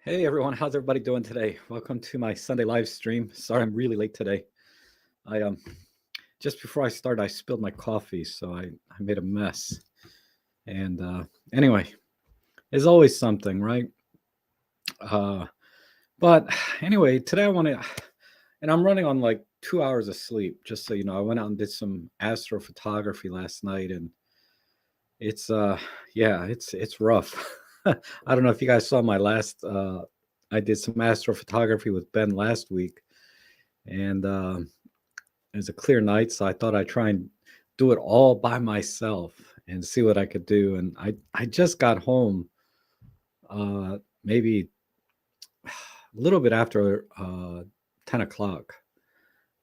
Hey everyone, how's everybody doing today? Welcome to my Sunday live stream. Sorry I'm really late today. I just before I started I spilled my coffee, so I made a mess. And anyway, there's always something, right? But anyway, today I want to, and I'm running on like 2 hours of sleep, just so you know. I went out and did some astrophotography last night, and it's yeah, it's rough. I don't know if you guys saw my last I did some astrophotography with Ben last week, and it was a clear night, so I thought I'd try and do it all by myself and see what I could do. And I just got home maybe a little bit after 10 o'clock,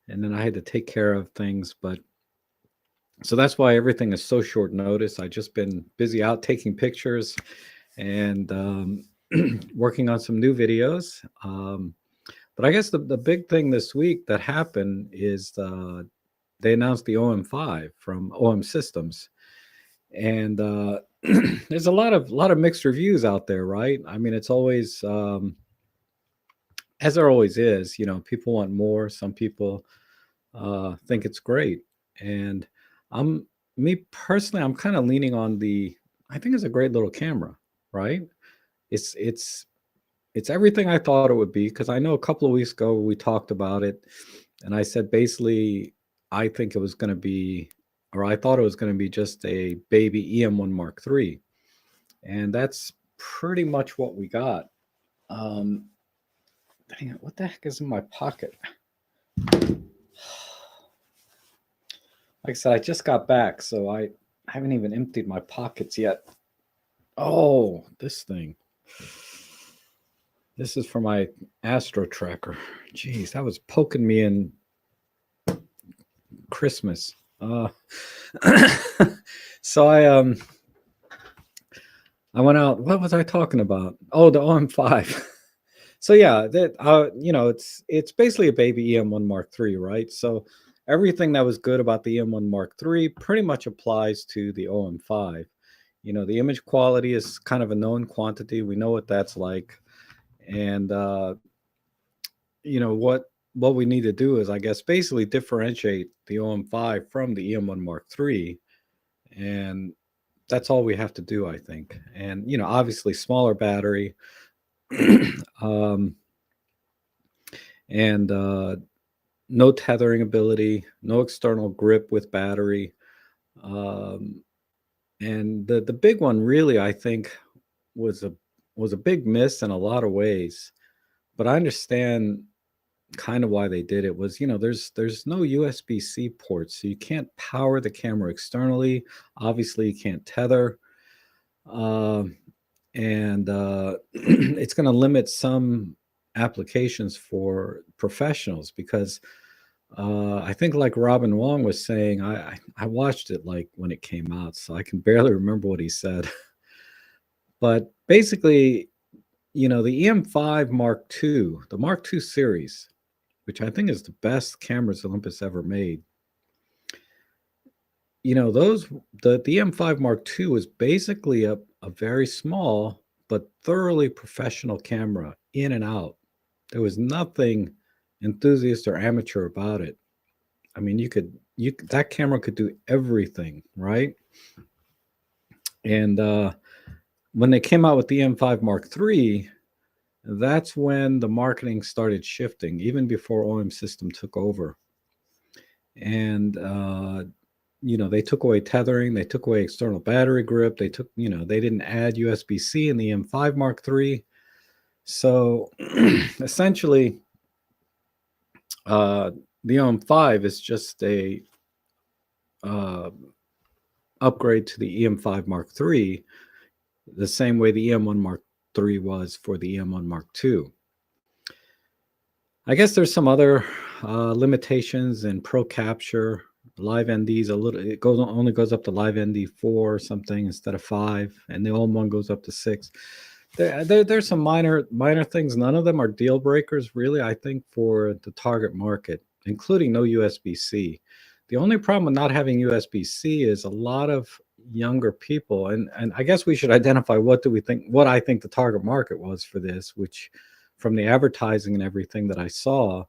and then I had to take care of things, but so that's why everything is so short notice. I just been busy out taking pictures and working on some new videos. But I guess the big thing this week that happened is they announced the OM-5 from OM Systems, and there's a lot of mixed reviews out there, right? I mean, it's always as there always is. You know, people want more. Some people think it's great, and me personally, I'm kind of leaning on the. I think it's a great little camera, right? It's it's it's everything I thought it would be, because I know a couple of weeks ago we talked about it, and I said basically I think it was going to be, or I thought it was going to be just a baby EM1 Mark III, and that's pretty much what we got. Um, Dang it, what the heck is in my pocket? Like I said, I just got back, so I haven't even emptied my pockets yet. Oh, this thing. This is for my Astro tracker. Jeez, that was poking me in Christmas. So I went out. What was I talking about? Oh, the OM-5. So yeah, that you know, it's basically a baby EM1 Mark III, right? So everything that was good about the EM1 Mark III pretty much applies to the OM-5. You know, the image quality is kind of a known quantity. We know what that's like, and you know what we need to do is, I guess, basically differentiate the OM-5 from the EM1 Mark III, and that's all we have to do, I think. And you know, obviously, smaller battery, um, and no tethering ability, no external grip with battery, um, and the big one, really, I think, was a big miss in a lot of ways. But I understand kind of why they did it. Was, you know, there's no USB-C ports, so you can't power the camera externally. Obviously, you can't tether, um, and it's going to limit some applications for professionals, because I think, like Robin Wong was saying, I watched it like when it came out, so I can barely remember what he said. But basically, you know, the EM5 Mark II, the Mark II series, which I think is the best cameras Olympus ever made. You know, the M5 Mark II is basically a very small but thoroughly professional camera, in and out. There was nothing enthusiast or amateur about it. I mean, that camera could do everything, right? And when they came out with the M5 Mark III, that's when the marketing started shifting, even before OM System took over. And you know, they took away tethering, they took away external battery grip, they took, you know, they didn't add USB-C in the M5 Mark III. So essentially, the OM-5 is just a uh, upgrade to the EM5 Mark III, the same way the EM1 Mark III was for the EM1 Mark II. I guess there's some other limitations in Pro Capture. Live ND's a little, it only goes up to live ND 4 or something instead of 5, and the OM1 goes up to 6. There's some minor things. None of them are deal breakers, really, I think, for the target market, including no USB-C. The only problem with not having USB-C is a lot of younger people, and I guess we should identify what I think the target market was for this, which from the advertising and everything that I saw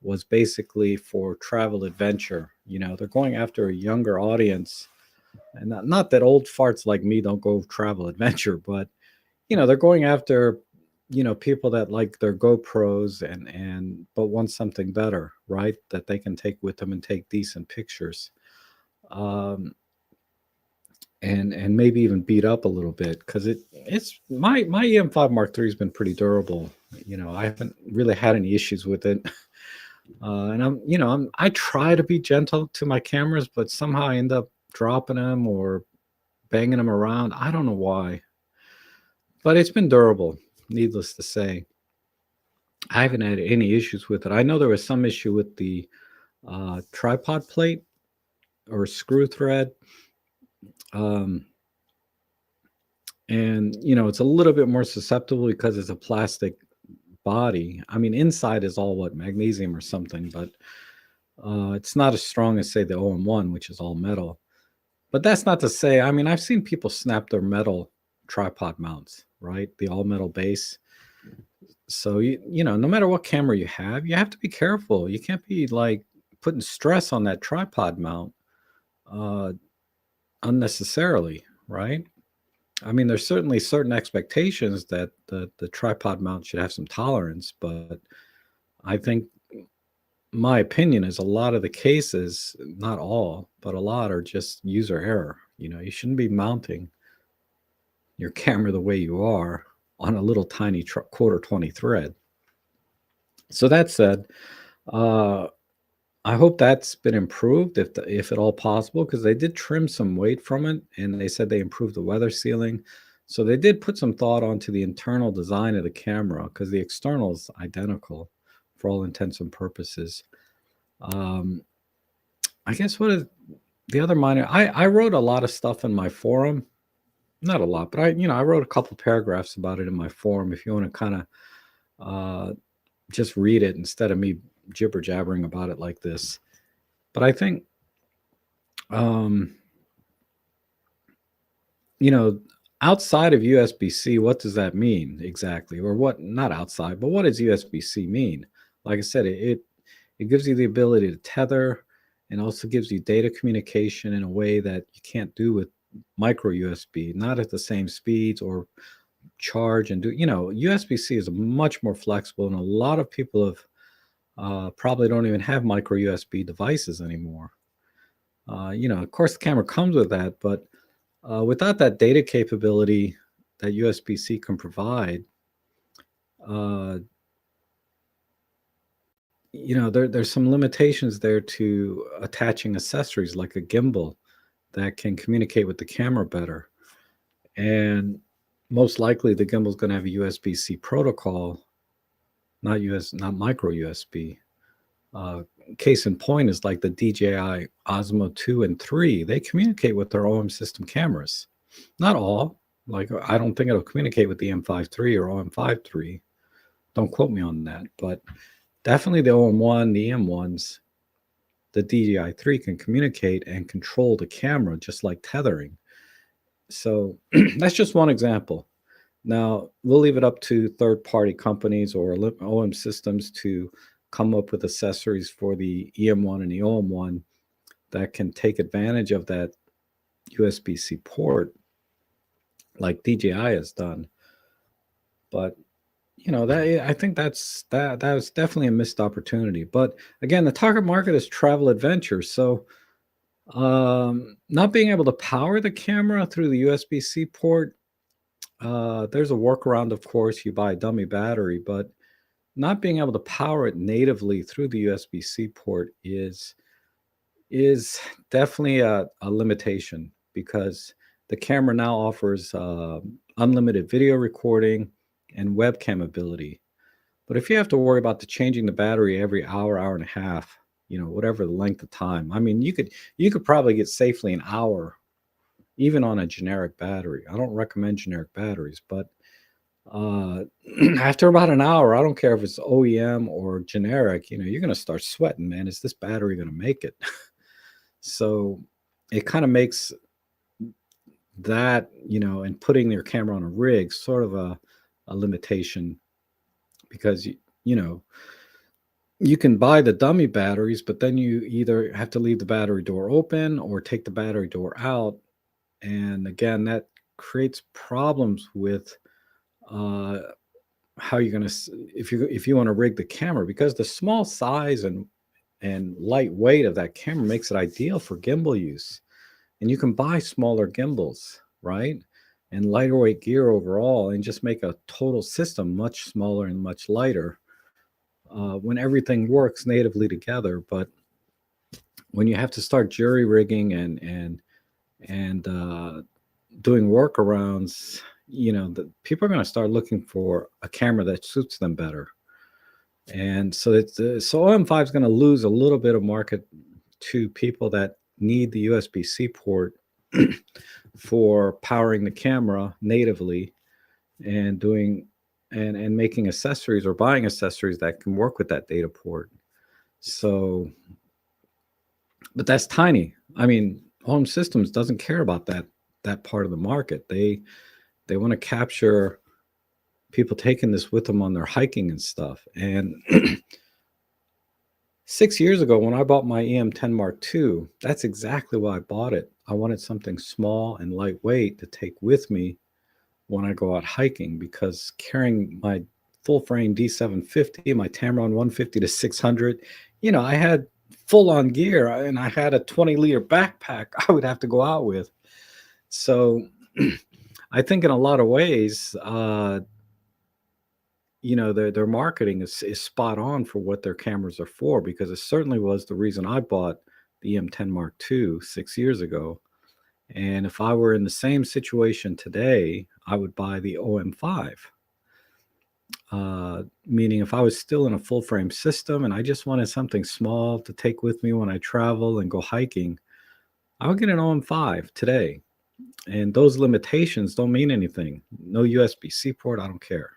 was basically for travel adventure. They're going after a younger audience, and not that old farts like me don't go travel adventure, but they're going after people that like their GoPros and but want something better, right? That they can take with them and take decent pictures. Um, and maybe even beat up a little bit, because it's my EM5 Mark III has been pretty durable. I haven't really had any issues with it. And I try to be gentle to my cameras, but somehow I end up dropping them or banging them around. I don't know why, but it's been durable, needless to say. I haven't had any issues with it. I know there was some issue with the tripod plate or screw thread. Um, and it's a little bit more susceptible because it's a plastic body. I mean, inside is all magnesium or something, but it's not as strong as, say, the OM-1, which is all metal. But that's not to say, I mean, I've seen people snap their metal tripod mounts, right? The all metal base. So no matter what camera you have to be careful. You can't be like putting stress on that tripod mount uh, unnecessarily, right? I mean, there's certainly certain expectations that the tripod mount should have some tolerance, but I think my opinion is a lot of the cases, not all, but a lot are just user error. You shouldn't be mounting your camera the way you are on a little tiny quarter 20 thread. So that said, uh, I hope that's been improved if at all possible, because they did trim some weight from it, and they said they improved the weather sealing. So they did put some thought onto the internal design of the camera, because the external is identical for all intents and purposes. Um, I guess what is the other minor? I wrote a lot of stuff in my forum, not a lot, but I wrote a couple paragraphs about it in my forum. If you want to kind of just read it instead of me jibber jabbering about it like this. But I think, um, you know, outside of USB-C, what does that mean exactly? Or what, not outside, but what does USB-C mean? Like I said, it gives you the ability to tether, and also gives you data communication in a way that you can't do with micro USB, not at the same speeds or charge and do, USB-C is much more flexible, and a lot of people have probably don't even have micro USB devices anymore. Of course, the camera comes with that, but without that data capability that USB-C can provide, uh, there's some limitations there to attaching accessories like a gimbal that can communicate with the camera better. And most likely, the gimbal is going to have a USB-C protocol, not micro USB. Case in point is like the DJI Osmo 2 and 3. They communicate with their OM system cameras. Not all. Like, I don't think it'll communicate with the M5 III or OM-5 III. Don't quote me on that. But definitely the OM-1, the M1s, the DJI 3 can communicate and control the camera just like tethering. So that's just one example. Now, we'll leave it up to third-party companies or OM systems to come up with accessories for the EM1 and the OM1 that can take advantage of that USB-C port, like DJI has done. But that, I think that was definitely a missed opportunity. But again, the target market is travel adventure, so not being able to power the camera through the USB-C port, there's a workaround. Of course, you buy a dummy battery, but not being able to power it natively through the USB-C port is definitely a limitation, because the camera now offers unlimited video recording and webcam ability. But if you have to worry about changing the battery every hour, hour and a half, whatever the length of time, I mean, you could probably get safely an hour, even on a generic battery. I don't recommend generic batteries, but after about an hour, I don't care if it's OEM or generic, you're going to start sweating, man. Is this battery going to make it? So it kind of makes that, and putting their camera on a rig, sort of a limitation, because you know you can buy the dummy batteries, but then you either have to leave the battery door open or take the battery door out, and again, that creates problems with uh, how you're going to, if you want to rig the camera, because the small size and light weight of that camera makes it ideal for gimbal use. And you can buy smaller gimbals, right? And lighter weight gear overall, and just make a total system much smaller and much lighter when everything works natively together. But when you have to start jury rigging and doing workarounds, the people are going to start looking for a camera that suits them better. And so so OM-5 is going to lose a little bit of market to people that need the USB-C port for powering the camera natively and doing and making accessories or buying accessories that can work with that data port. So, but that's tiny. I mean, Home Systems doesn't care about that part of the market. They want to capture people taking this with them on their hiking and stuff. And 6 years ago, when I bought my EM10 Mark II, that's exactly why I bought it. I wanted something small and lightweight to take with me when I go out hiking, because carrying my full frame D750, my Tamron 150 to 600, I had full on gear, and I had a 20-liter backpack I would have to go out with. So I think in a lot of ways, their marketing is spot on for what their cameras are for, because it certainly was the reason I bought the EM10 Mark II 6 years ago. And if I were in the same situation today, I would buy the OM-5. Meaning if I was still in a full frame system and I just wanted something small to take with me when I travel and go hiking, I would get an OM-5 today. And those limitations don't mean anything. No USB-C port, I don't care.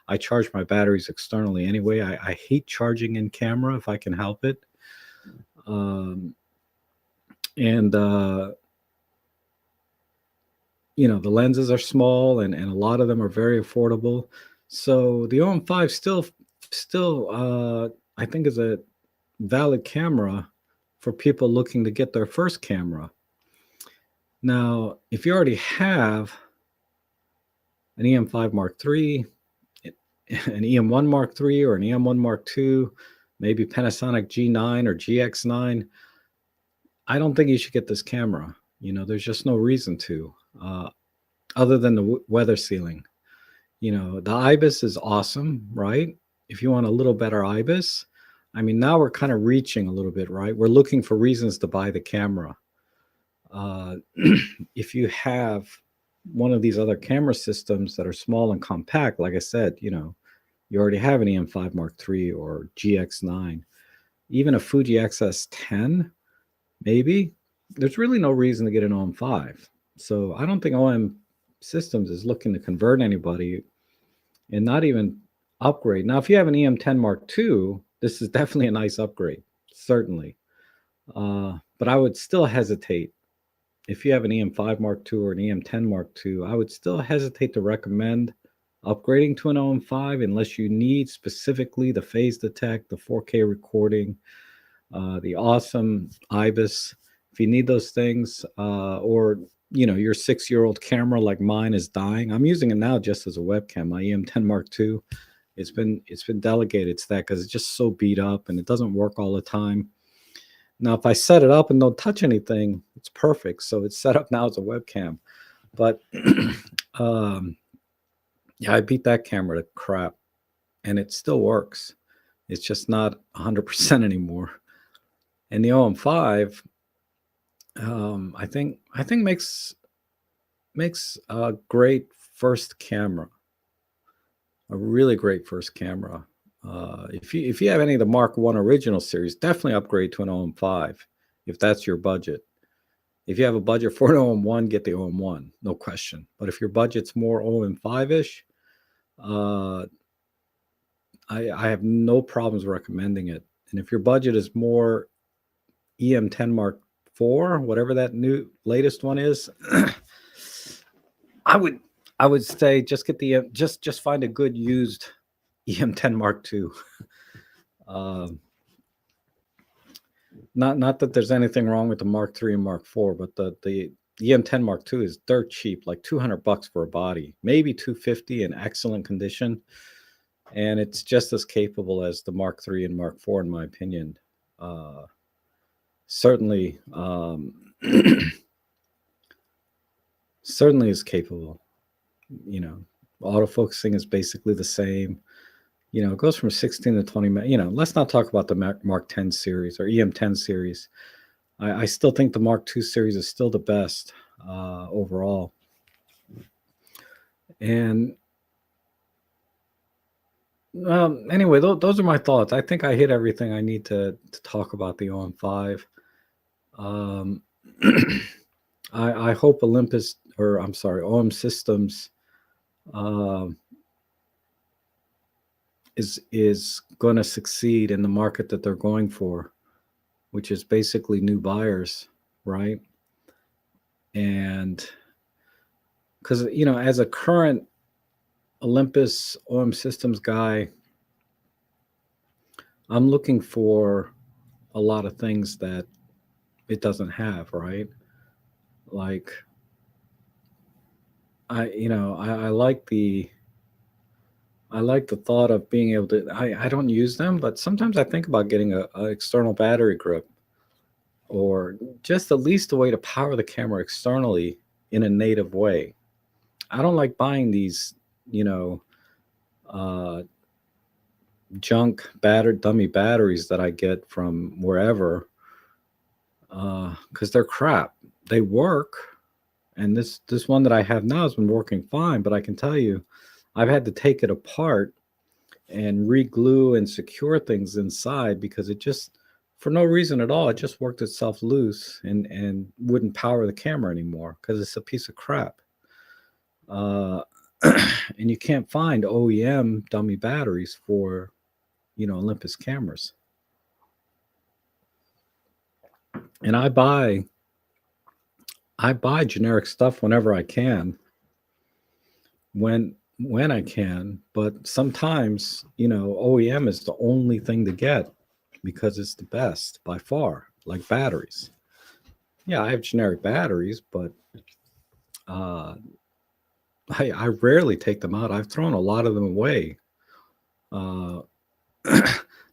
I charge my batteries externally anyway. I hate charging in camera if I can help it. And the lenses are small, and a lot of them are very affordable. So the OM-5 still I think is a valid camera for people looking to get their first camera. Now, if you already have an EM5 Mark III, an EM1 Mark III, or an EM1 Mark II, maybe Panasonic G9 or GX9, I don't think you should get this camera. There's just no reason to, other than the weather sealing. The IBIS is awesome, right? If you want a little better IBIS, I mean, now we're kind of reaching a little bit, right? We're looking for reasons to buy the camera. If you have one of these other camera systems that are small and compact, like I said, you already have an EM5 Mark III or GX9, even a Fuji XS10, maybe, there's really no reason to get an OM-5. So I don't think OM Systems is looking to convert anybody and not even upgrade. Now, if you have an EM10 Mark II, this is definitely a nice upgrade, certainly. But I would still hesitate. If you have an EM5 Mark II or an EM10 Mark II, I would still hesitate to recommend upgrading to an OM-5 unless you need specifically the phase detect, the 4K recording, the awesome IBIS. If you need those things, or your 6-year-old camera like mine is dying. I'm using it now just as a webcam. My EM10 Mark II, it's been delegated to that because it's just so beat up and it doesn't work all the time. Now, if I set it up and don't touch anything, it's perfect. So it's set up now as a webcam. But yeah, I beat that camera to crap, and it still works. It's just not 100% anymore. And the OM-5, I think makes a great first camera, a really great first camera. If you have any of the Mark I original series, definitely upgrade to an OM-5 if that's your budget. If you have a budget for an OM-1, get the OM-1, no question. But if your budget's more OM-5-ish, I have no problems recommending it. And if your budget is more EM10 Mark IV, whatever that new latest one is, I would I would say just get the just find a good used EM10 Mark II. Um, not that there's anything wrong with the Mark III and Mark IV, but the EM10 Mark II is dirt cheap, like $200 for a body, maybe 250 in excellent condition, and it's just as capable as the Mark III and Mark IV, in my opinion. Uh, certainly, certainly is capable. You know, autofocusing is basically the same. It goes from 16 to 20. Let's not talk about the Mark 10 series or EM10 series. I still think the Mark II series is still the best overall. And anyway, those are my thoughts. I think I hit everything I need to talk about the OM-5. Um, I hope Olympus, or I'm sorry, OM Systems is going to succeed in the market that they're going for, which is basically new buyers, right? And because, as a current Olympus OM Systems guy, I'm looking for a lot of things that it doesn't have, right? Like, I like the thought of being able to. I don't use them, but sometimes I think about getting a external battery grip, or just at least a way to power the camera externally in a native way. I don't like buying these, uh, junk battered dummy batteries that I get from wherever, because they're crap. They work, and this one that I have now has been working fine. But I can tell you, I've had to take it apart and re-glue and secure things inside because it just, for no reason at all, it just worked itself loose and wouldn't power the camera anymore because it's a piece of crap. Uh, and you can't find OEM dummy batteries for, Olympus cameras. And I buy generic stuff whenever I can, when I can, but sometimes, OEM is the only thing to get because it's the best by far, like batteries. Yeah, I have generic batteries, but uh, I rarely take them out. I've thrown a lot of them away uh,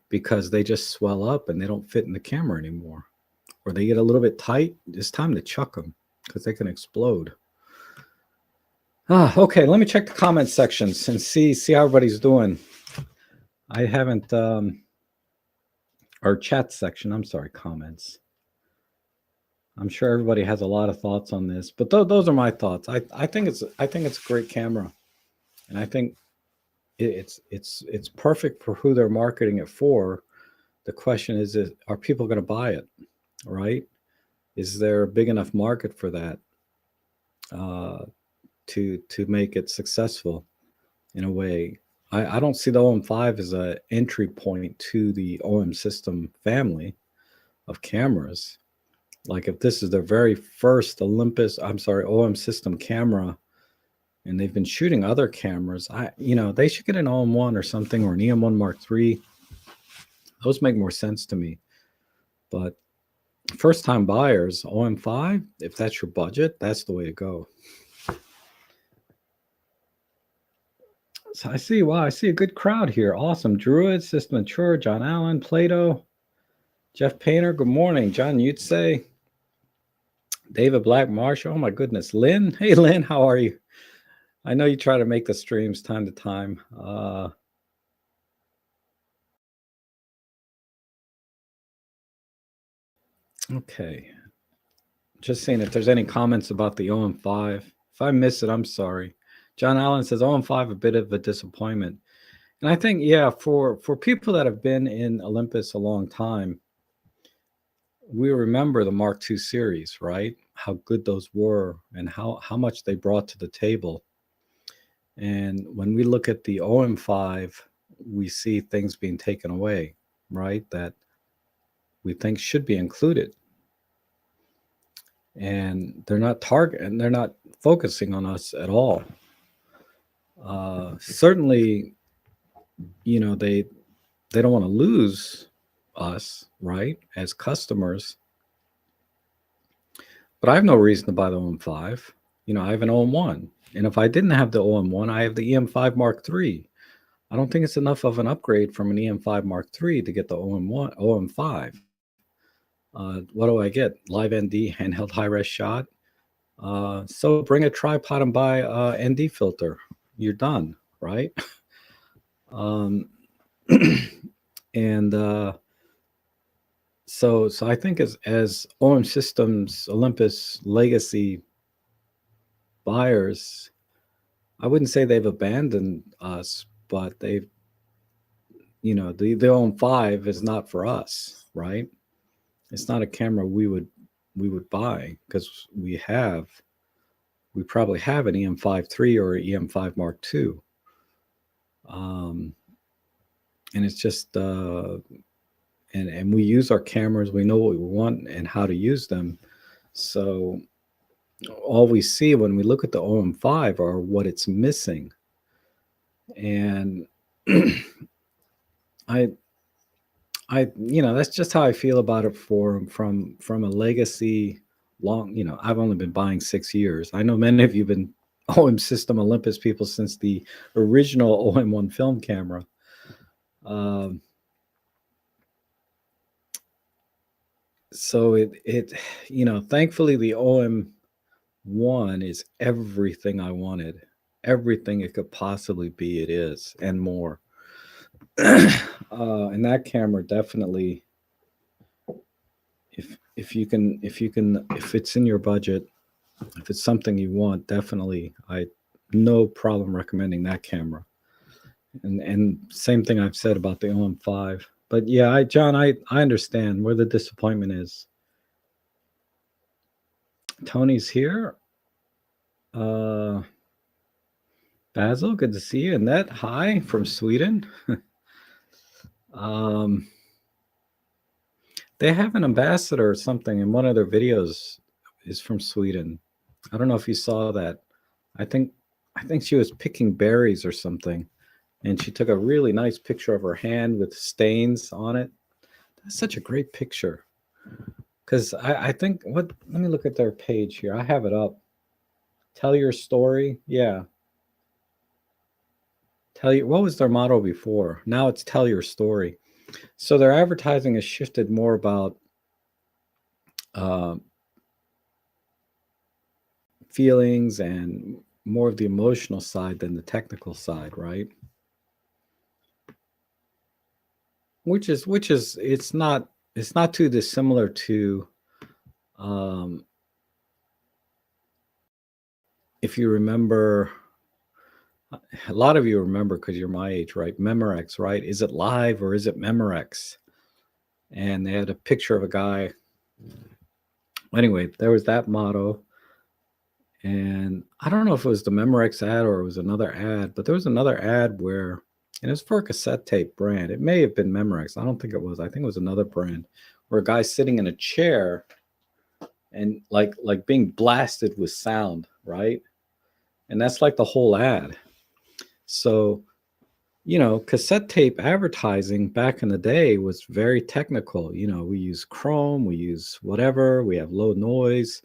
because they just swell up and they don't fit in the camera anymore, or they get a little bit tight. It's time to chuck them because they can explode. Okay, let me check the comment sections and see how everybody's doing. I haven't or chat section. I'm sorry, comments. I'm sure everybody has a lot of thoughts on this, but those are my thoughts. I think it's a great camera, and I think it's perfect for who they're marketing it for. The question is are people going to buy it, right? Is there a big enough market for that uh, to make it successful in a way? I don't see the OM-5 as an entry point to the OM system family of cameras. Like, if this is their very first OM system camera, and they've been shooting other cameras, they should get an OM1 or something, or an EM1 Mark III. Those make more sense to me. But first time buyers, OM-5, if that's your budget, that's the way to go. So I see a good crowd here. Awesome. Druid, System Mature, John Allen, Plato, Jeff Painter, good morning. John Yutze, David Black, Marshall. Oh my goodness. Lynn. Hey Lynn, how are you? I know you try to make the streams time to time. Okay. Just saying if there's any comments about the OM-5. If I miss it, I'm sorry. John Allen says OM-5 a bit of a disappointment. And I think, yeah, for people that have been in Olympus a long time, we remember the Mark II series, right? How good those were and how much they brought to the table. And when we look at the OM-5, we see things being taken away, right? That we think should be included. And they're not focusing on us at all. Certainly, they don't want to lose us, right, as customers. But I have no reason to buy the OM-5. I have an OM-1, and if I didn't have the OM-1, I have the EM-5 Mark III. I don't think it's enough of an upgrade from an EM-5 Mark III to get the OM-5. What do I get? Live ND, handheld high-res shot. So bring a tripod and buy a ND filter. You're done, right? um, and so I think as OM Systems Olympus legacy buyers, I wouldn't say they've abandoned us, but they've, the OM-5 is not for us, right? It's not a camera we would buy because we probably have an EM-5 III or EM-5 Mark II. And it's just and we use our cameras, we know what we want and how to use them. So all we see when we look at the OM-5 are what it's missing. And that's just how I feel about it from a legacy long, I've only been buying 6 years. I know many of you have been OM System Olympus people since the original OM-1 film camera. So it thankfully the OM-1 is everything I wanted. Everything it could possibly be, it is, and more. And that camera definitely, if it's in your budget, if it's something you want, definitely, no problem recommending that camera. And same thing I've said about the OM-5. But yeah, John, I understand where the disappointment is. Tony's here. Basil, good to see you. Annette, hi from Sweden. They have an ambassador or something in one of their videos is from Sweden. I don't know if you saw that. I think she was picking berries or something, and she took a really nice picture of her hand with stains on it. That's such a great picture. Because I think let me look at their page here. I have it up. Tell your story. Yeah. What was their motto before? Now it's tell your story. So their advertising has shifted more about feelings and more of the emotional side than the technical side, right? Which is it's not too dissimilar to if you remember, a lot of you remember because you're my age, right? Memorex, right? Is it live or is it Memorex? And they had a picture of a guy. Anyway, there was that motto. And I don't know if it was the Memorex ad or it was another ad, but there was another ad where, and it was for a cassette tape brand. It may have been Memorex. I don't think it was. I think it was another brand where a guy's sitting in a chair and like being blasted with sound, right? And that's like the whole ad. So, cassette tape advertising back in the day was very technical. We use Chrome, we use whatever, we have low noise,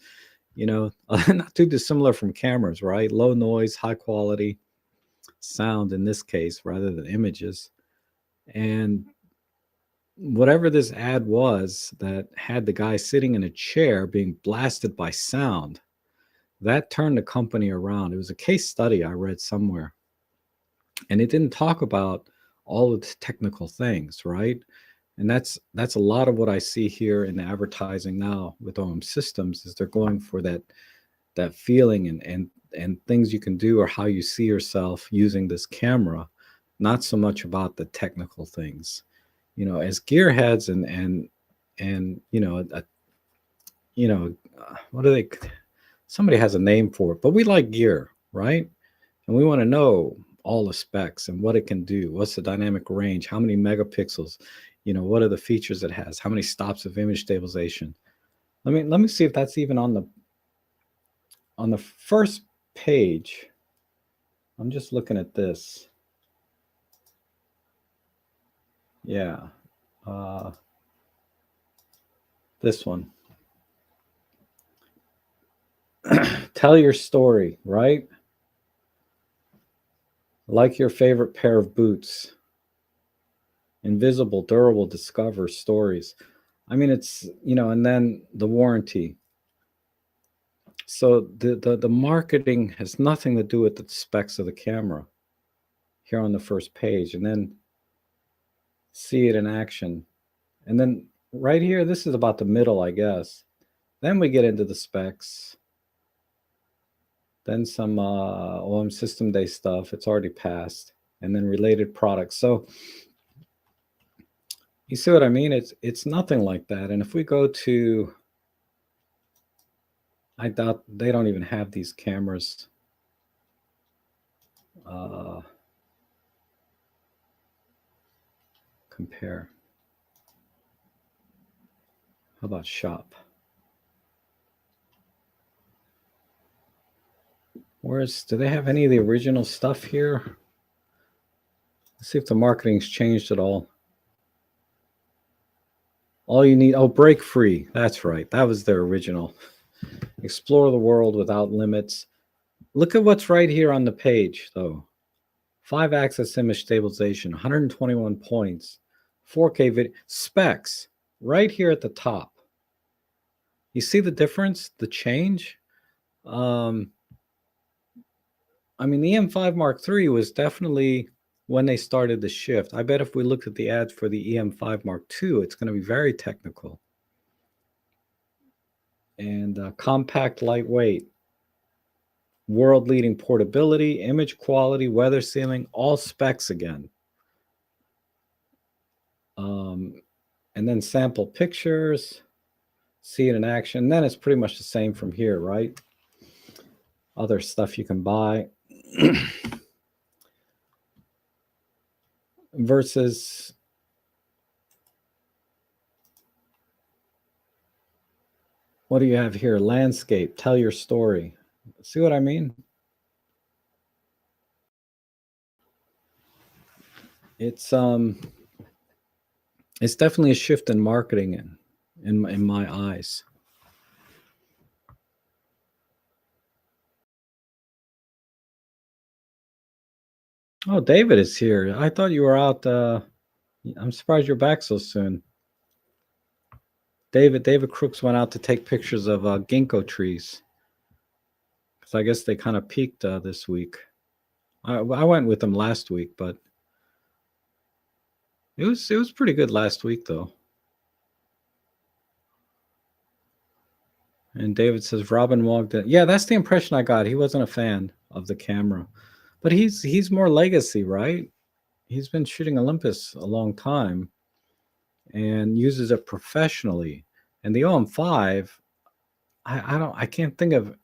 not too dissimilar from cameras, right? Low noise, high quality sound in this case, rather than images. And whatever this ad was that had the guy sitting in a chair being blasted by sound, that turned the company around. It was a case study I read somewhere. And it didn't talk about all of the technical things, right? And that's a lot of what I see here in the advertising now with OM Systems is they're going for that feeling and things you can do or how you see yourself using this camera, not so much about the technical things. As gearheads and what do they? Somebody has a name for it, but we like gear, right? And we want to know all the specs and what it can do. What's the dynamic range? How many megapixels? What are the features it has? How many stops of image stabilization? Let me see if that's even on the first page, I'm just looking at this. Yeah. This one. Tell your story, right? Like your favorite pair of boots. Invisible, durable, discover stories. I mean, it's, and then the warranty. So the marketing has nothing to do with the specs of the camera here on the first page, and then see it in action. And then right here, this is about the middle, I guess. Then we get into the specs. Then some OM System Day stuff. It's already passed. And then related products. So you see what I mean? It's nothing like that. And if we go to, I doubt they don't even have these cameras. Compare. How about shop? Do they have any of the original stuff here? Let's see if the marketing's changed at all. All you need, break free. That's right. That was their original. Explore the world without limits. Look at what's right here on the page, though. 5-axis image stabilization, 121 points, 4K video, specs, right here at the top. You see the difference, the change? I mean, the M5 Mark III was definitely when they started the shift. I bet if we look at the ads for the EM5 Mark II, it's going to be very technical. And compact, lightweight, world-leading portability, image quality, weather sealing, all specs again. And then sample pictures, see it in action. Then it's pretty much the same from here, right? Other stuff you can buy. Versus what do you have here? Landscape, tell your story. See what I mean? It's definitely a shift in marketing in my eyes. Oh, David is here. I thought you were out. I'm surprised you're back so soon. David Crooks went out to take pictures of ginkgo trees. Because I guess they kind of peaked this week. I went with them last week, but it was pretty good last week, though. And David says Robin walked in. Yeah, that's the impression I got. He wasn't a fan of the camera, but he's more legacy, right? He's been shooting Olympus a long time and uses it professionally. And the OM-5, I can't think of.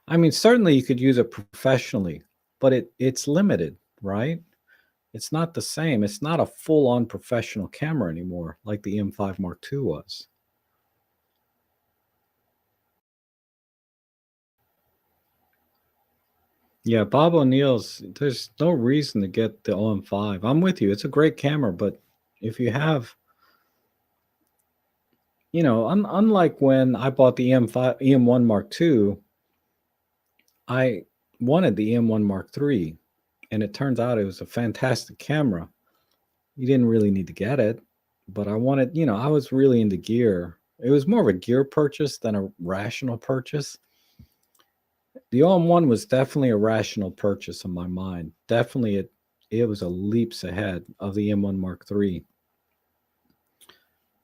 I mean, certainly you could use it professionally, but it's limited, right? It's not the same. It's not a full-on professional camera anymore, like the M5 Mark II was. Yeah, Bob O'Neill's, there's no reason to get the OM-5. I'm with you. It's a great camera, but if you have, unlike when I bought the EM1 Mark II, I wanted the EM1 Mark III, and it turns out it was a fantastic camera. You didn't really need to get it, but I wanted, I was really into gear. It was more of a gear purchase than a rational purchase. The OM1 was definitely a rational purchase in my mind. Definitely it was a leaps ahead of the M1 Mark III.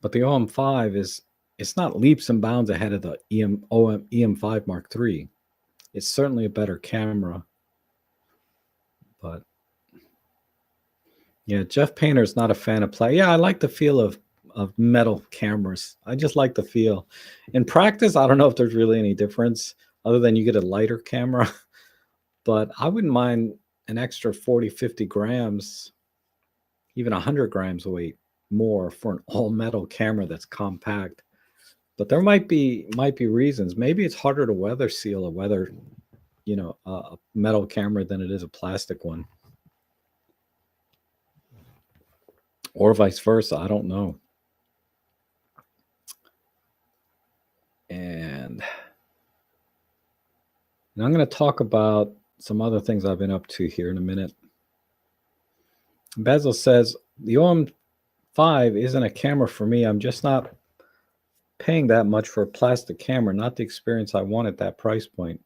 But the OM5 it's not leaps and bounds ahead of the EM5 Mark III. It's certainly a better camera. But yeah, Jeff Painter's not a fan of play. Yeah, I like the feel of metal cameras. I just like the feel. In practice, I don't know if there's really any difference other than you get a lighter camera. But I wouldn't mind an extra 40, 50 grams, even 100 grams weight more for an all-metal camera that's compact. But there might be reasons. Maybe it's harder to weather seal a weather a metal camera than it is a plastic one, or vice versa. I don't know. And I'm going to talk about some other things I've been up to here in a minute. Basil says, the OM-5 isn't a camera for me. I'm just not paying that much for a plastic camera, not the experience I want at that price point.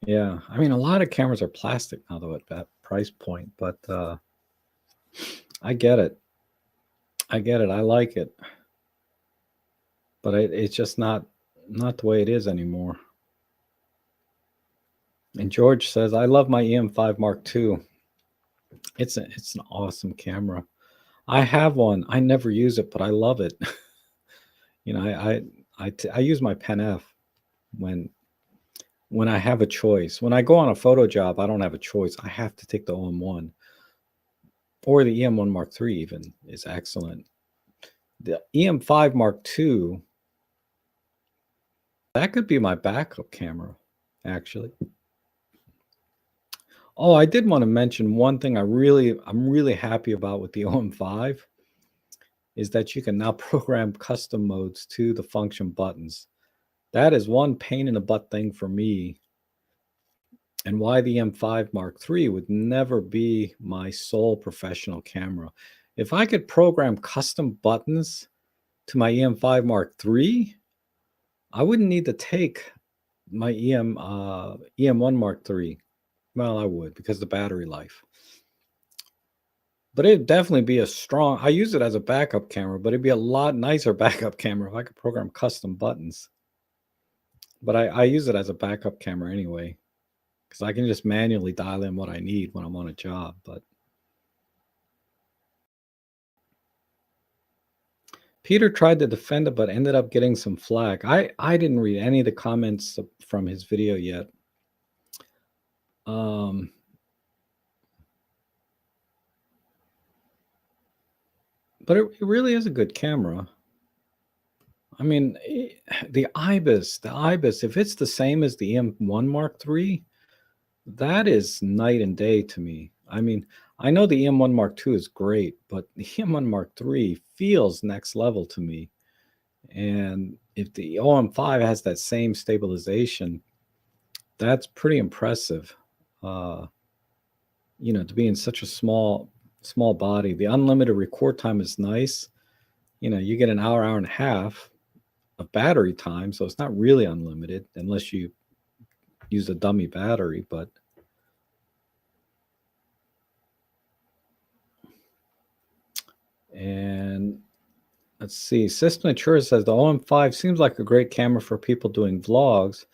Yeah, I mean, a lot of cameras are plastic now, though, at that price point, but I get it. I get it. I like it. But it's just not the way it is anymore. And George says, I love my EM5 Mark II. It's an awesome camera. I have one. I never use it, but I love it. I use my Pen F when I have a choice. When I go on a photo job, I don't have a choice. I have to take the OM1, or the EM1 Mark III even is excellent. The EM5 Mark II, that could be my backup camera, actually. Oh, I did want to mention one thing I'm really happy about with the OM-5 is that you can now program custom modes to the function buttons. That is one pain in the butt thing for me, and why the M5 Mark III would never be my sole professional camera. If I could program custom buttons to my EM5 Mark III, I wouldn't need to take my EM1 Mark III. Well, I would, because of the battery life. But it'd definitely be a strong, I use it as a backup camera, but it'd be a lot nicer backup camera if I could program custom buttons. But I use it as a backup camera anyway, because I can just manually dial in what I need when I'm on a job. But Peter tried to defend it, but ended up getting some flack. I didn't read any of the comments from his video yet. But it really is a good camera. I mean, the IBIS, if it's the same as the M1 Mark III, that is night and day to me. I mean, I know the M1 Mark II is great, but the M1 Mark III feels next level to me. And if the OM-5 has that same stabilization, that's pretty impressive. To be in such a small body. The unlimited record time is nice. You get an hour and a half of battery time, so it's not really unlimited unless you use a dummy battery. But and let's see, System Natura says the OM-5 seems like a great camera for people doing vlogs,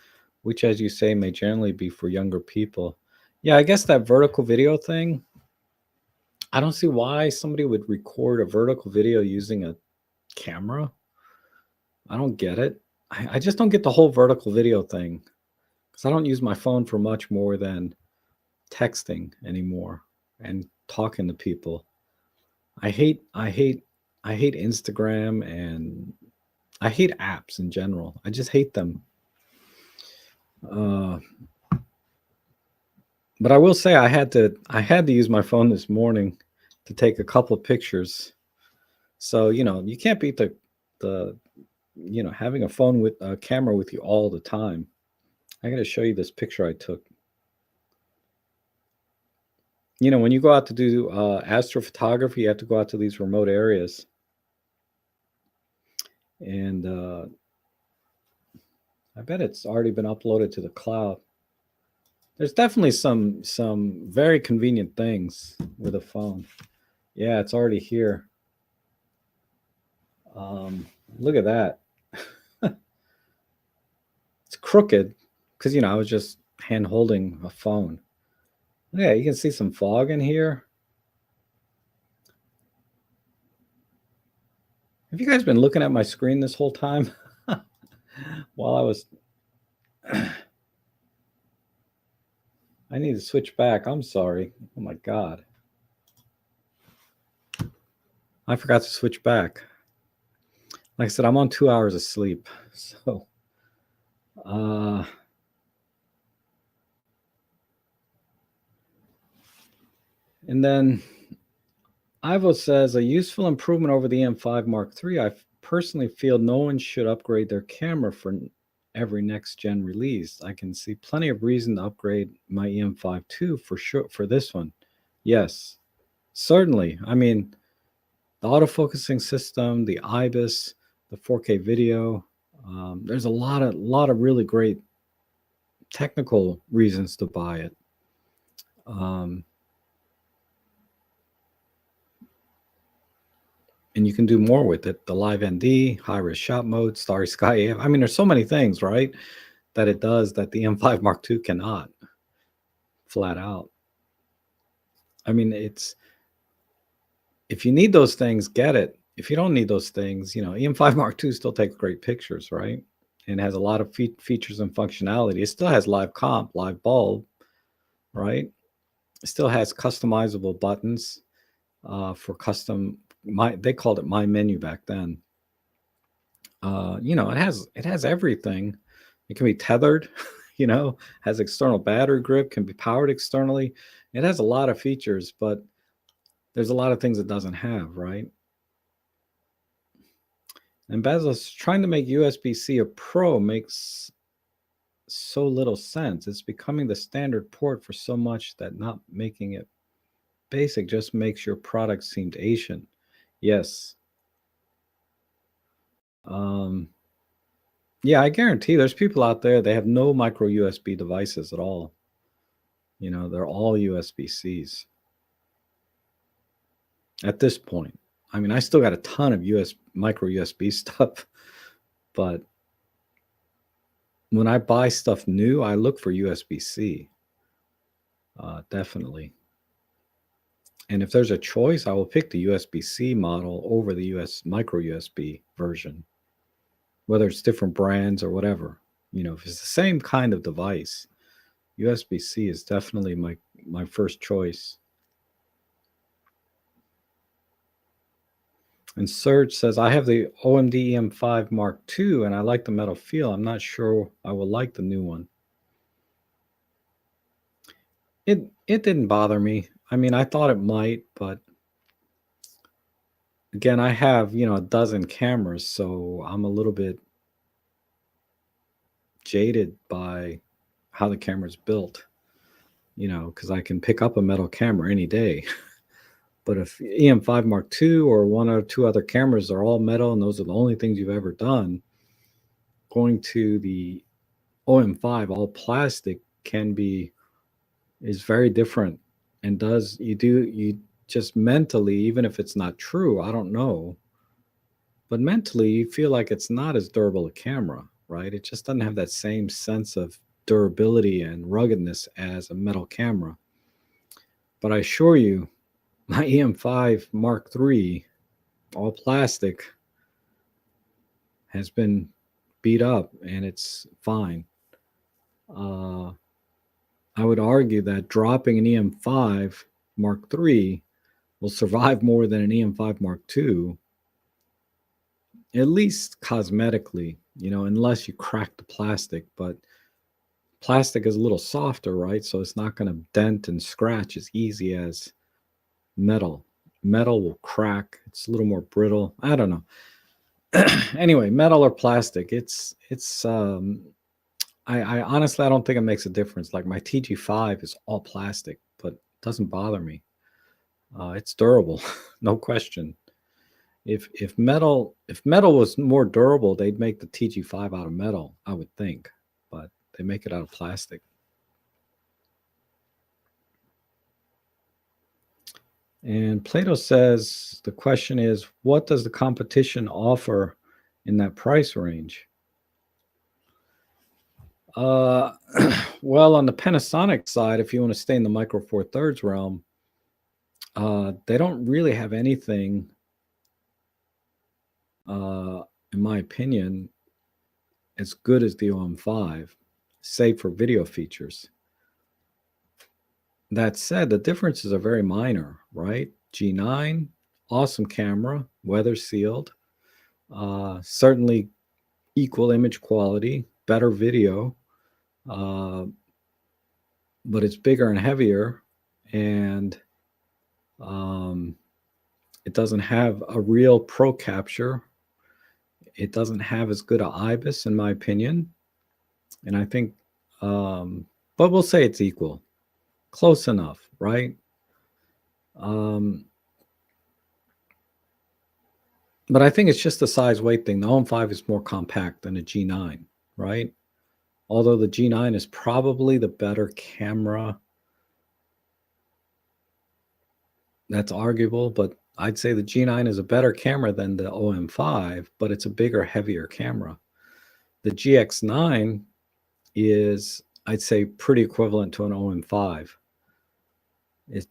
which, as you say, may generally be for younger people. Yeah, I guess that vertical video thing, I don't see why somebody would record a vertical video using a camera. I don't get it. I just don't get the whole vertical video thing, because I don't use my phone for much more than texting anymore and talking to people. I hate Instagram, and I hate apps in general. I just hate them. But I will say I had to use my phone this morning to take a couple pictures. So, you can't beat the having a phone with a camera with you all the time. I got to show you this picture I took. When you go out to do astrophotography, you have to go out to these remote areas. And I bet it's already been uploaded to the cloud. There's definitely some very convenient things with a phone. Yeah, it's already here. Look at that. It's crooked because, I was just hand holding a phone. Yeah, you can see some fog in here. Have you guys been looking at my screen this whole time? While I was... I need to switch back. I'm sorry. Oh my God. I forgot to switch back. Like I said, I'm on 2 hours of sleep. So, And then Ivo says a useful improvement over the M5 Mark III. I personally feel no one should upgrade their camera for every next gen release. I can see plenty of reason to upgrade my EM5 too for sure for this one. Yes, certainly. I mean, the autofocusing system, the IBIS, the 4K video. There's a lot of really great technical reasons to buy it. Um, and you can do more with it. The live ND, high res shot mode, starry sky AF. I mean, there's so many things, right, that it does that the M5 Mark II cannot. Flat out. I mean, it's if you need those things, get it. If you don't need those things, EM5 Mark II still takes great pictures, right? And has a lot of features and functionality. It still has live comp, live bulb, right? It still has customizable buttons for custom. They called it My Menu back then. It has everything. It can be tethered, has external battery grip, can be powered externally. It has a lot of features, but there's a lot of things it doesn't have, right? And Bezos trying to make USB-C a Pro makes so little sense. It's becoming the standard port for so much that not making it basic just makes your product seem Asian. Yes. Um, yeah, I guarantee there's people out there, they have no micro USB devices at all. They're all USB-Cs at this point. I mean, I still got a ton of micro USB stuff, but when I buy stuff new, I look for USB-C. Definitely. And if there's a choice, I will pick the USB-C model over the micro USB version, whether it's different brands or whatever. If it's the same kind of device, USB-C is definitely my first choice. And Serge says, I have the OMD EM5 Mark II and I like the metal feel. I'm not sure I will like the new one. It didn't bother me. I mean, I thought it might, but again, I have, a dozen cameras, so I'm a little bit jaded by how the camera's built, because I can pick up a metal camera any day. But if EM5 Mark II or one or two other cameras are all metal and those are the only things you've ever done, going to the OM-5 all plastic is very different, and you just mentally, even if it's not true, I don't know, but mentally you feel like it's not as durable a camera, right? It just doesn't have that same sense of durability and ruggedness as a metal camera. But I assure you, my EM5 Mark III, all plastic, has been beat up and it's fine. I would argue that dropping an EM5 Mark III will survive more than an EM5 Mark II, at least cosmetically, unless you crack the plastic. But plastic is a little softer, right? So it's not going to dent and scratch as easy as metal. Metal will crack. It's a little more brittle. I don't know. Anyway, metal or plastic, I honestly, I don't think it makes a difference. Like my TG5 is all plastic, but it doesn't bother me. It's durable, no question. If metal was more durable, they'd make the TG5 out of metal, I would think, but they make it out of plastic. And Plato says the question is, what does the competition offer in that price range? Well, on the Panasonic side, if you want to stay in the Micro Four Thirds realm, they don't really have anything, in my opinion, as good as the OM-5, save for video features. That said, the differences are very minor, right? G9, awesome camera, weather sealed, certainly equal image quality, better video, but it's bigger and heavier, and Um, it doesn't have a real pro capture. It doesn't have as good a IBIS, in my opinion. And I think, but we'll say it's equal, close enough, right? But I think it's just the size weight thing. The OM-5 is more compact than a G9, right? Although the G9 is probably the better camera. That's arguable, but I'd say the G9 is a better camera than the OM-5, but it's a bigger, heavier camera. The GX9 is, I'd say, pretty equivalent to an OM-5,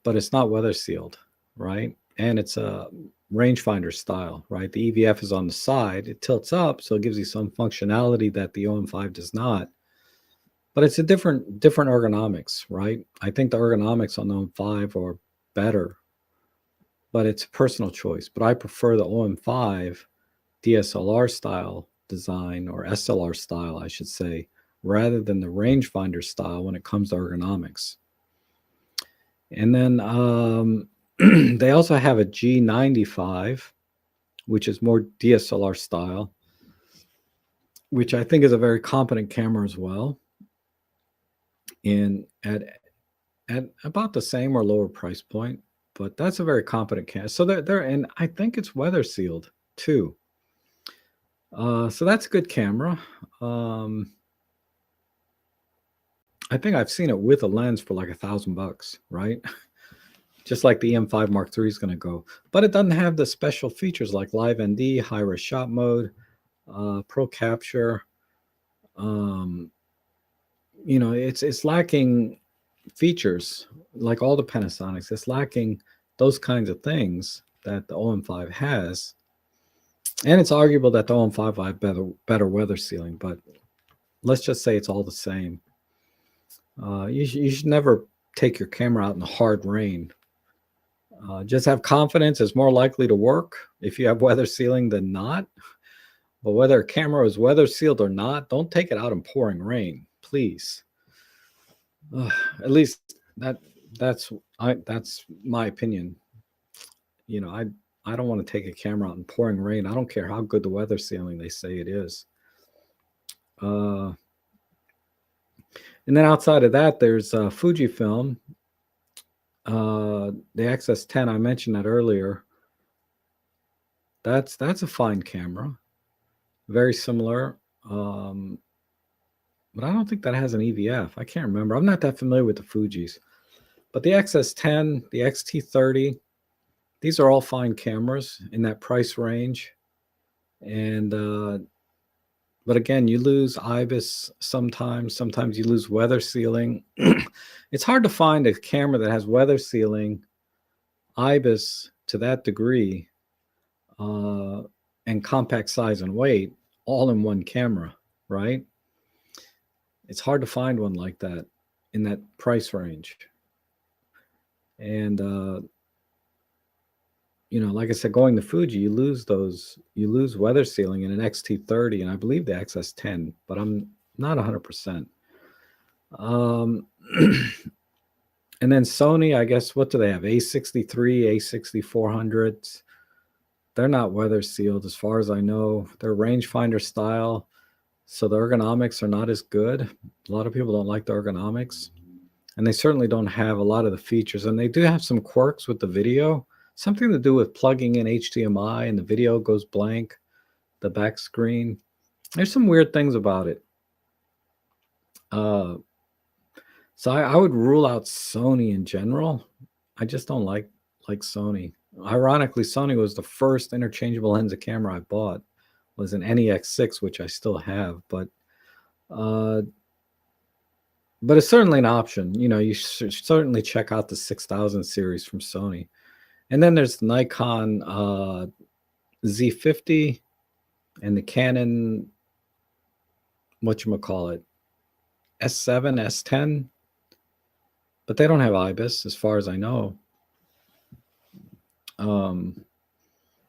but it's not weather sealed, right? And it's a rangefinder style, right? The EVF is on the side. It tilts up, so it gives you some functionality that the OM-5 does not. But it's a different ergonomics, right? I think the ergonomics on the OM-5 are better, but it's a personal choice. But I prefer the OM-5 DSLR style design, or SLR style, I should say, rather than the rangefinder style when it comes to ergonomics. And then they also have a G95, which is more DSLR style, which I think is a very competent camera as well. And at about the same or lower price point, but that's a very competent camera. So they're and I think it's weather sealed too. So that's a good camera. I think I've seen it with a lens for like $1,000, right? Just like the M5 Mark III is going to go, but it doesn't have the special features like live ND, high res shot mode, pro capture. You know, it's lacking features like all the Panasonics. It's lacking those kinds of things that the OM-5 has, and it's arguable that the OM-5 will have better weather sealing. But let's just say it's all the same. You should never take your camera out in the hard rain. Just have confidence it's more likely to work if you have weather sealing than not. But whether a camera is weather sealed or not, don't take it out in pouring rain, please. At least that's my opinion. You know, I don't want to take a camera out in pouring rain. I don't care how good the weather sealing they say it is. And then outside of that, there's Fujifilm. The XS10, I mentioned that earlier. That's a fine camera, very similar. But I don't think that has an EVF. I can't remember. I'm not that familiar with the Fujis. But the XS10, the XT30, these are all fine cameras in that price range. And but again, you lose IBIS sometimes. Sometimes you lose weather sealing. It's hard to find a camera that has weather sealing, IBIS to that degree, and compact size and weight all in one camera, right? It's hard to find one like that in that price range. And you know, like I said, going to Fuji, you lose weather sealing in an XT30 and I believe the XS10, but I'm not 100%. And then Sony, I guess, what do they have? A63, A6400s. They're not weather sealed as far as I know. They're rangefinder style, so the ergonomics are not as good. A lot of people don't like the ergonomics, and they certainly don't have a lot of the features. And they do have some quirks with the video, something to do with plugging in HDMI and the video goes blank, the back screen. There's some weird things about it. So I would rule out Sony in general. I just don't like Sony. Ironically, Sony was the first interchangeable lens of camera I bought. Was an NEX6, which I still have, but it's certainly an option. You know, you should certainly check out the 6000 series from Sony. And then there's the Nikon Z50 and the Canon, whatchamacallit, S7, S10, but they don't have IBIS as far as I know.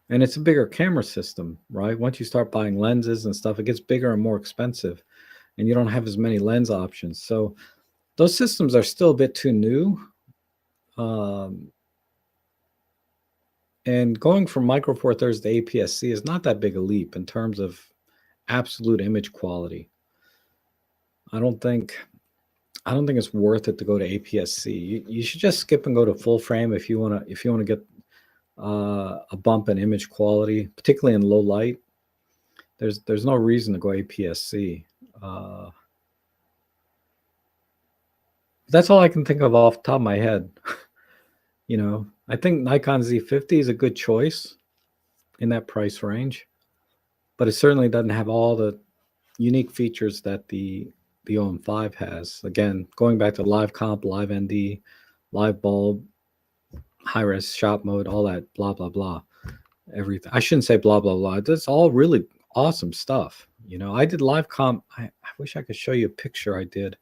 And it's a bigger camera system, right? Once you start buying lenses and stuff, it gets bigger and more expensive, and you don't have as many lens options. So those systems are still a bit too new. And going from Micro Four Thirds to APS-C is not that big a leap in terms of absolute image quality. I don't think it's worth it to go to APS-C. You should just skip and go to full frame if you want to get a bump in image quality, particularly in low light. There's no reason to go APS-C. That's all I can think of off the top of my head. I think Nikon Z50 is a good choice in that price range, but it certainly doesn't have all the unique features that the OM-5 has. Again, going back to live comp, live ND, live bulb, high res shot mode, all that blah blah blah. Everything. I shouldn't say blah blah blah. That's all really awesome stuff. I did live comp. I wish I could show you a picture I did.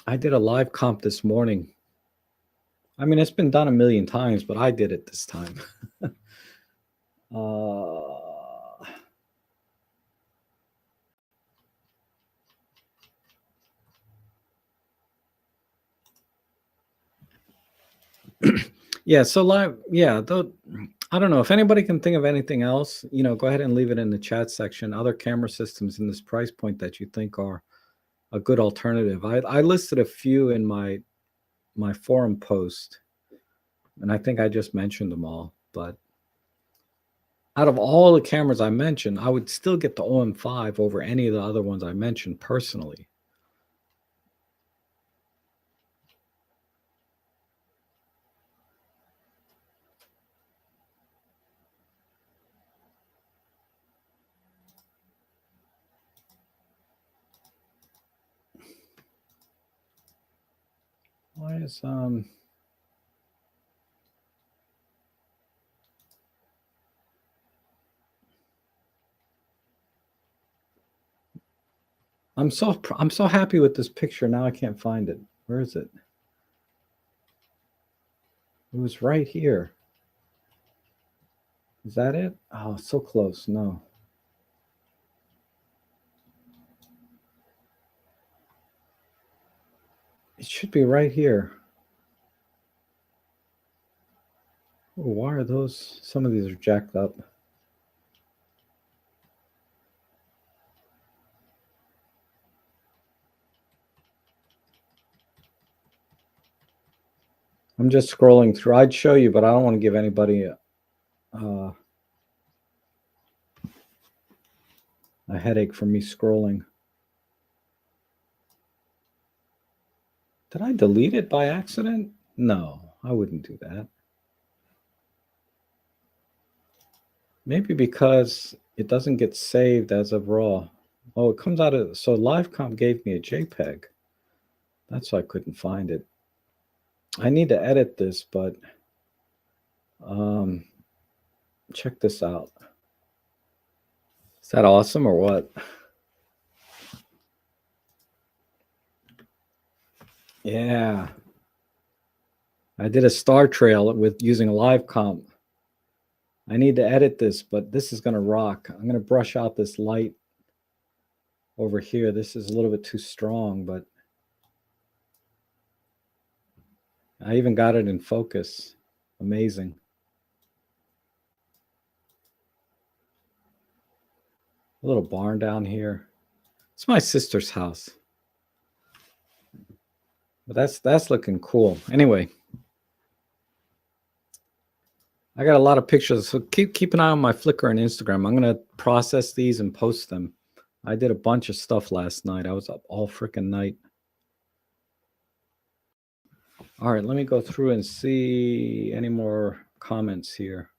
I did a live comp this morning. I mean, it's been done a million times, but I did it this time. Yeah, so live, yeah, though, I don't know if anybody can think of anything else, go ahead and leave it in the chat section. Other camera systems in this price point that you think are a good alternative. I listed a few in my forum post, and I think I just mentioned them all. But out of all the cameras I mentioned, I would still get the OM-5 over any of the other ones I mentioned personally. Why is I'm so happy with this picture. Now I can't find it. Where is it? It was right here. Is that it? Oh, so close. No. It should be right here. Oh, why are those? Some of these are jacked up. I'm just scrolling through. I'd show you, but I don't want to give anybody a headache from me scrolling. Did I delete it by accident? No, I wouldn't do that. Maybe because it doesn't get saved as of RAW. Oh, it comes out of, so LiveComp gave me a JPEG. That's why I couldn't find it. I need to edit this, but check this out. Is that awesome or what? Yeah. I did a star trail with using a live comp. I need to edit this, but this is going to rock. I'm going to brush out this light over here. This is a little bit too strong, but I even got it in focus. Amazing. A little barn down here. It's my sister's house. But that's looking cool. Anyway, I got a lot of pictures, so keep an eye on my Flickr and Instagram. I'm gonna process these and post them. I did a bunch of stuff last night. I was up all freaking night. All right, let me go through and see any more comments here.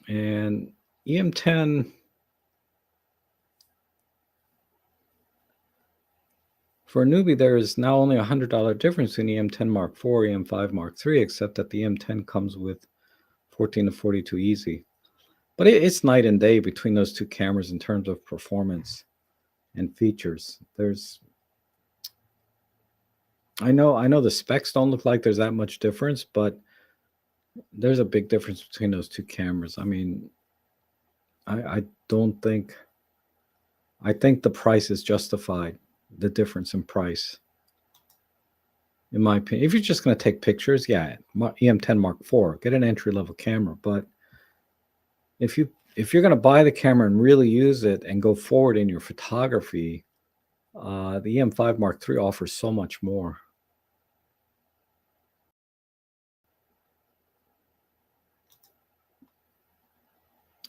And EM10, for a newbie, there is now only a $100 difference between EM10 Mark IV, EM5 Mark III, except that the EM10 comes with 14 to 42 easy. But it's night and day between those two cameras in terms of performance and features. I know the specs don't look like there's that much difference, but there's a big difference between those two cameras. I mean, I think the price is justified. the difference in price, in my opinion. If you're just going to take pictures, yeah, EM10 Mark IV, get an entry level camera. But if you're going to buy the camera and really use it and go forward in your photography, the EM5 Mark III offers so much more.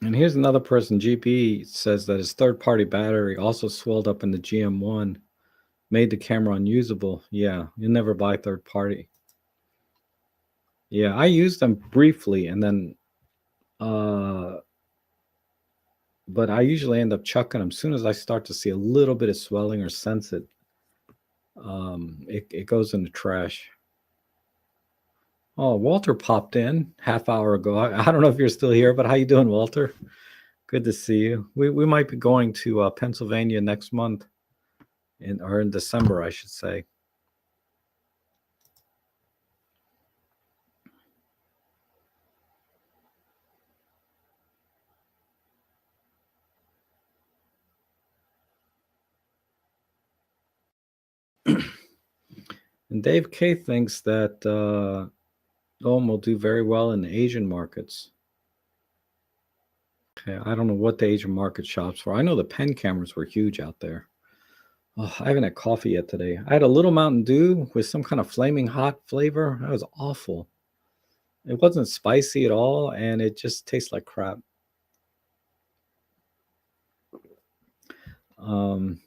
And here's another person, GB, says that his third-party battery also swelled up in the GM1, made the camera unusable. Yeah, you never buy third-party. Yeah, I used them briefly, and then, but I usually end up chucking them. As soon as I start to see a little bit of swelling or sense it, it goes in the trash. Oh, Walter popped in half hour ago. I don't know if you're still here, but how you doing, Walter? Good to see you. We might be going to Pennsylvania next month, or in December, I should say. And Dave K thinks that OM will do very well in the Asian markets. Okay, I don't know what the Asian market shops for. I know the pen cameras were huge out there. Oh, I haven't had coffee yet today. I had a little Mountain Dew with some kind of flaming hot flavor. That was awful. It wasn't spicy at all, and it just tastes like crap. Um,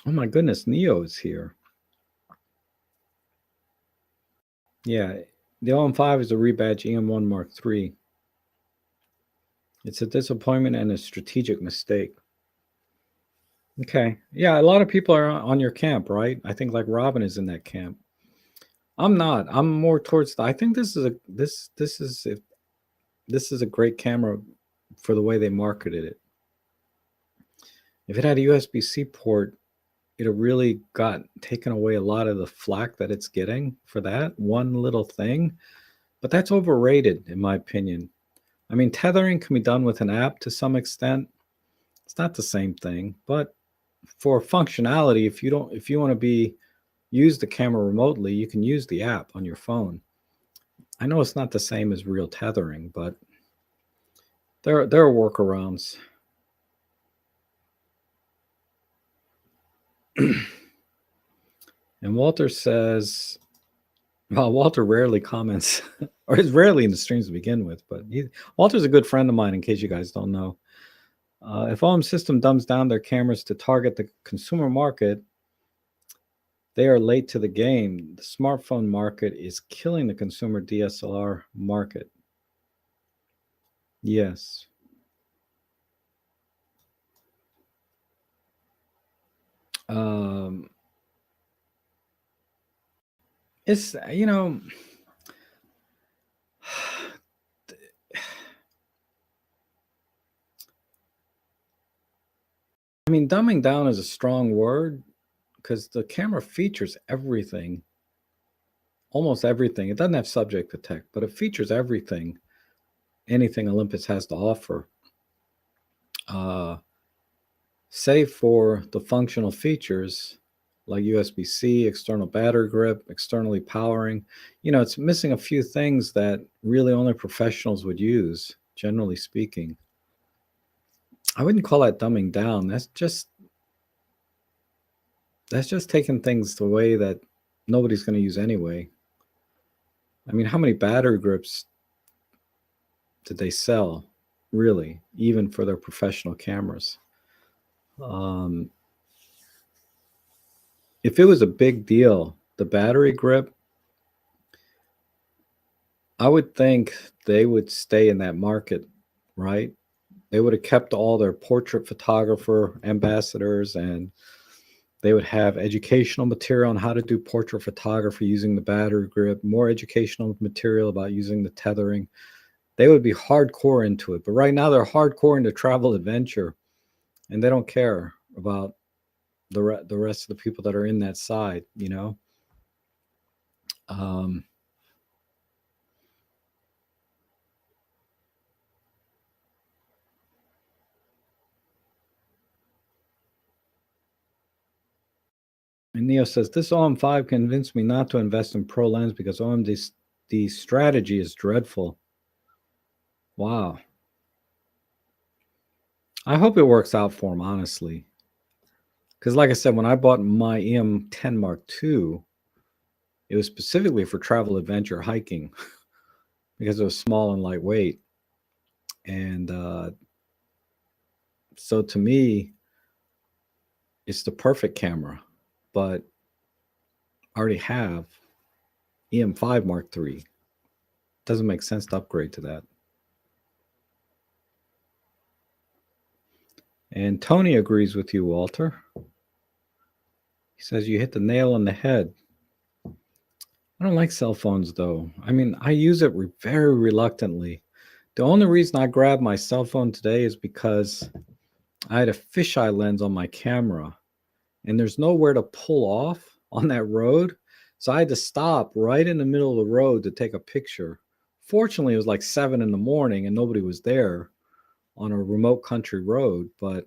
oh my goodness, Neo is here. Yeah, the OM-5 is a rebadge EM1 Mark III. It's a disappointment and a strategic mistake. Okay. Yeah, a lot of people are on your camp, right? I think like Robin is in that camp. I'm not. I'm more towards I think this is a great camera for the way they marketed it. If it had a USB-C port, it really got taken away a lot of the flack that it's getting for that one little thing. But that's overrated, in my opinion. I mean, tethering can be done with an app to some extent. It's not the same thing, but for functionality, if you want to use the camera remotely, you can use the app on your phone. I know it's not the same as real tethering, but there are workarounds. And Walter says, well, Walter rarely comments, or is rarely in the streams to begin with, but Walter's a good friend of mine, in case you guys don't know. If OM System dumbs down their cameras to target the consumer market, they are late to the game. The smartphone market is killing the consumer DSLR market. Yes. Um, it's, I mean, dumbing down is a strong word because the camera features everything, almost everything. It doesn't have subject to tech, but it features everything, anything Olympus has to offer, uh, save for the functional features like USB-C, external battery grip, externally powering. It's missing a few things that really only professionals would use, generally speaking. I wouldn't call that dumbing down. That's just taking things the way that nobody's going to use anyway. I mean, how many battery grips did they sell, really, even for their professional cameras? Um, if it was a big deal, the battery grip, I would think they would stay in that market, right? They would have kept all their portrait photographer ambassadors, and they would have educational material on how to do portrait photography using the battery grip, more educational material about using the tethering. They would be hardcore into it. But right now they're hardcore into travel adventure, and they don't care about the rest of the people that are in that side. Um, And Neo says, this OM-5 convinced me not to invest in pro lens because OMD's strategy is dreadful. Wow. I hope it works out for him, honestly. Because like I said, when I bought my EM10 Mark II, it was specifically for travel, adventure, hiking, because it was small and lightweight. And so to me, it's the perfect camera. But I already have EM5 Mark III. Doesn't make sense to upgrade to that. And Tony agrees with you, Walter. He says you hit the nail on the head. I don't like cell phones, though. I mean, I use it very reluctantly. The only reason I grabbed my cell phone today is because I had a fisheye lens on my camera, and there's nowhere to pull off on that road. So I had to stop right in the middle of the road to take a picture. Fortunately, it was like 7 in the morning and nobody was there on a remote country road. But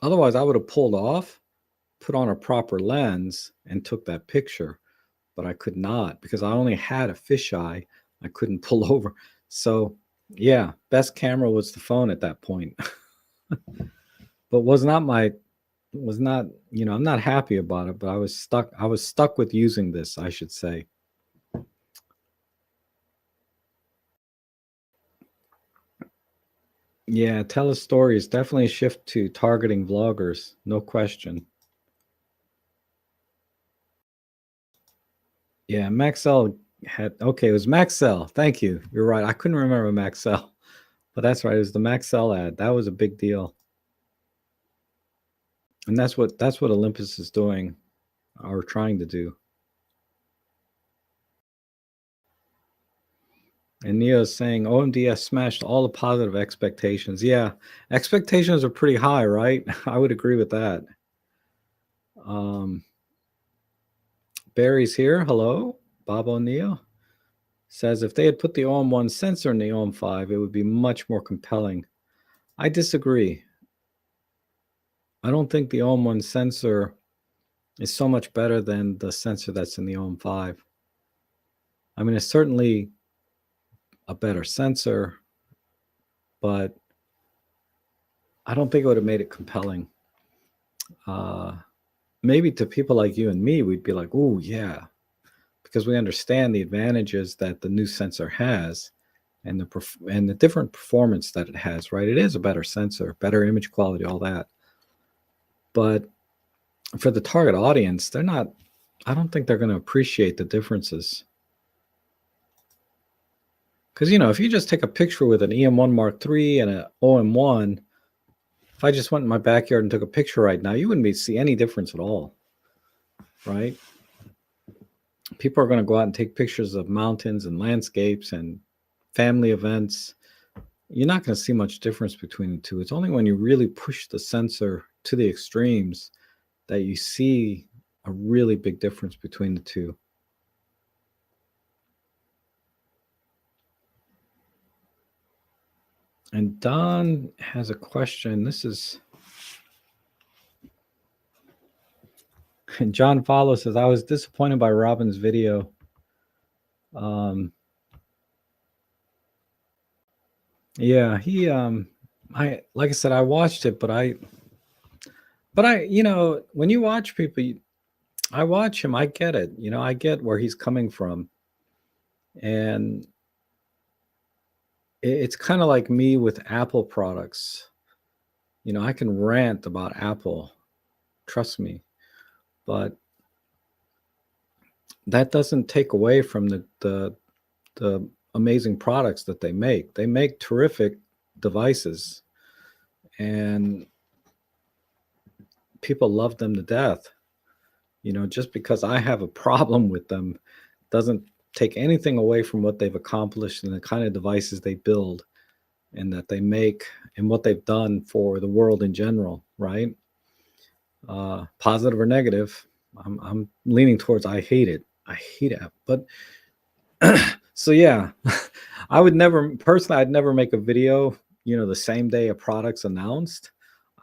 otherwise, I would have pulled off, put on a proper lens, and took that picture. But I could not because I only had a fisheye. I couldn't pull over. So yeah, best camera was the phone at that point. But was not, I'm not happy about it, but I was stuck with using this, I should say. Yeah, tell a story is definitely a shift to targeting vloggers, no question. Yeah, Maxell it was Maxell. Thank you. You're right. I couldn't remember Maxell, but that's right. It was the Maxell ad. That was a big deal. And that's what Olympus is doing or trying to do. And Neo is saying OMDS smashed all the positive expectations. Yeah, expectations are pretty high, right? I would agree with that. Barry's here. Hello. Bob O'Neill says if they had put the OM1 sensor in the OM5, it would be much more compelling. I disagree. I don't think the OM1 sensor is so much better than the sensor that's in the OM5. I mean, it's certainly a better sensor, but I don't think it would have made it compelling. Maybe to people like you and me, we'd be like, oh, yeah, because we understand the advantages that the new sensor has and the different performance that it has, right? It is a better sensor, better image quality, all that. But for the target audience, I don't think they're going to appreciate the differences. Because, if you just take a picture with an EM1 Mark III and an OM1, if I just went in my backyard and took a picture right now, you wouldn't see any difference at all, right? People are going to go out and take pictures of mountains and landscapes and family events. You're not going to see much difference between the two. It's only when you really push the sensor to the extremes that you see a really big difference between the two. And Don has a question. And John Follow says, I was disappointed by Robin's video. Yeah, he like I said, I watched it, but when you watch people, I watch him, I get it. I get where he's coming from. And it's kind of like me with Apple products. I can rant about Apple, trust me, but that doesn't take away from the amazing products that they make. They make terrific devices, and people love them to death. Just because I have a problem with them doesn't take anything away from what they've accomplished and the kind of devices they build and that they make and what they've done for the world in general, right? Positive or negative, I'm leaning towards I hate it. I hate it. But so yeah, I'd never make a video, the same day a product's announced.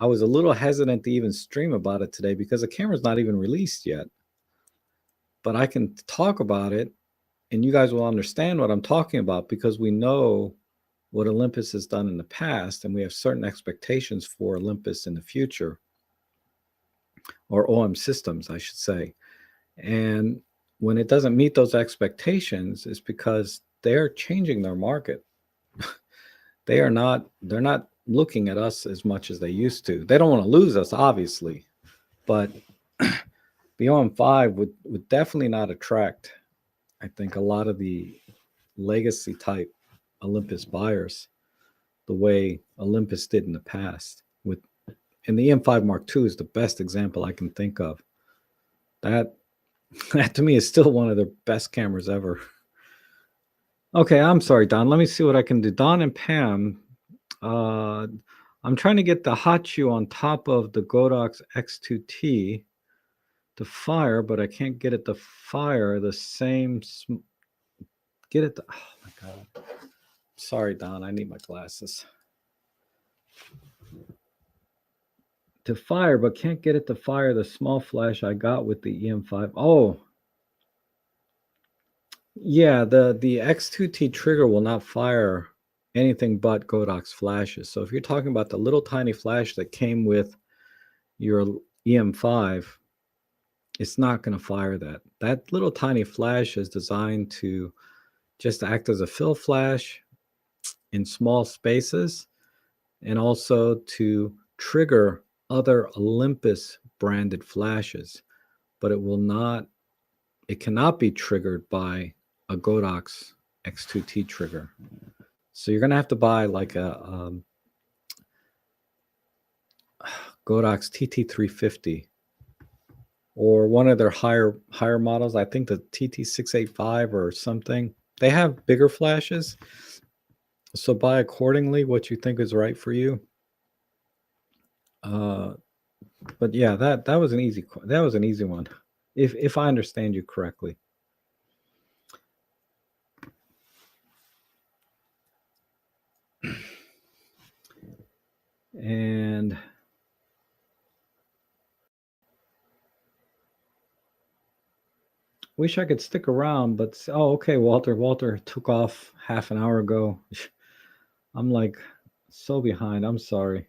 I was a little hesitant to even stream about it today because the camera's not even released yet. But I can talk about it and you guys will understand what I'm talking about because we know what Olympus has done in the past and we have certain expectations for Olympus in the future, or OM systems, I should say. And when it doesn't meet those expectations, it's because they're changing their market. They're not looking at us as much as they used to. They don't want to lose us, obviously, but the OM-5 would definitely not attract, I think, a lot of the legacy type Olympus buyers the way Olympus did in the past. And the EM5 Mark II is the best example I can think of. That that to me is still one of the best cameras ever. Okay, I'm sorry, Don. Let me see what I can do. Don and Pam, I'm trying to get the hot shoe on top of the Godox X2T to fire, but I can't get it to fire the same. Get it to, oh my God. Sorry, Don. I need my glasses. To fire, but can't get it to fire the small flash I got with the EM5. Oh, yeah, the X2T trigger will not fire anything but Godox flashes. So if you're talking about the little tiny flash that came with your EM5, it's not going to fire that. That little tiny flash is designed to just act as a fill flash in small spaces and also to trigger other Olympus branded flashes, but it cannot be triggered by a Godox X2T trigger. So you're going to have to buy like a Godox TT350 or one of their higher models. I think the TT685 or something. They have bigger flashes. So buy accordingly what you think is right for you. But yeah, that was an easy one, if I understand you correctly. And wish I could stick around, but okay, Walter took off half an hour ago. I'm like so behind. I'm sorry.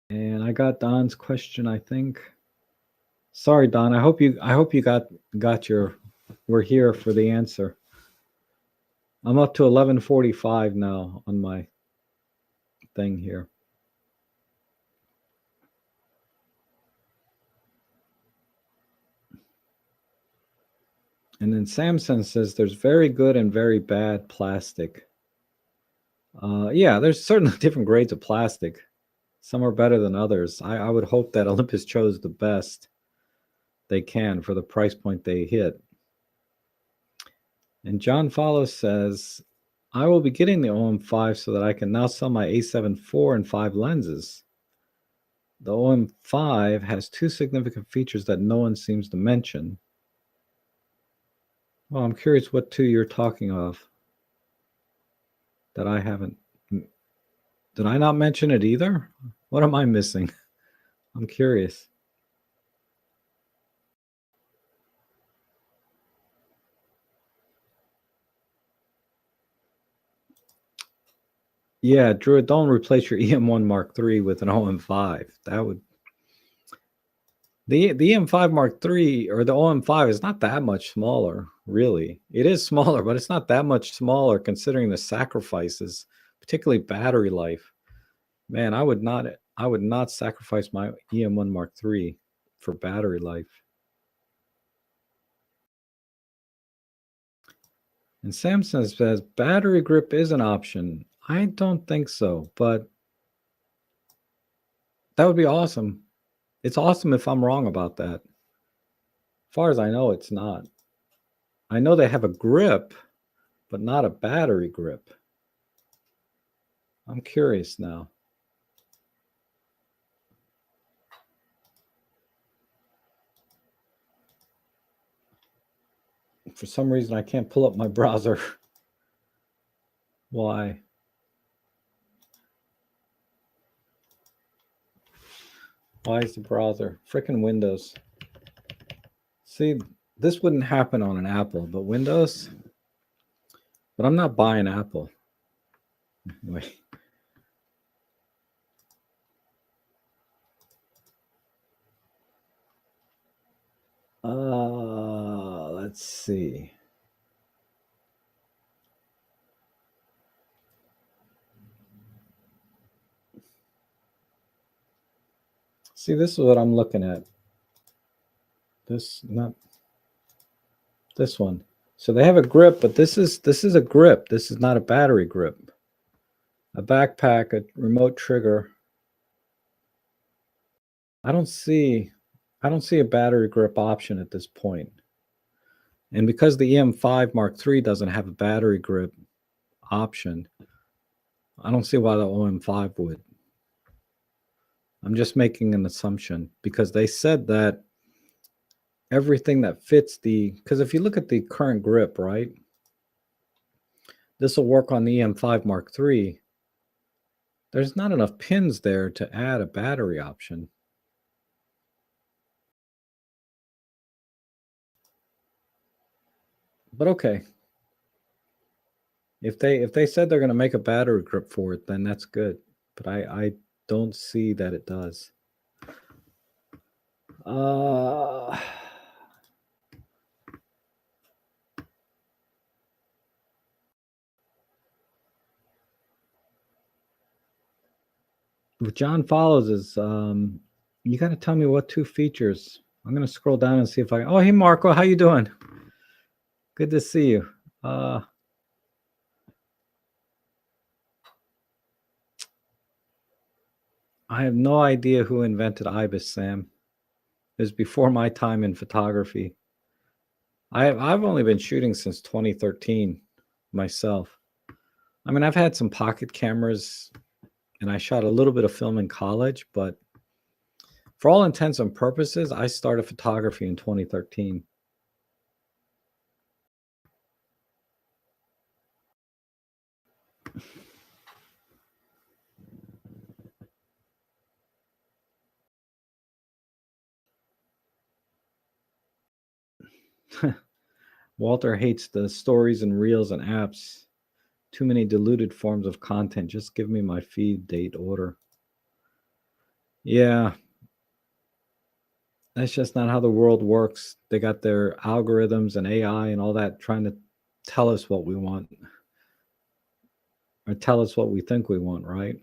And I got Don's question, I think. Sorry, Don. I hope you got your. We're here for the answer. I'm up to 11:45 now on my thing here. And then Samson says there's very good and very bad plastic. Yeah, there's certainly different grades of plastic. Some are better than others. I would hope that Olympus chose the best they can for the price point they hit. And John Follows says, I will be getting the OM-5 so that I can now sell my A7 4 and 5 lenses. The OM-5 has two significant features that no one seems to mention. Well, I'm curious what two you're talking of that I haven't. Did I not mention it either? What am I missing? I'm curious. Yeah, Drew, don't replace your EM1 Mark III with an OM5. That would the EM5 Mark III or the OM5 is not that much smaller, really. It is smaller, but it's not that much smaller considering the sacrifices, particularly battery life. Man, I would not sacrifice my EM1 Mark III for battery life. And Samsung says battery grip is an option. I don't think so, but that would be awesome. It's awesome if I'm wrong about that. As far as I know, it's not. I know they have a grip, but not a battery grip. I'm curious now. For some reason, I can't pull up my browser. Why? Why is the browser? Frickin' Windows. See, this wouldn't happen on an Apple, but Windows. But I'm not buying Apple. Anyway. Let's see. See, this is what I'm looking at. Not this one. So they have a grip, but this is a grip. This is not a battery grip. A backpack, a remote trigger. I don't see a battery grip option at this point. And because the EM-5 Mark III doesn't have a battery grip option, I don't see why the OM-5 would. I'm just making an assumption because they said that everything that fits because if you look at the current grip, right, this will work on the EM-5 Mark III. There's not enough pins there to add a battery option. But okay. If they said they're going to make a battery grip for it, then that's good. But I don't see that it does. What John follows is you got to tell me what two features. I'm going to scroll down and see if I. Oh, hey Marco, how you doing? Good to see you. I have no idea who invented IBIS, Sam. It was before my time in photography. I've only been shooting since 2013 myself. I mean, I've had some pocket cameras and I shot a little bit of film in college, but for all intents and purposes, I started photography in 2013. Walter hates the stories and reels and apps. Too many diluted forms of content. Just give me my feed, date, order. Yeah. That's just not how the world works. They got their algorithms and AI and all that trying to tell us what we want or tell us what we think we want, right?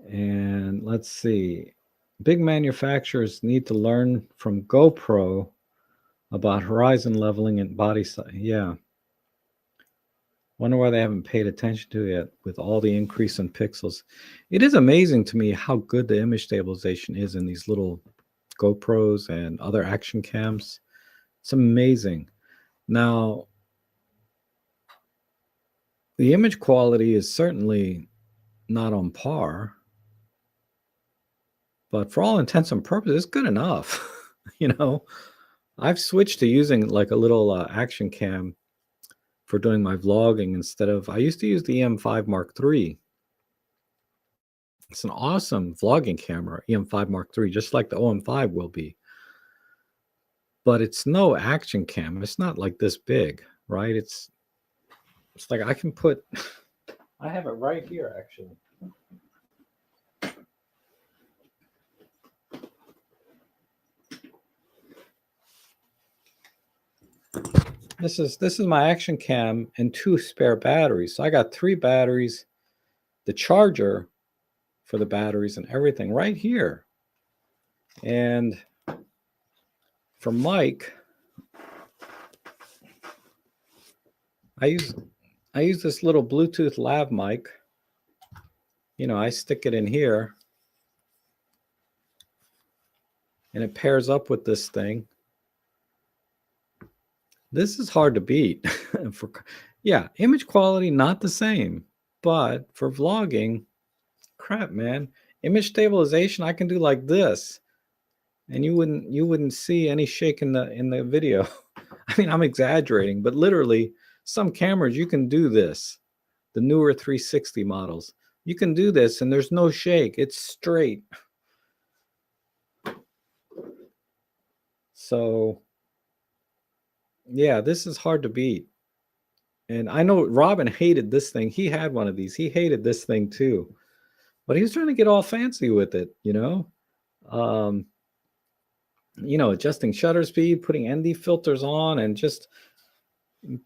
And let's see. Big manufacturers need to learn from GoPro about horizon leveling and body size. Yeah. Wonder why they haven't paid attention to it yet with all the increase in pixels. It is amazing to me how good the image stabilization is in these little GoPros and other action cams. It's amazing. Now, the image quality is certainly not on par, but for all intents and purposes, it's good enough. You know, I've switched to using like a little action cam for doing my vlogging instead of, I used to use the EM-5 Mark III. It's an awesome vlogging camera, EM-5 Mark III, just like the OM-5 will be. But it's no action cam. It's not like this big, right? It's like I can put, I have it right here actually. This is my action cam and 2 spare batteries. So I got 3 batteries, the charger for the batteries and everything right here. And for mic, I use this little Bluetooth lav mic. You know, I stick it in here and it pairs up with this thing. This is hard to beat. Yeah, image quality not the same, but for vlogging, crap, man. Image stabilization, I can do like this, and you wouldn't see any shake in the video. I mean, I'm exaggerating, but literally, some cameras you can do this. The newer 360 models, You can do this and there's no shake. It's straight. So yeah, this is hard to beat. And I know Robin hated this thing. He had one of these. He hated this thing too. But he was trying to get all fancy with it, Um, adjusting shutter speed, putting ND filters on, and just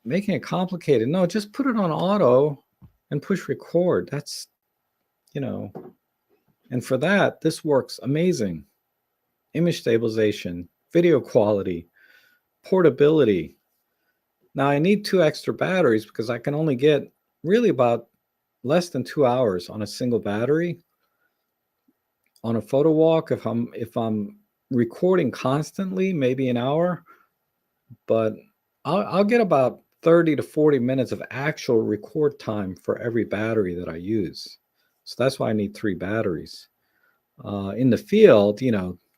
making it complicated. No, just put it on auto and push record. That's, and for that, this works amazing. Image stabilization, video quality, portability. Now I need 2 extra batteries because I can only get really about less than 2 hours on a single battery on a photo walk. If I'm recording constantly, maybe an hour, but I'll get about 30 to 40 minutes of actual record time for every battery that I use. So that's why I need 3 batteries. In the field,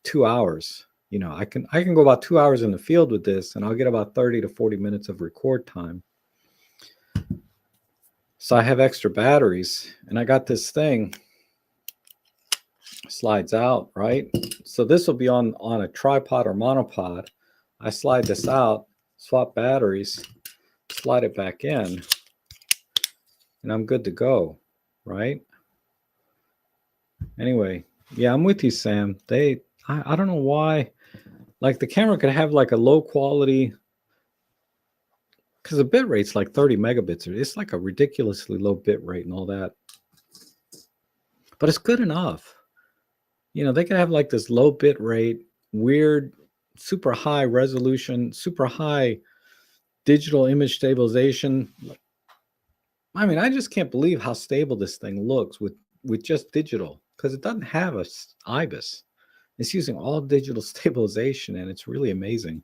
2 hours. I can go about 2 hours in the field with this, and I'll get about 30 to 40 minutes of record time. So I have extra batteries, and I got this thing slides out, right? So this will be on a tripod or monopod. I slide this out, swap batteries, slide it back in, and I'm good to go, right? Anyway, yeah, I'm with you, Sam. I don't know why, like the camera could have like a low quality, because the bit rate's like 30 megabits. It's like a ridiculously low bit rate and all that. But it's good enough. They could have like this low bit rate, weird, super high resolution, super high digital image stabilization. I mean, I just can't believe how stable this thing looks with just digital, because it doesn't have a IBIS. It's using all digital stabilization, and it's really amazing.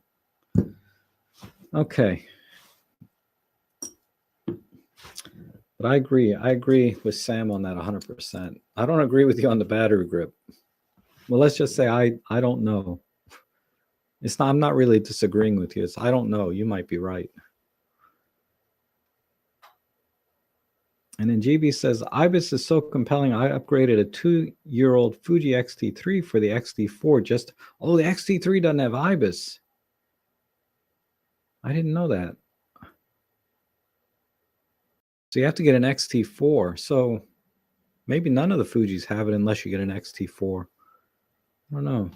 Okay. But I agree with Sam on that 100%. I don't agree with you on the battery grip. Well, let's just say I don't know. I'm not really disagreeing with you. I don't know. You might be right. And then GB says, IBIS is so compelling. I upgraded a 2-year-old Fuji X-T3 for the X-T4. The X-T3 doesn't have IBIS. I didn't know that. So you have to get an X-T4. So maybe none of the Fujis have it unless you get an X-T4. I don't know.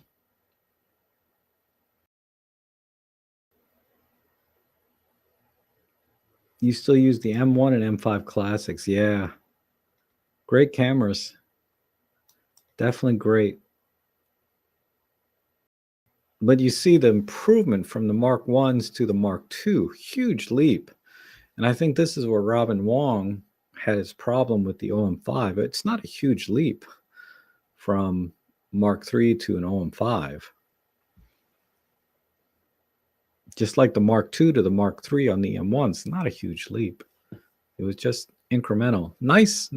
You still use the M1 and M5 Classics. Yeah. Great cameras. Definitely great. But you see the improvement from the Mark 1s to the Mark II. Huge leap. And I think this is where Robin Wong had his problem with the OM-5. It's not a huge leap from Mark III to an OM-5. Just like the Mark II to the Mark III on the M1, it's not a huge leap. It was just incremental. Nice,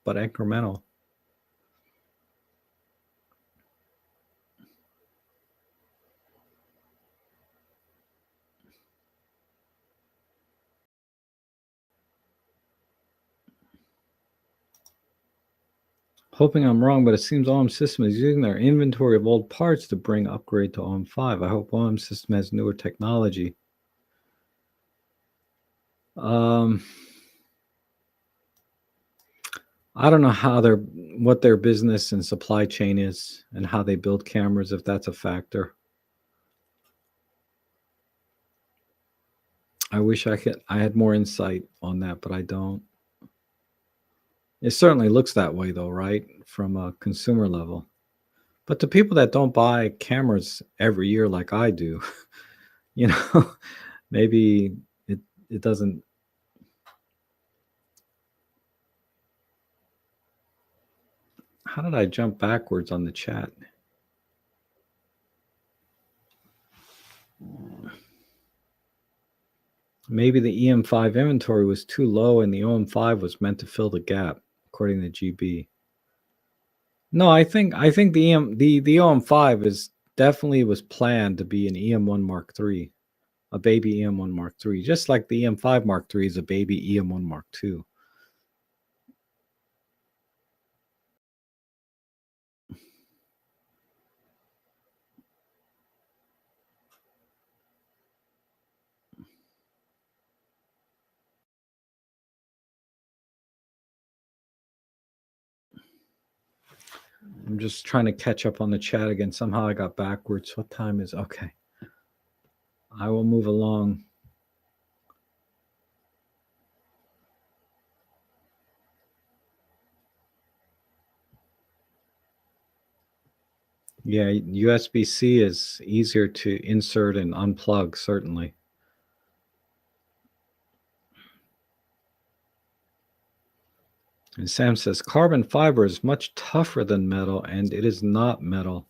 but incremental. Hoping I'm wrong, but it seems OM System is using their inventory of old parts to bring upgrade to OM-5. I hope OM System has newer technology. I don't know what their business and supply chain is and how they build cameras, if that's a factor. I wish I had more insight on that, but I don't. It certainly looks that way though, right? From a consumer level. But the people that don't buy cameras every year like I do, maybe it doesn't. How did I jump backwards on the chat? Maybe the EM5 inventory was too low and the OM5 was meant to fill the gap, according to GB. No, I think the OM5 is definitely was planned to be an EM1 Mark III, a baby EM1 Mark III, just like the EM5 Mark III is a baby EM1 Mark II. I'm just trying to catch up on the chat again. Somehow I got backwards. What time is okay? I will move along. Yeah, USB-C is easier to insert and unplug, certainly. And Sam says, carbon fiber is much tougher than metal, and it is not metal.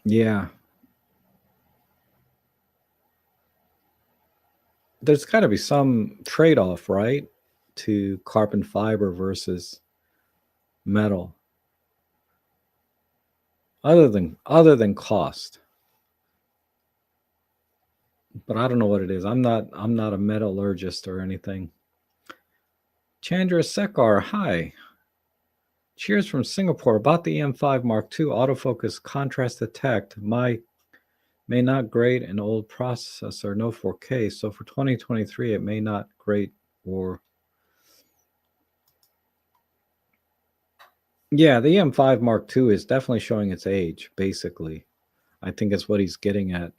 Yeah. There's got to be some trade-off, right, to carbon fiber versus metal, other than cost. But I don't know what it is. I'm not a metallurgist or anything. Chandra Sekar, hi. Cheers from Singapore. About the OM-5 Mark II autofocus contrast detect. May not grade an old processor, no 4K. So for 2023, it may not grade or. Yeah, the OM-5 Mark II is definitely showing its age, basically. I think that's what he's getting at.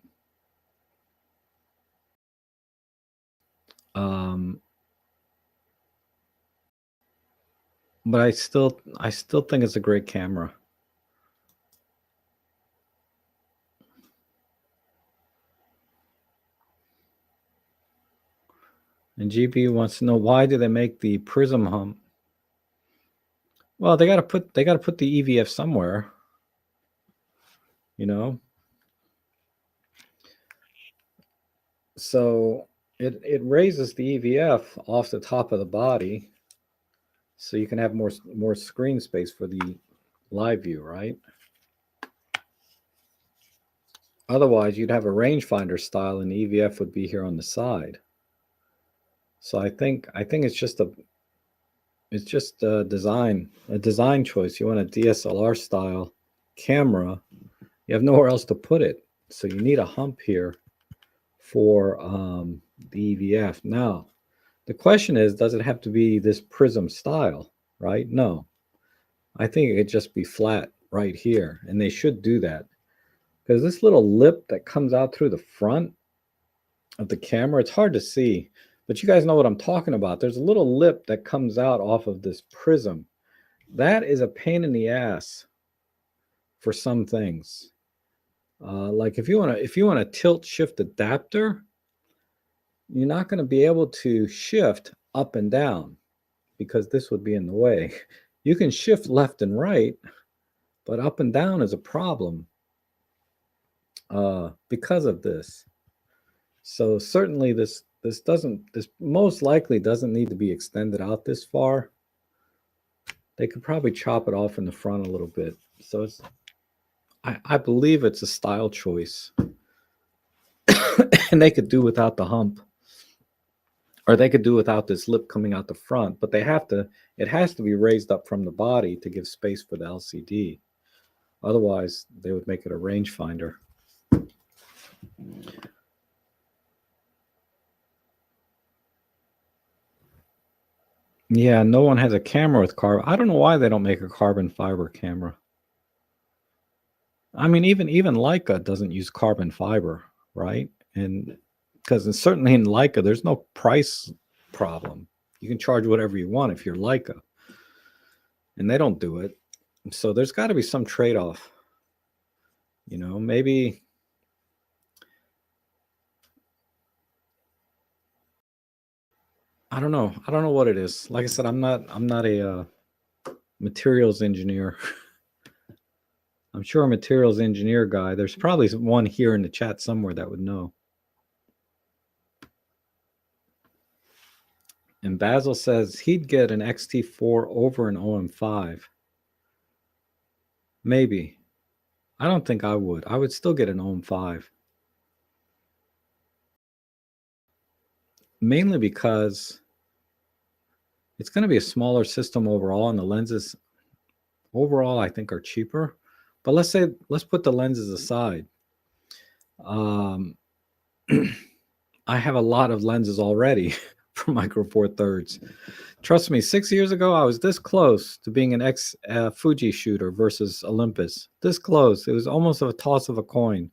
But I still think it's a great camera. And GP wants to know, why do they make the prism hump? Well, they got to put the EVF somewhere, you know. So it raises the EVF off the top of the body, so you can have more screen space for the live view, right? Otherwise, you'd have a rangefinder style, and the EVF would be here on the side. So I think it's just a design choice. You want a DSLR style camera, you have nowhere else to put it, so you need a hump here for the EVF. Now, the question is, does it have to be this prism style, right? No, I think it could just be flat right here, and they should do that, because this little lip that comes out through the front of the camera, it's hard to see, but you guys know what I'm talking about. There's a little lip that comes out off of this prism. That is a pain in the ass for some things. Like if you want to tilt shift adapter, you're not going to be able to shift up and down because this would be in the way. You can shift left and right, but up and down is a problem because of this. So certainly this most likely doesn't need to be extended out this far. They could probably chop it off in the front a little bit. So I believe it's a style choice. And they could do without the hump, or they could do without this lip coming out the front, but it has to be raised up from the body to give space for the LCD. Otherwise, they would make it a rangefinder. Yeah, no one has a camera with carbon. I don't know why they don't make a carbon fiber camera. I mean, even Leica doesn't use carbon fiber, right? And because certainly in Leica, there's no price problem. You can charge whatever you want if you're Leica, and they don't do it. So there's got to be some trade-off. You know, maybe I don't know. I don't know what it is. Like I said, I'm not a materials engineer. I'm sure a materials engineer guy. There's probably one here in the chat somewhere that would know. And Basil says he'd get an XT4 over an OM-5. Maybe. I don't think I would. I would still get an OM-5. Mainly because it's going to be a smaller system overall, and the lenses overall I think are cheaper. But let's put the lenses aside. I have a lot of lenses already for Micro Four Thirds. Trust me, 6 years ago, I was this close to being an ex Fuji shooter versus Olympus. This close. It was almost a toss of a coin.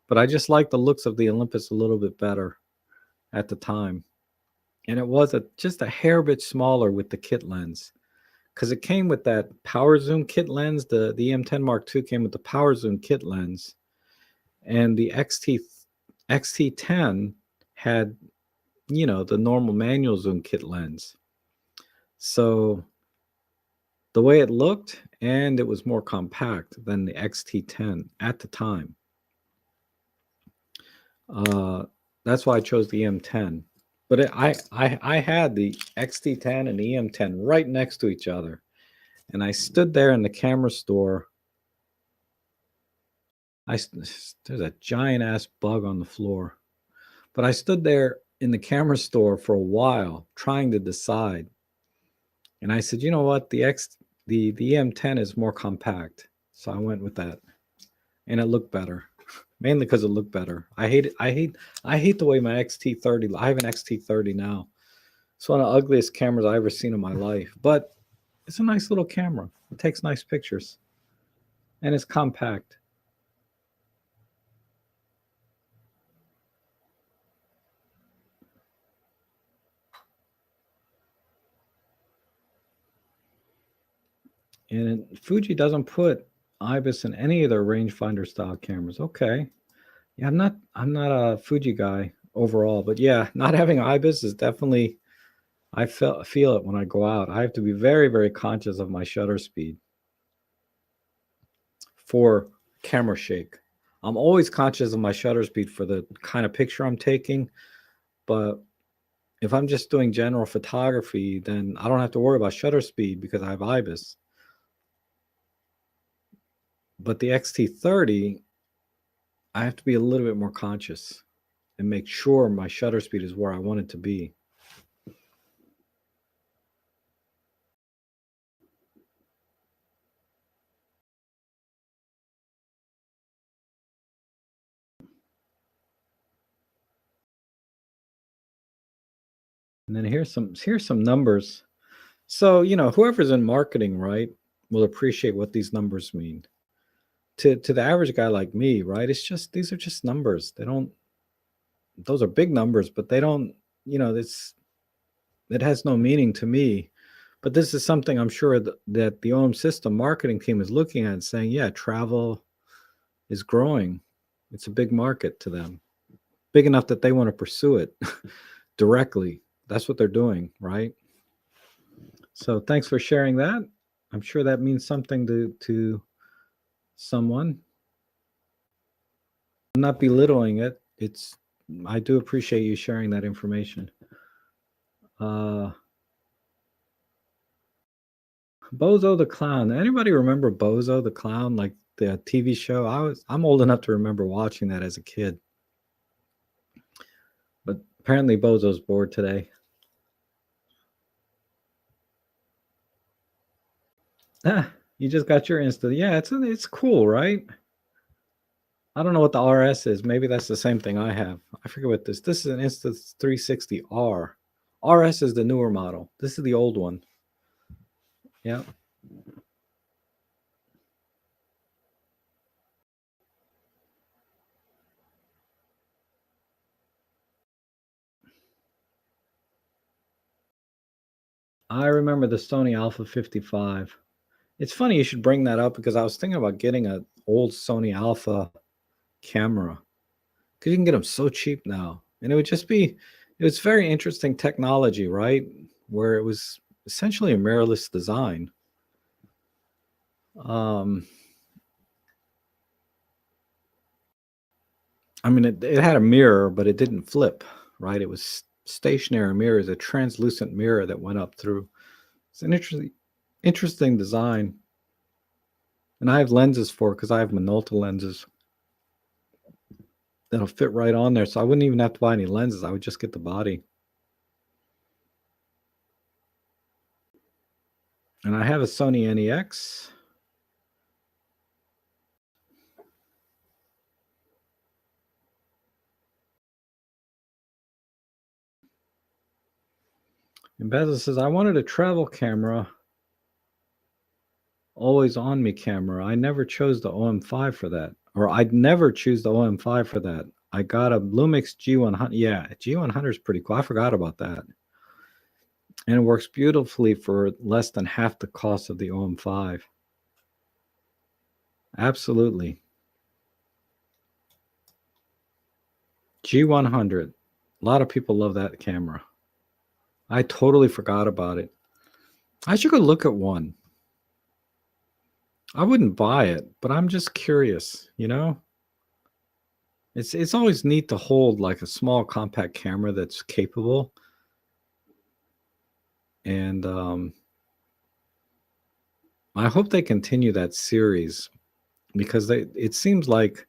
But I just liked the looks of the Olympus a little bit better at the time. And it was just a hair bit smaller with the kit lens because it came with that power zoom kit lens. The EM10 Mark II came with the power zoom kit lens, and the XT10 had, the normal manual zoom kit lens. So the way it looked, and it was more compact than the XT10 at the time. That's why I chose the EM10. But I had the XT10 and the EM10 right next to each other. And I stood there in the camera store. There's a giant ass bug on the floor. But I stood there in the camera store for a while trying to decide. And I said, you know what? The EM10 is more compact. So I went with that. And it looked better. Mainly because it looked better. I hate the way my XT30. I have an XT30 now. It's one of the ugliest cameras I've ever seen in my life, but it's a nice little camera. It takes nice pictures, and it's compact. And Fuji doesn't put IBIS in any of their rangefinder style cameras. Okay, yeah, I'm not a Fuji guy overall, but yeah, not having IBIS is definitely. I feel it when I go out. I have to be very, very conscious of my shutter speed for camera shake. I'm always conscious of my shutter speed for the kind of picture I'm taking, but if I'm just doing general photography, then I don't have to worry about shutter speed because I have IBIS. But the XT30, I have to be a little bit more conscious and make sure my shutter speed is where I want it to be. And then here's some numbers. So, whoever's in marketing, right, will appreciate what these numbers mean. To the average guy like me, right? These are just numbers. Those are big numbers, but they don't, it has no meaning to me. But this is something I'm sure that the OM system marketing team is looking at and saying, yeah, travel is growing. It's a big market to them, big enough that they want to pursue it directly. That's what they're doing, right? So thanks for sharing that. I'm sure that means something to someone. I'm not belittling it. I do appreciate you sharing that information. Bozo the Clown. Anybody remember Bozo the Clown, like the TV show? I'm old enough to remember watching that as a kid. But apparently Bozo's bored today. Ah, you just got your Insta. Yeah, it's cool, right? I don't know what the RS is. Maybe that's the same thing I have. I forget what this. This is an Insta 360R. RS is the newer model. This is the old one. Yeah. I remember the Sony Alpha 55. It's funny you should bring that up because I was thinking about getting an old Sony Alpha camera because you can get them so cheap now. And it was very interesting technology, right? Where it was essentially a mirrorless design. Um, I mean, it had a mirror, but it didn't flip, right? It was stationary mirror, is a translucent mirror that went up through. It's an interesting design. And I have lenses for it because I have Minolta lenses that'll fit right on there. So I wouldn't even have to buy any lenses. I would just get the body. And I have a Sony NEX. And Basil says, I wanted a travel camera, always on me camera. I never chose the OM-5 for that. Or I'd never choose the OM-5 for that. I got a Lumix G100. Yeah, G100 is pretty cool. I forgot about that. And it works beautifully for less than half the cost of the OM-5. Absolutely. G100. A lot of people love that camera. I totally forgot about it. I should go look at one. I wouldn't buy it, but I'm just curious, you know? It's always neat to hold like a small compact camera that's capable. And I hope they continue that series because it seems like,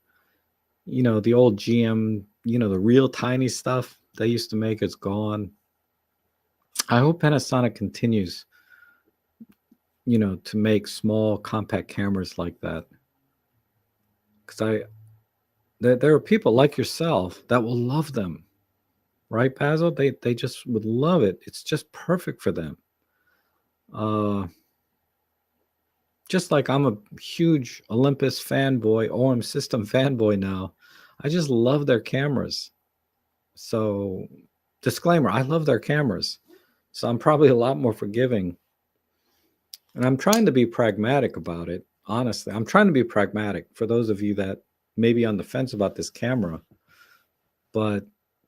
you know, the old GM, you know, the real tiny stuff they used to make is gone. I hope Panasonic continues, you know, to make small compact cameras like that. Because there are people like yourself that will love them, right, Basil? They just would love it. It's just perfect for them. Just like I'm a huge Olympus fanboy, OM system fanboy now. I just love their cameras. So, disclaimer, I love their cameras. So I'm probably a lot more forgiving. And I'm trying to be pragmatic about it. Honestly, I'm trying to be pragmatic for those of you that may be on the fence about this camera. But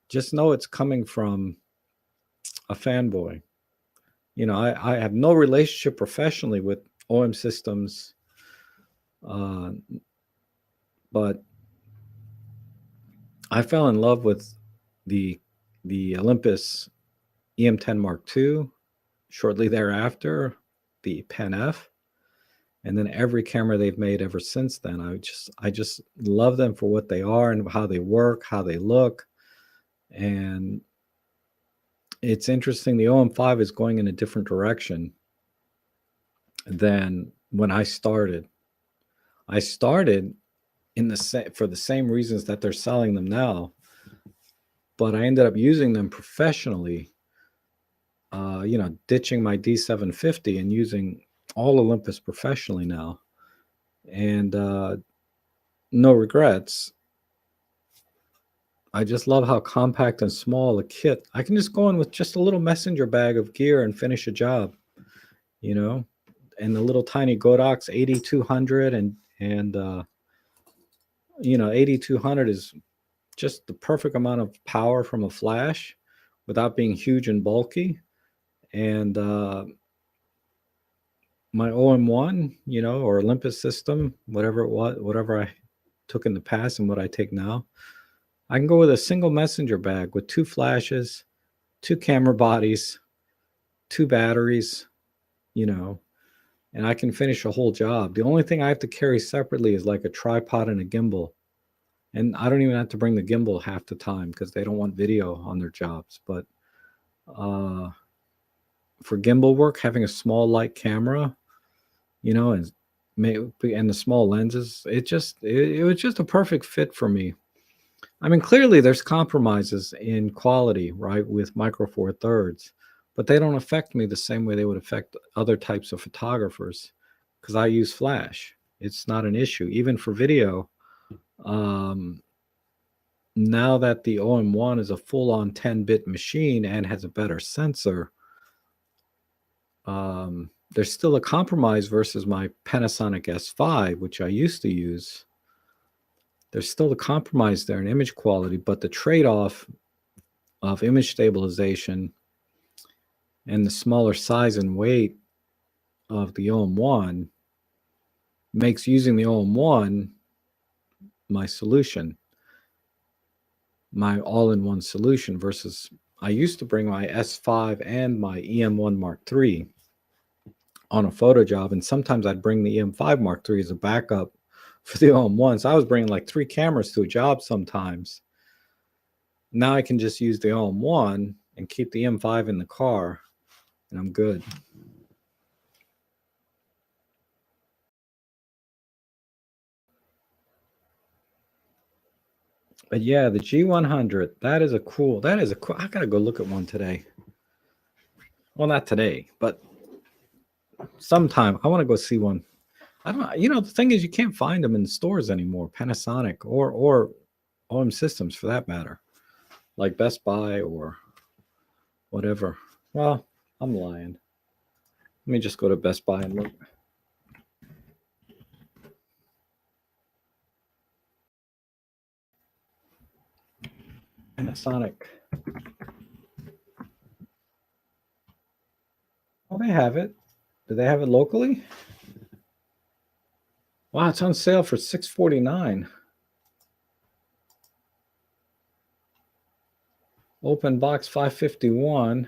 just know it's coming from a fanboy. You know, I have no relationship professionally with OM systems, uh, but I fell in love with the Olympus EM10 Mark II. Shortly thereafter, the Pen F, and then every camera they've made ever since then. I just love them for what they are and how they work, how they look, and it's interesting. The OM-5 is going in a different direction than when I started. I started for the same reasons that they're selling them now, but I ended up using them professionally. You know, ditching my D750 and using all Olympus professionally now, and no regrets. I just love how compact and small a kit. I can just go in with just a little messenger bag of gear and finish a job, you know. And the little tiny Godox 8200 and you know, 8200 is just the perfect amount of power from a flash without being huge and bulky. And my OM1, you know, or Olympus system, whatever it was, whatever I took in the past and what I take now, I can go with a single messenger bag with 2 flashes, 2 camera bodies, 2 batteries, you know, and I can finish a whole job. The only thing I have to carry separately is like a tripod and a gimbal. And I don't even have to bring the gimbal half the time because they don't want video on their jobs. But uh, for gimbal work, having a small light camera, you know, and the small lenses, it was just a perfect fit for me. I mean, clearly there's compromises in quality, right, with Micro Four Thirds, but they don't affect me the same way they would affect other types of photographers because I use flash. It's not an issue, even for video. Um, Now that the OM1 is a full-on 10-bit machine and has a better sensor, there's still a compromise versus my Panasonic S5, which I used to use. There's still a compromise there in image quality, but the trade-off of image stabilization and the smaller size and weight of the OM1 makes using the OM1 my solution, my all-in-one solution versus I used to bring my S5 and my EM1 Mark III on a photo job, and sometimes I'd bring the EM5 Mark III as a backup for the OM1. So I was bringing like 3 cameras to a job sometimes. Now I can just use the OM1 and keep the EM5 in the car, and I'm good. But yeah, the G100, that is a cool, I gotta go look at one today. Well, not today, but sometime. I want to go see one. I don't. The thing is, you can't find them in stores anymore. Panasonic or OM Systems, for that matter, like Best Buy or whatever. Well, I'm lying. Let me just go to Best Buy and look. Panasonic. Oh, they have it. Do they have it locally? Wow, it's on sale for $649. Open box $551.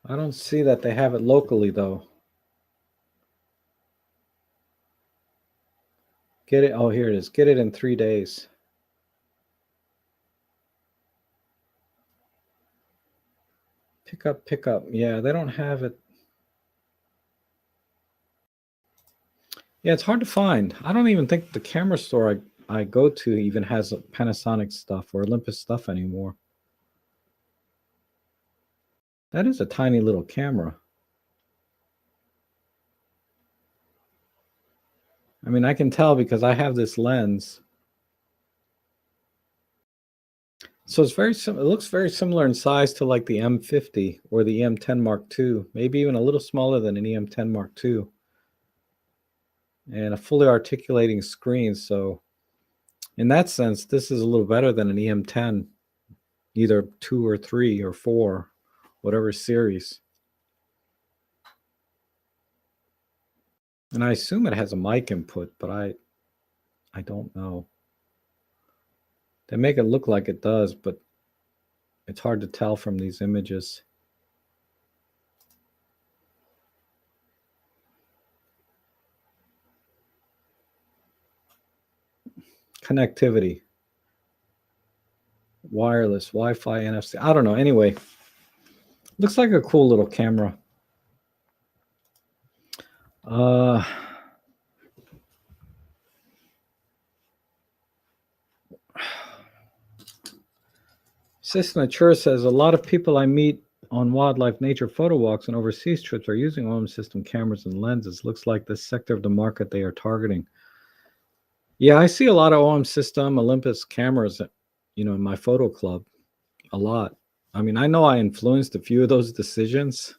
I don't see that they have it locally though. Get it. Oh, here it is. Get it in 3 days. Pick up. Yeah, they don't have it. Yeah, it's hard to find. I don't even think the camera store I go to even has Panasonic stuff or Olympus stuff anymore. That is a tiny little camera. I mean, I can tell because I have this lens. So it's very it looks very similar in size to like the M50 or the EM10 Mark II, maybe even a little smaller than an EM10 Mark II, and a fully articulating screen. So in that sense, this is a little better than an EM10, either 2 or 3 or 4, whatever series. And I assume it has a mic input, but I don't know. They make it look like it does, but it's hard to tell from these images. Connectivity. Wireless, Wi-Fi, NFC. I don't know. Anyway, looks like a cool little camera. Sister Nature says a lot of people I meet on wildlife nature photo walks and overseas trips are using OM system cameras and lenses. Looks like the sector of the market they are targeting. Yeah, I see a lot of OM system Olympus cameras, in my photo club, a lot. I mean, I know I influenced a few of those decisions,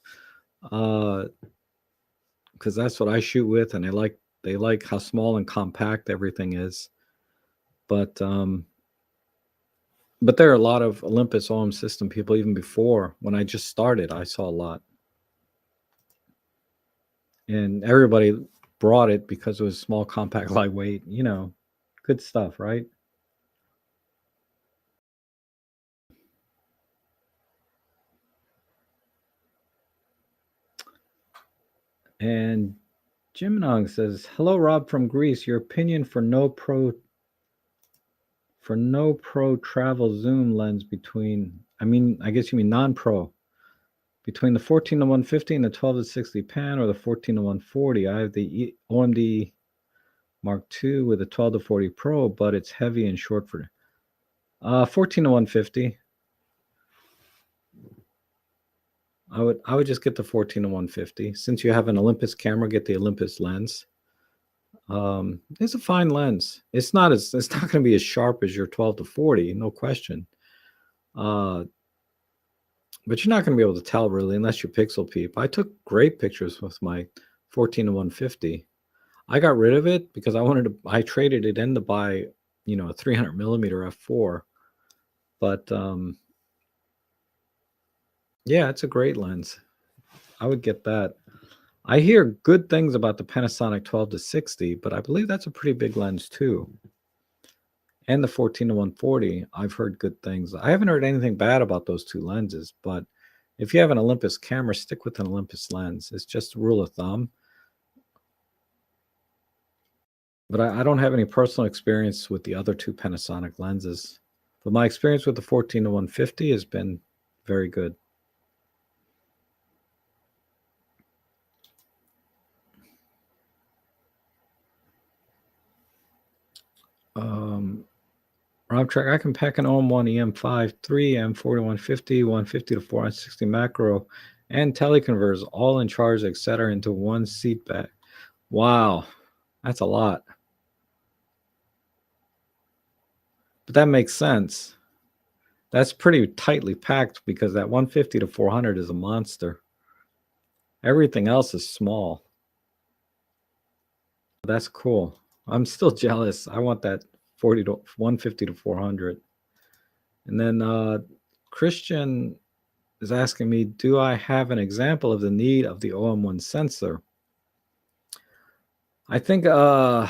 because that's what I shoot with, and they like how small and compact everything is. But there are a lot of Olympus OM system people even before when I just started. I saw a lot, and everybody brought it because it was small, compact, lightweight. Good stuff, right? And Jim Nong says, "Hello, Rob from Greece. Your opinion for no pro travel zoom lens between, I guess you mean non-pro, between the 14 to 150 and the 12 to 60 pan, or the 14 to 140. I have the OMD Mark II with a 12 to 40 Pro, but it's heavy and short for 14 to 150. I would just get the 14 to 150. Since you have an Olympus camera, get the Olympus lens. It's a fine lens. It's not going to be as sharp as your 12 to 40, no question. But you're not going to be able to tell really unless you pixel peep. I took great pictures with my 14 to 150. I got rid of it because I traded it in to buy, a 300 millimeter f4. But yeah, it's a great lens. I would get that. I hear good things about the Panasonic 12 to 60, but I believe that's a pretty big lens too. And the 14 to 140, I've heard good things. I haven't heard anything bad about those two lenses, but if you have an Olympus camera, stick with an Olympus lens. It's just a rule of thumb. But I don't have any personal experience with the other two Panasonic lenses. But my experience with the 14 to 150 has been very good. Um, Rob Track, I can pack an OM1 EM5 3 M4150 150 to 460 macro and teleconverters all in charge, etc. into one seat bag. Wow, that's a lot. But that makes sense. That's pretty tightly packed because that 150 to 400 is a monster. Everything else is small. That's cool. I'm still jealous. I want that 40 to 150 to 400. And then Christian is asking me, do I have an example of the need of the OM1 sensor? I think a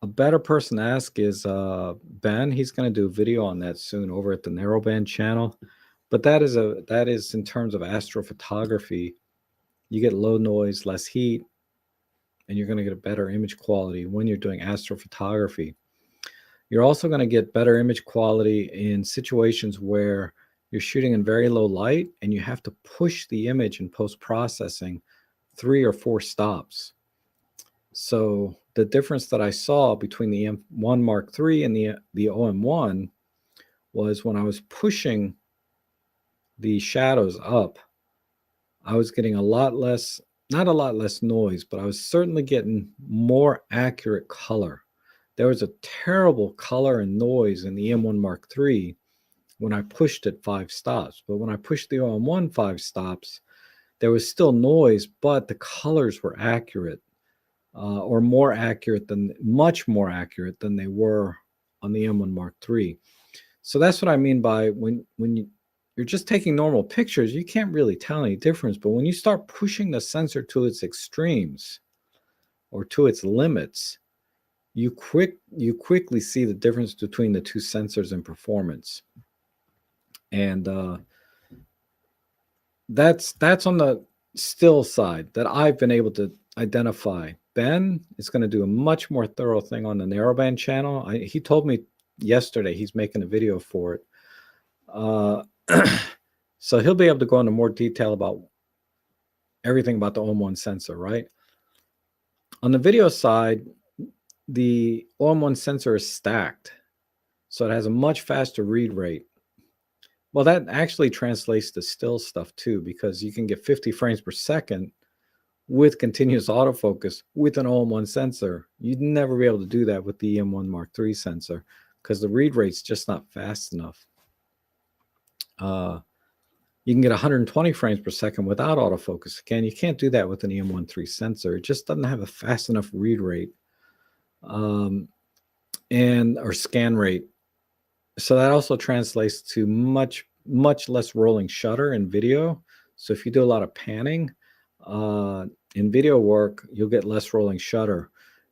better person to ask is Ben. He's going to do a video on that soon over at the Narrowband channel. But that is in terms of astrophotography. You get low noise, less heat, and you're going to get a better image quality when you're doing astrophotography. You're also going to get better image quality in situations where you're shooting in very low light and you have to push the image in post-processing 3 or 4 stops. So the difference that I saw between the M1 Mark III and the OM1 was when I was pushing the shadows up, I was getting a lot less, not a lot less noise, but I was certainly getting more accurate color. There was a terrible color and noise in the M1 Mark III when I pushed it 5 stops. But when I pushed the OM1 5 stops, there was still noise, but the colors were accurate, or more accurate than, much more accurate than they were on the M1 Mark III. So that's what I mean by when you're just taking normal pictures, you can't really tell any difference. But when you start pushing the sensor to its extremes or to its limits, you quickly see the difference between the two sensors in performance. And that's on the still side that I've been able to identify. Ben is going to do a much more thorough thing on the narrowband channel. He told me yesterday he's making a video for it. So he'll be able to go into more detail about everything about the OM1 sensor, right? On the video side, the OM1 sensor is stacked, so it has a much faster read rate. Well, that actually translates to still stuff too, because you can get 50 frames per second with continuous autofocus with an OM1 sensor. You'd never be able to do that with the EM1 Mark III sensor because the read rate's just not fast enough. You can get 120 frames per second without autofocus. Again, you can't do that with an EM1 III sensor. It just doesn't have a fast enough read rate or scan rate. So that also translates to much less rolling shutter in video. So if you do a lot of panning in video work, you'll get less rolling shutter.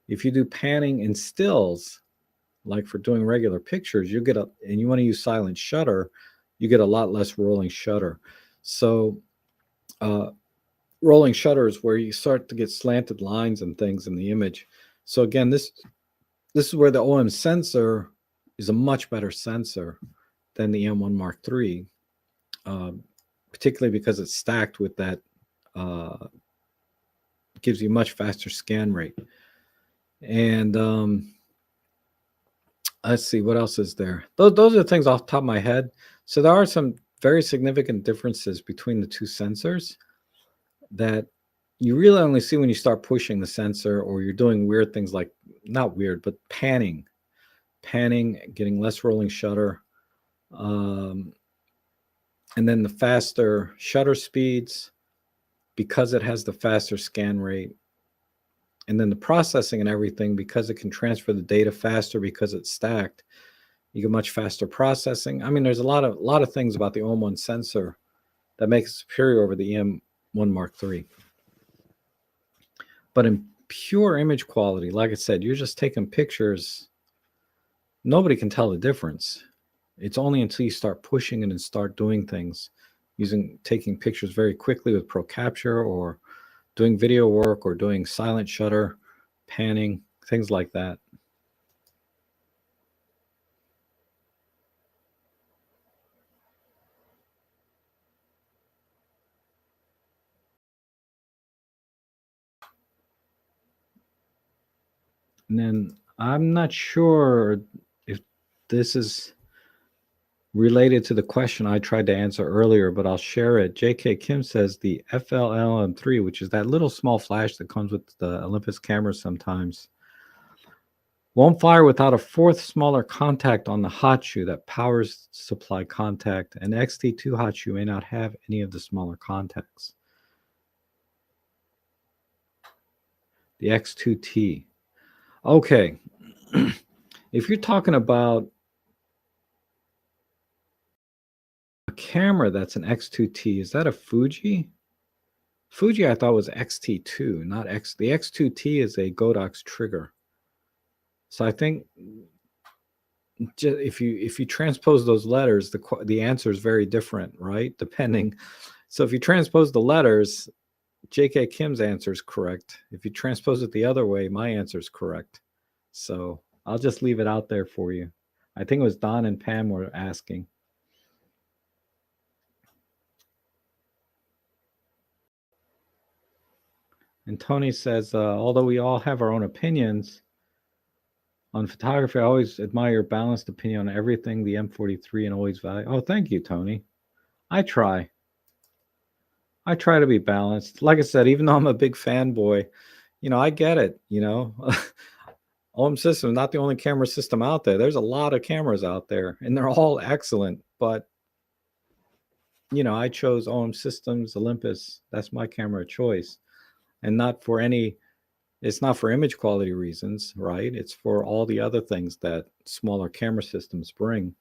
If you do panning in stills, like for doing regular pictures, you get and you want to use silent shutter, you get a lot less rolling shutter. So rolling shutter is where you start to get slanted lines and things in the image. So again, this is where the OM sensor is a much better sensor than the M1 Mark III, particularly because it's stacked with that, gives you much faster scan rate. And let's see, what else is there? Those are the things off the top of my head. So there are some very significant differences between the two sensors that you really only see when you start pushing the sensor or you're doing weird things like, not weird, but panning, getting less rolling shutter. And then the faster shutter speeds because it has the faster scan rate. And then the processing and everything, because it can transfer the data faster because it's stacked, you get much faster processing. I mean, there's a lot of things about the OM1 sensor that makes it superior over the EM1 Mark III. But in pure image quality, like I said, you're just taking pictures. Nobody can tell the difference. It's only until you start pushing it and start doing things, taking pictures very quickly with Pro Capture or doing video work or doing silent shutter, panning, things like that. And then I'm not sure if this is related to the question I tried to answer earlier, but I'll share it. J.K. Kim says the FLLM3, which is that little small flash that comes with the Olympus cameras sometimes, won't fire without a fourth smaller contact on the hot shoe that powers supply contact. An XT2 hot shoe may not have any of the smaller contacts. The X2T. Okay. If you're talking about a camera that's an X2T, is that a Fuji? Fuji I thought was XT2, not X. The X2T is a Godox trigger. So I think if you transpose those letters, the answer is very different, right? Depending. So if you transpose the letters, J.K. Kim's answer is correct. If you transpose it the other way, my answer is correct. So I'll just leave it out there for you. I think it was Don and Pam were asking. And Tony says, although we all have our own opinions on photography, I always admire your balanced opinion on everything, the M43, and always value. Oh, thank you, Tony. I try to be balanced. Like I said, even though I'm a big fanboy, I get it, OM system, not the only camera system out there. There's a lot of cameras out there, and they're all excellent. But, I chose OM Systems Olympus. That's my camera choice. And it's not for image quality reasons, right? It's for all the other things that smaller camera systems bring.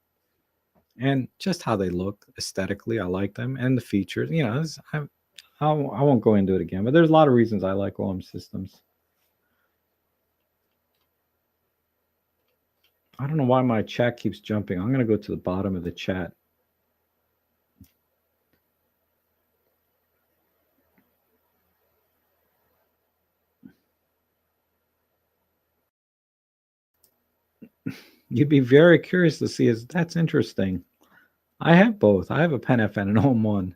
And just how they look aesthetically, I like them. And the features, I won't go into it again, but there's a lot of reasons I like OM Systems. I don't know why my chat keeps jumping. I'm going to go to the bottom of the chat. You'd be very curious to see that's interesting. I have both. I have a Pen F and an OM1.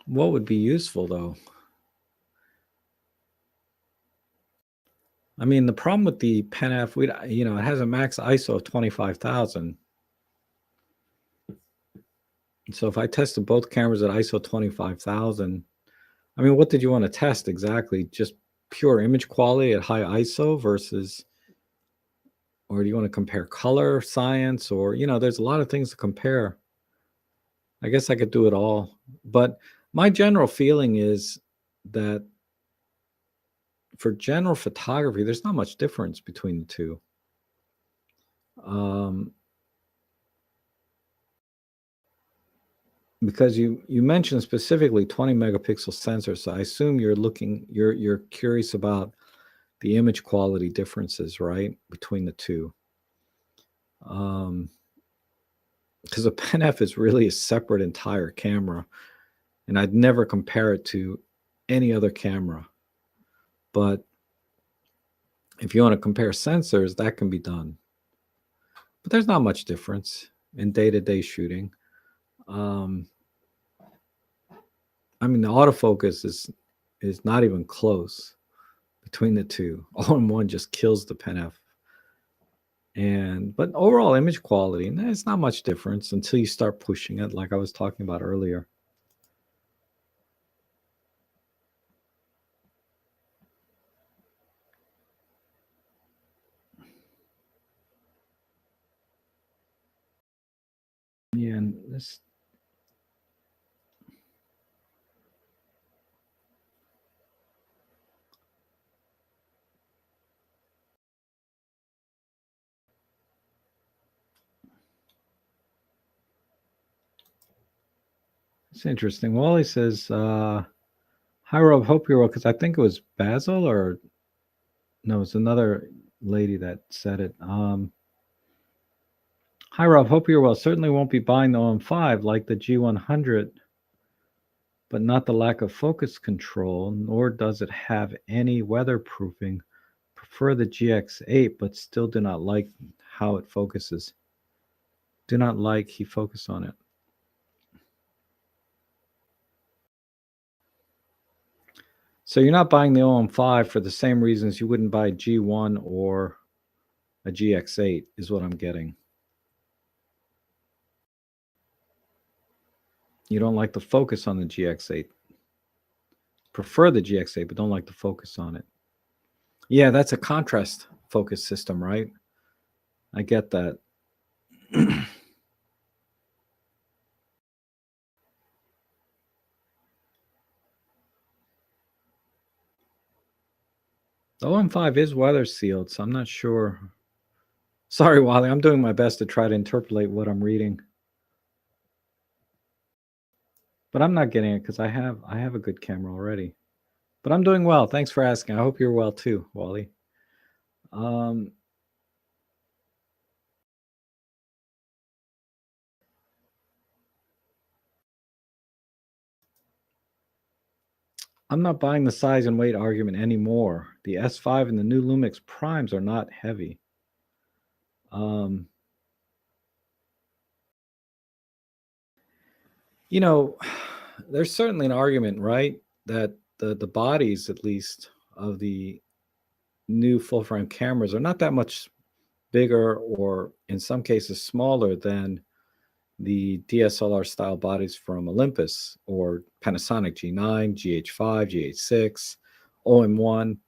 What would be useful though? I mean, the problem with the Pen F, it has a max ISO of 25,000. So if I tested both cameras at ISO 25,000, I mean, what did you want to test exactly? Just pure image quality at high ISO versus, or do you want to compare color science, or, there's a lot of things to compare. I guess I could do it all. But my general feeling is that for general photography, there's not much difference between the two. Because you mentioned specifically 20 megapixel sensor, so I assume you're curious about the image quality differences, right, between the two. Because a Pen F is really a separate entire camera, and I'd never compare it to any other camera. But if you want to compare sensors, that can be done. But there's not much difference in day-to-day shooting. I mean, the autofocus is not even close between the two. OM1 just kills the Pen F. But overall image quality, it's not much difference until you start pushing it, like I was talking about earlier. Yeah, and this. It's interesting. Wally says, "Hi Rob, hope you're well." Because I think it was Basil, or no, it's another lady that said it. Hi Rob, hope you're well. Certainly won't be buying the OM-5 like the G100, but not the lack of focus control, nor does it have any weatherproofing. Prefer the GX8, but still do not like how it focuses. Do not like he focused on it. So you're not buying the OM-5 for the same reasons you wouldn't buy G1 or a GX8 is what I'm getting. You don't like the focus on the GX8. Prefer the GX8, but don't like the focus on it. Yeah, that's a contrast focus system, right? I get that. The OM-5 is weather sealed, so I'm not sure. Sorry, Wally, I'm doing my best to try to interpolate what I'm reading. But I'm not getting it because I have a good camera already. But I'm doing well. Thanks for asking. I hope you're well too, Wally. I'm not buying the size and weight argument anymore. The S5 and the new Lumix Primes are not heavy. You know, there's certainly an argument, right, that the bodies, at least, of the new full frame cameras are not that much bigger, or in some cases smaller, than the DSLR style bodies from Olympus or Panasonic G9, GH5, GH6, OM1.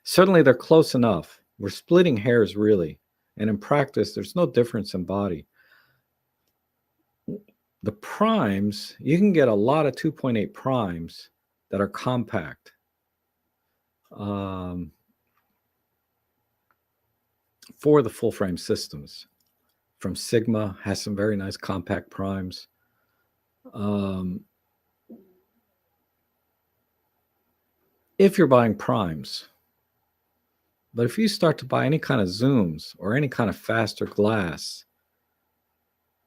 Certainly they're close enough. We're splitting hairs, really. And in practice, there's no difference in body. The primes, you can get a lot of 2.8 primes that are compact. For the full frame systems. From Sigma has some very nice compact primes. If you're buying primes, but if you start to buy any kind of zooms or any kind of faster glass,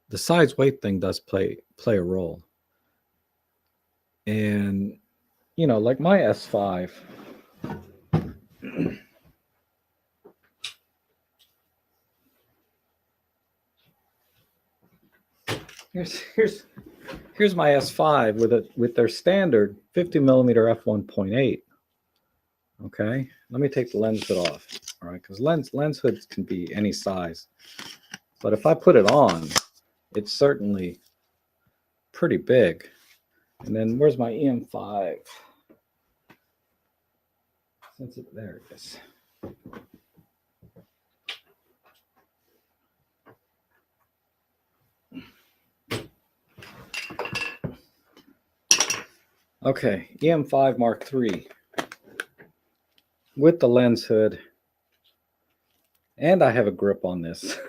the size weight thing does play a role. And like my S5, here's my S5 with their standard 50 millimeter f1.8. Okay, let me take the lens hood off. All right, because lens hoods can be any size, but if I put it on, it's certainly pretty big. And then where's my EM5? There it is. Okay, EM5 Mark III with the lens hood, and I have a grip on this.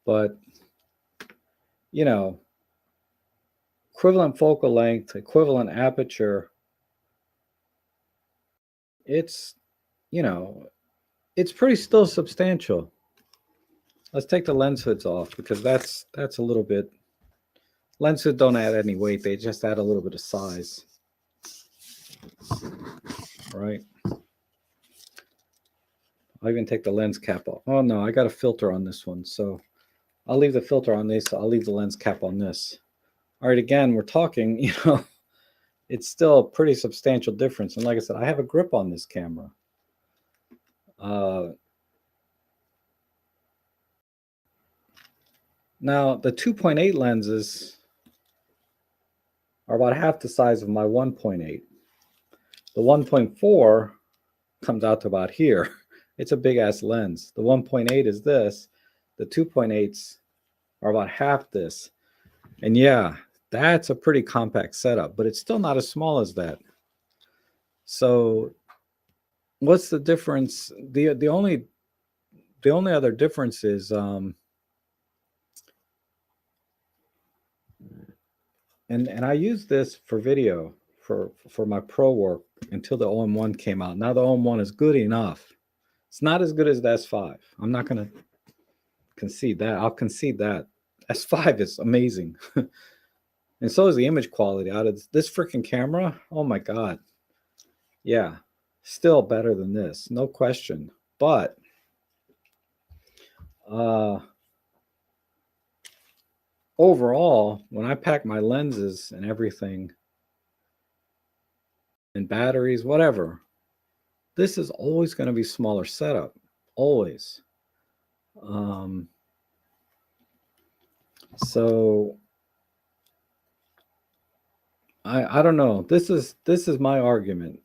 But equivalent focal length, equivalent aperture, it's it's pretty still substantial. Let's take the lens hoods off, because that's a little bit. Lens hoods don't add any weight, they just add a little bit of size. Right? I'll even take the lens cap off. Oh no, I got a filter on this one, so I'll leave the filter on this. I'll leave the lens cap on this. All right, again, we're talking, it's still a pretty substantial difference. And like I said, I have a grip on this camera. Now, the 2.8 lenses are about half the size of my 1.8. The 1.4 comes out to about here. It's a big ass lens. The 1.8 is this. The 2.8s are about half this. And yeah, that's a pretty compact setup, but it's still not as small as that. So what's the difference? The only other difference is and I used this for video for my pro work until the OM1 came out. Now the OM1 is good enough. It's not as good as the S5. I'm not going to concede that. I'll concede that. S5 is amazing. And so is the image quality out of this freaking camera. Oh my God. Yeah, still better than this, no question. But overall, when I pack my lenses and everything, and batteries, whatever, this is always going to be smaller setup, always. Um, so I don't know. This is my argument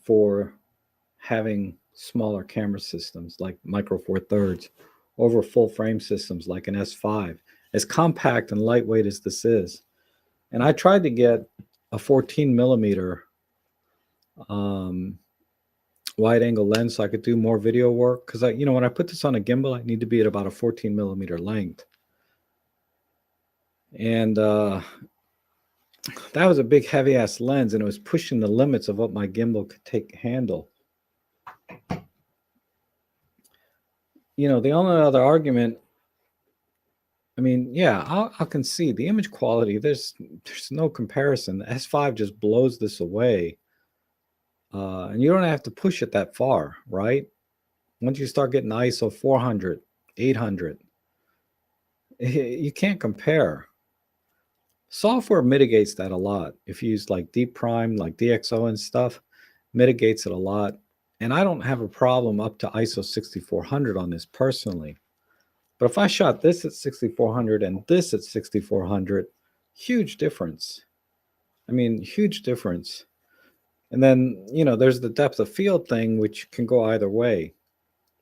for having smaller camera systems like Micro Four Thirds over full frame systems like an S5, as compact and lightweight as this is. And I tried to get a 14 millimeter um, wide angle lens so I could do more video work, because when I put this on a gimbal, I need to be at about a 14 millimeter length. And that was a big heavy ass lens, and it was pushing the limits of what my gimbal could handle. The only other argument, I mean, yeah, I'll concede the image quality. There's no comparison. The S5 just blows this away, and you don't have to push it that far, right? Once you start getting ISO 400, 800, you can't compare. Software mitigates that a lot. If you use like Deep Prime, like DxO and stuff, mitigates it a lot. And I don't have a problem up to ISO 6400 on this personally. But if I shot this at 6400 and this at 6400, huge difference. I mean, huge difference. And then, there's the depth of field thing, which can go either way.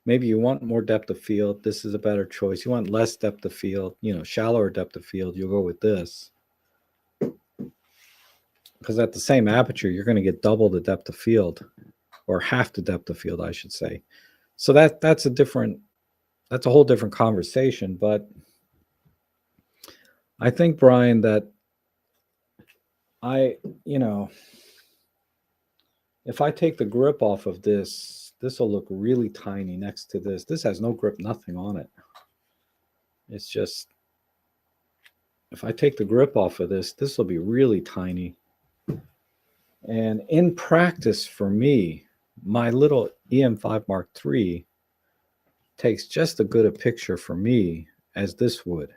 Maybe you want more depth of field. This is a better choice. You want less depth of field, shallower depth of field. You'll go with this. Because at the same aperture, you're going to get double the depth of field, or half the depth of field, I should say. So that's a whole different conversation. But I think, Brian, that if I take the grip off of this, this will look really tiny next to this. This has no grip, nothing on it. It's just, if I take the grip off of this, this will be really tiny. And in practice for me, my little EM5 Mark III takes just as good a picture for me as this would.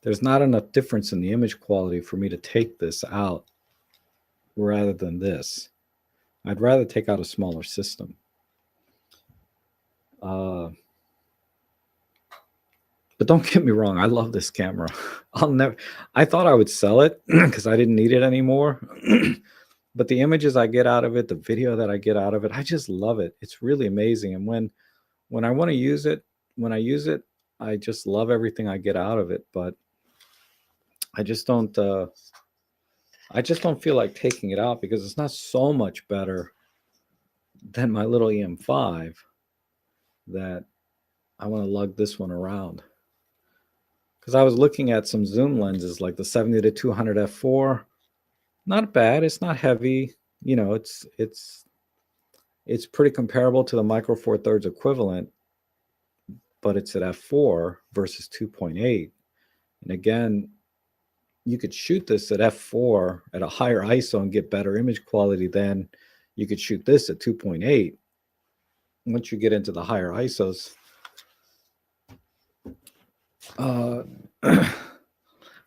There's not enough difference in the image quality for me to take this out rather than this. I'd rather take out a smaller system. But don't get me wrong, I love this camera. I thought I would sell it because I didn't need it anymore. But the images I get out of it, the video that I get out of it, I just love it. It's really amazing. And when I want to use it, when I use it, I just love everything I get out of it. But I just don't feel like taking it out because it's not so much better than my little EM5 that I want to lug this one around. Because I was looking at some zoom lenses like the 70 to 200 f4. Not bad. It's not heavy. It's pretty comparable to the Micro Four Thirds equivalent, but it's at f4 versus 2.8. And again, you could shoot this at f4 at a higher ISO and get better image quality than you could shoot this at 2.8. Once you get into the higher ISOs,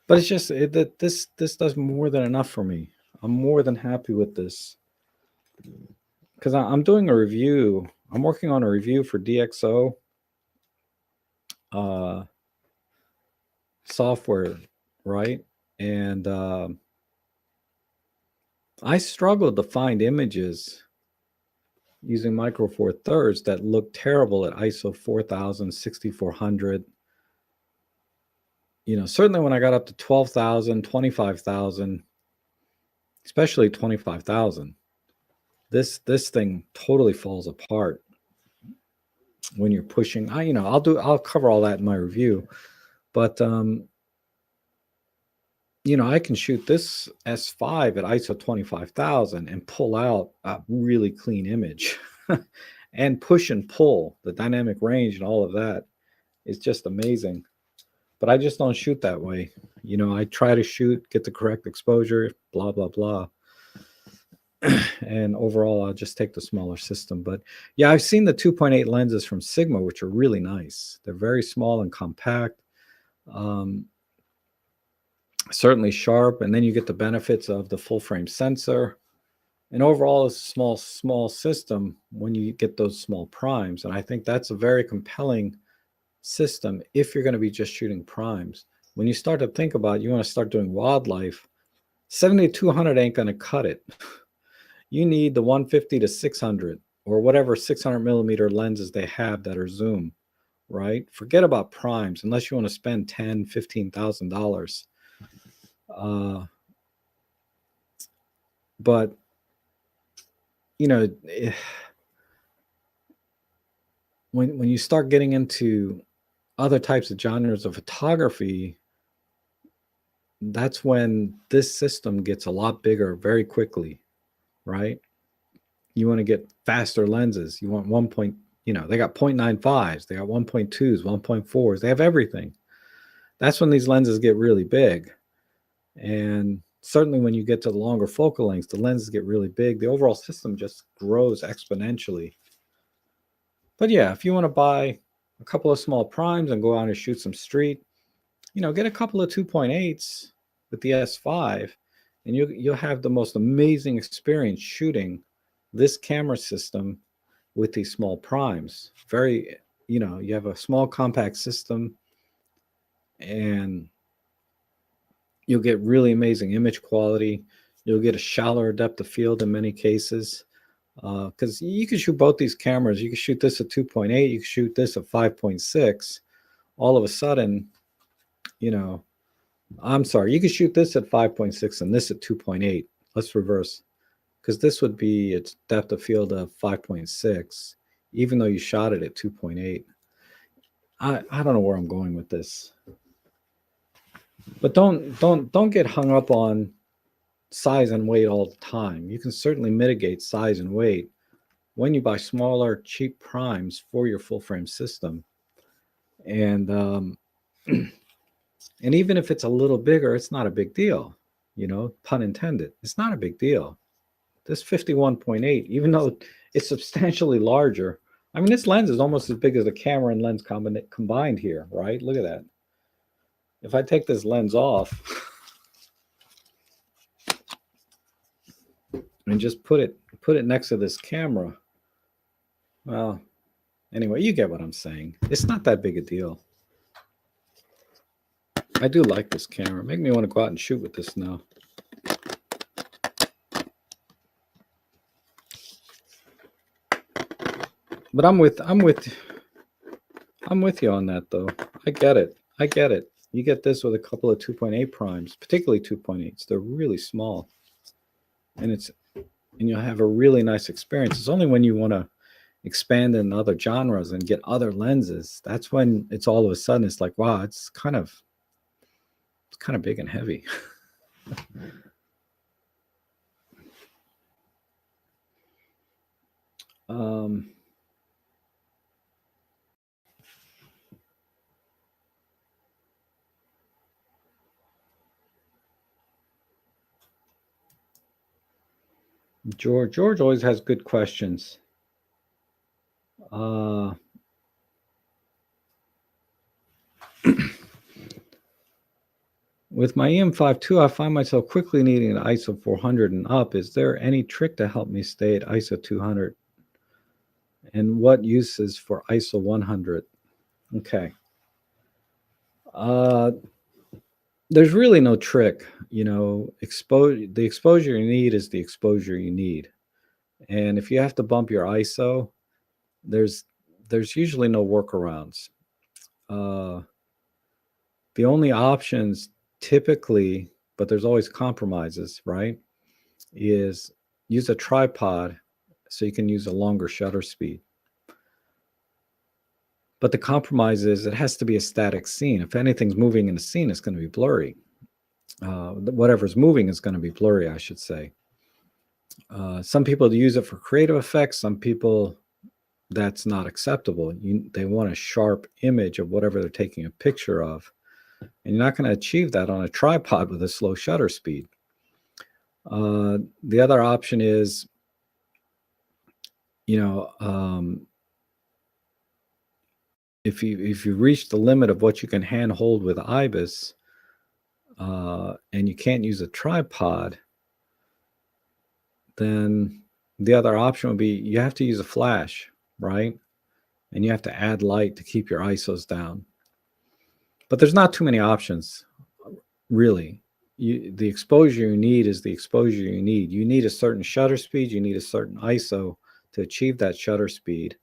but it's just that this does more than enough for me. I'm more than happy with this because I'm doing a review. I'm working on a review for DxO software, right? And I struggled to find images using Micro Four Thirds that look terrible at ISO 4000, 6400. Certainly when I got up to 12,000, 25,000, especially 25,000, this thing totally falls apart when you're pushing. I'll cover all that in my review, but I can shoot this S5 at ISO 25,000 and pull out a really clean image and push and pull. The dynamic range and all of that is just amazing. But I just don't shoot that way. I try to shoot, get the correct exposure, blah, blah, blah. And overall, I'll just take the smaller system. But yeah, I've seen the 2.8 lenses from Sigma, which are really nice. They're very small and compact. Certainly sharp. And then you get the benefits of the full frame sensor. And overall, it's a small system when you get those small primes. And I think that's a very compelling system if you're going to be just shooting primes. When you start to think about you want to start doing wildlife, 70-200 ain't going to cut it. You need the 150 to 600 or whatever 600 millimeter lenses they have that are zoom, right? Forget about primes unless you want to spend $10,000, $15,000. But you know, when you start getting into other types of genres of photography, that's when this system gets a lot bigger very quickly, right? You want to get faster lenses. You want they got 0.95s, they got 1.2s, 1.4s, they have everything. That's when these lenses get really big. And certainly when you get to the longer focal lengths, the lenses get really big. The overall system just grows exponentially. But yeah, if you want to buy a couple of small primes and go out and shoot some street, get a couple of 2.8s with the S5, and you'll have the most amazing experience shooting this camera system with these small primes. You have a small compact system, and you'll get really amazing image quality. You'll get a shallower depth of field in many cases. Because you can shoot both these cameras. You can shoot this at 2.8, you can shoot this at 5.6. All of a sudden, I'm sorry, you can shoot this at 5.6 and this at 2.8. Let's reverse, because this would be its depth of field of 5.6, even though you shot it at 2.8. I don't know where I'm going with this, but don't get hung up on size and weight all the time. You can certainly mitigate size and weight when you buy smaller, cheap primes for your full frame system. And and even if it's a little bigger, it's not a big deal. Pun intended. It's not a big deal. This 51.8, even though it's substantially larger, I mean, this lens is almost as big as the camera and lens combined here, right? Look at that. If I take this lens off and just put it next to this camera, well, anyway, you get what I'm saying. It's not that big a deal. I do like this camera. Make me want to go out and shoot with this now. But I'm with you on that, though. I get it. You get this with a couple of 2.8 primes, particularly 2.8s. They're really small, and you'll have a really nice experience. It's only when you want to expand in other genres and get other lenses, that's when it's all of a sudden it's like, wow, it's kind of big and heavy. George always has good questions. With my EM-5 too, I find myself quickly needing an ISO 400 and up. Is there any trick to help me stay at ISO 200? And what uses for ISO 100? Okay. There's really no trick. The exposure you need is the exposure you need. And if you have to bump your ISO, there's usually no workarounds. The only options typically, but there's always compromises, right, is use a tripod so you can use a longer shutter speed. But the compromise is it has to be a static scene. If anything's moving in the scene, it's going to be blurry. Whatever's moving is going to be blurry, I should say. Some people use it for creative effects. Some people, that's not acceptable. They want a sharp image of whatever they're taking a picture of. And you're not going to achieve that on a tripod with a slow shutter speed. The other option is, if you reach the limit of what you can handhold with IBIS, and you can't use a tripod, then the other option would be you have to use a flash, right? And you have to add light to keep your ISOs down. But there's not too many options, really. The exposure you need is the exposure you need. You need a certain shutter speed, you need a certain ISO to achieve that shutter speed.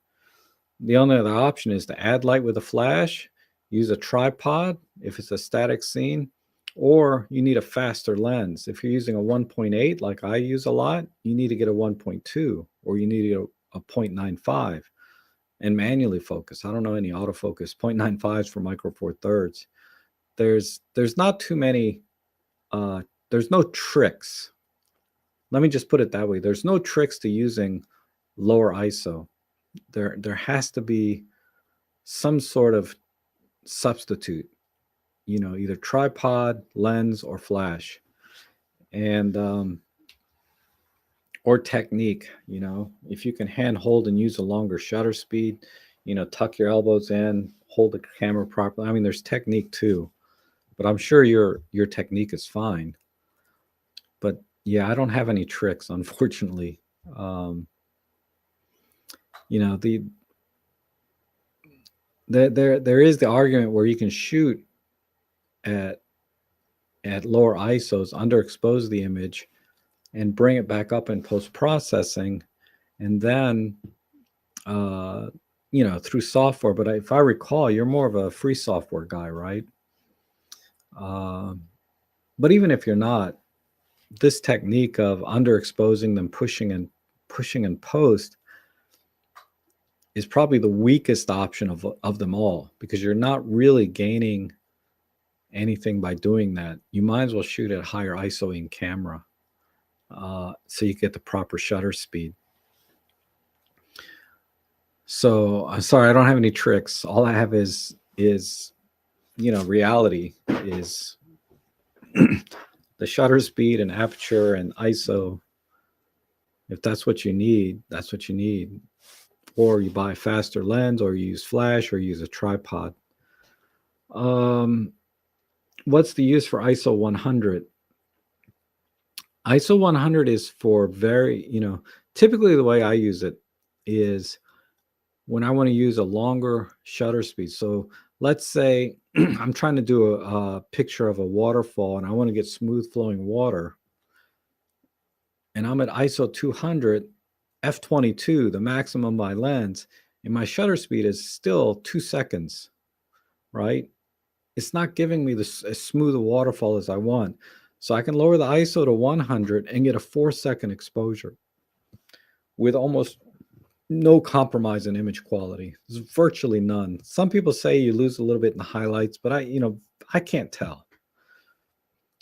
The only other option is to add light with a flash, use a tripod if it's a static scene, or you need a faster lens. If you're using a 1.8 like I use a lot, you need to get a 1.2 or you need a 0.95 and manually focus. I don't know any autofocus. 0.95s for micro four thirds. There's not too many there's no tricks. Let me just put it that way. There's no tricks to using lower ISO. There has to be some sort of substitute, either tripod, lens, or flash, and or technique. If you can hand hold and use a longer shutter speed, tuck your elbows in, hold the camera properly. I mean, there's technique too, but I'm sure your technique is fine. But yeah, I don't have any tricks, unfortunately. There is the argument where you can shoot at lower ISOs, underexpose the image, and bring it back up in post processing, and then through software. But if I recall, you're more of a free software guy, right? But even if you're not, this technique of underexposing them, pushing and post is probably the weakest option of them all, because you're not really gaining anything by doing that. You might as well shoot at higher ISO in camera, so you get the proper shutter speed. So I'm sorry, I don't have any tricks. All I have is reality is the shutter speed and aperture and ISO. If that's what you need, that's what you need. Or you buy a faster lens, or you use flash, or use a tripod. What's the use for ISO 100? ISO 100 is for typically the way I use it is when I want to use a longer shutter speed. So let's say I'm trying to do a picture of a waterfall and I want to get smooth flowing water. And I'm at ISO 200, f22, the maximum by lens, and my shutter speed is still 2 seconds, right? It's not giving me as smooth a waterfall as I want. So I can lower the ISO to 100 and get a 4-second exposure with almost no compromise in image quality. There's virtually none. Some people say you lose a little bit in the highlights, but I can't tell.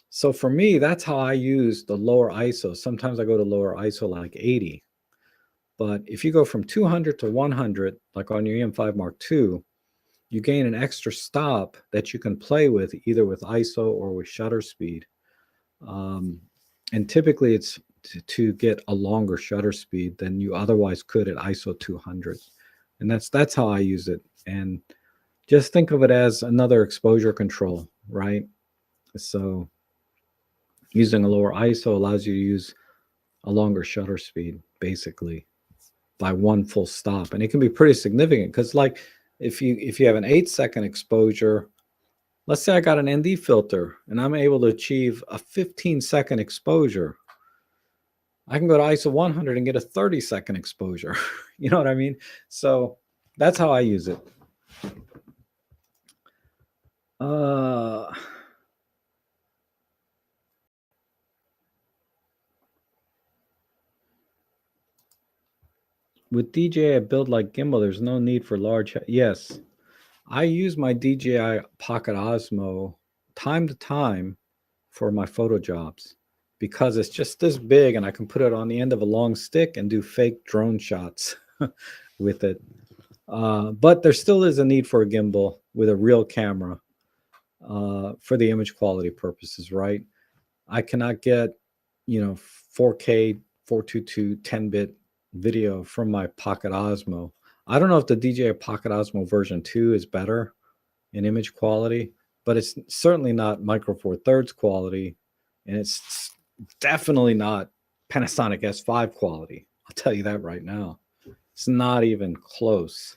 So for me, that's how I use the lower ISO. Sometimes I go to lower ISO like 80. But if you go from 200 to 100, like on your OM-5 Mark II, you gain an extra stop that you can play with, either with ISO or with shutter speed. And typically it's to get a longer shutter speed than you otherwise could at ISO 200. And that's how I use it. And just think of it as another exposure control, right? So using a lower ISO allows you to use a longer shutter speed, basically, by one full stop. And it can be pretty significant, because like if you have an 8-second exposure, let's say I got an ND filter and I'm able to achieve a 15-second exposure, I can go to ISO 100 and get a 30-second exposure. You know what I mean? So that's how I use it. With DJI build like gimbal, there's no need for large. Yes, I use my DJI Pocket Osmo time to time for my photo jobs, because it's just this big and I can put it on the end of a long stick and do fake drone shots with it. But there still is a need for a gimbal with a real camera for the image quality purposes, right? I cannot get 4K 422 10-bit video from my Pocket Osmo. I don't know if the DJI Pocket Osmo version 2 is better in image quality, but it's certainly not micro four thirds quality, and it's definitely not Panasonic S5 quality. I'll tell you that right now. It's not even close.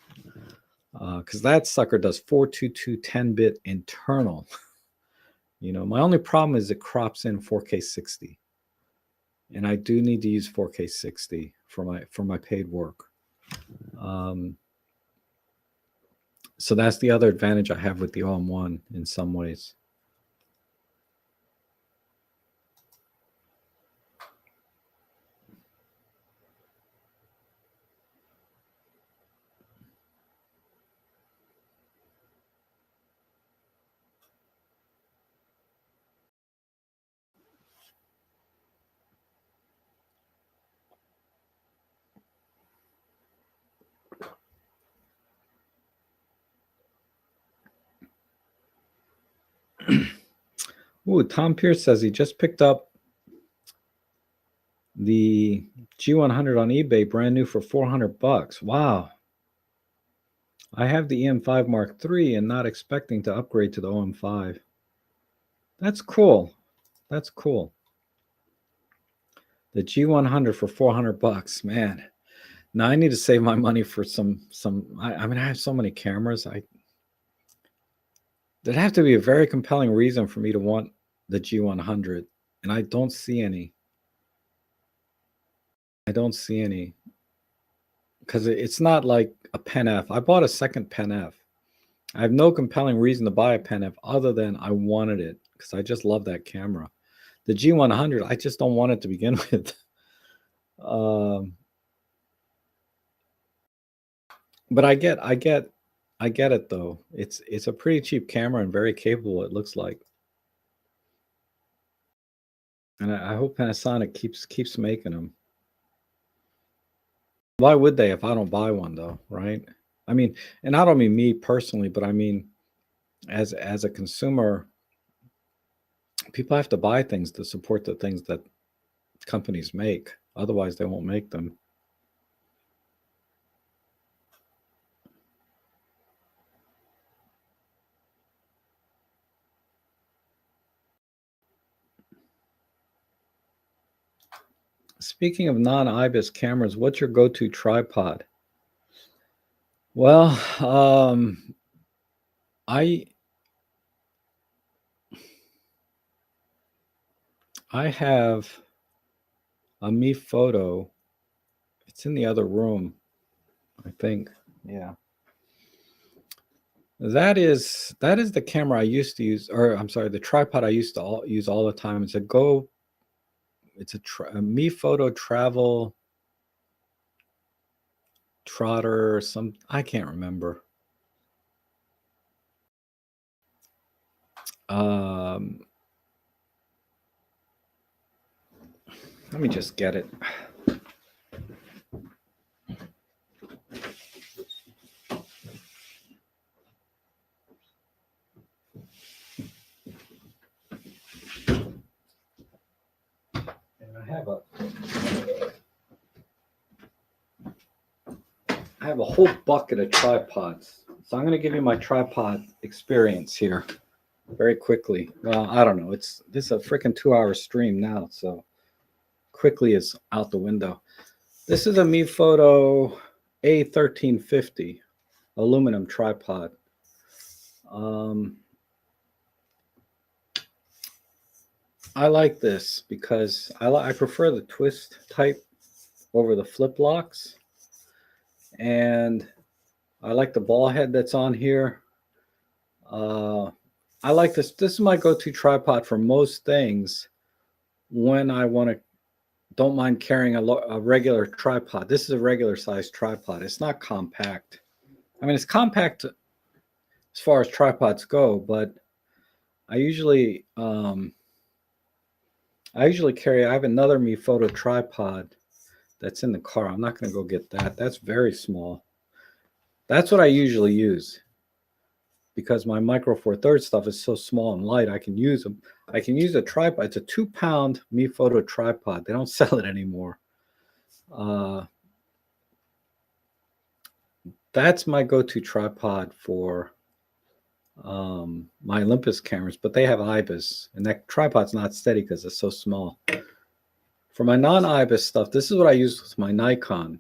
Because that sucker does 422 10-bit internal. My only problem is it crops in 4K 60, and I do need to use 4K 60 for my paid work. So that's the other advantage I have with the OM-1 in some ways. Ooh, Tom Pierce says he just picked up the G100 on eBay, brand new for $400. Wow. I have the EM5 Mark III and not expecting to upgrade to the OM-5. That's cool. That's cool. The G100 for $400, man. Now I need to save my money for some. I mean, I have so many cameras. There'd have to be a very compelling reason for me to want the G100, and I don't see any. Because it's not like a Pen F. I bought a second Pen F. I have no compelling reason to buy a Pen F other than I wanted it because I just love that camera. The G100, I just don't want it to begin with. But I get it though. It's a pretty cheap camera and very capable, it looks like. And I hope Panasonic keeps making them. Why would they if I don't buy one though, right? I mean, and I don't mean me personally, but I mean as a consumer, people have to buy things to support the things that companies make. Otherwise, they won't make them. Speaking of non-IBIS cameras, what's your go-to tripod? Well, I have a Mi Photo. It's in the other room, I think. Yeah. That is the camera I used to use, or I'm sorry, the tripod I used to use all the time. It's a Mi Photo Travel Trotter or some, I can't remember. Let me just get it. I have a whole bucket of tripods. So I'm going to give you my tripod experience here very quickly. Well, I don't know. This is a freaking 2-hour stream now, so quickly is out the window. This is a Mi Photo A1350 aluminum tripod. I like this because I prefer the twist type over the flip locks. And I like the ball head that's on here. I like this. This is my go-to tripod for most things when I don't mind carrying a regular tripod. This is a regular size tripod. It's not compact. I mean, it's compact as far as tripods go, but I usually carry, I have another Mi Photo tripod that's in the car. I'm not going to go get that. That's very small. That's what I usually use because my Micro Four Thirds stuff is so small and light. I can use them. I can use a tripod. It's a 2-pound Mi Photo tripod. They don't sell it anymore. That's my go-to tripod for my Olympus cameras, but they have IBIS, and that tripod's not steady because it's so small. For my non-IBIS stuff, this is what I use with my Nikon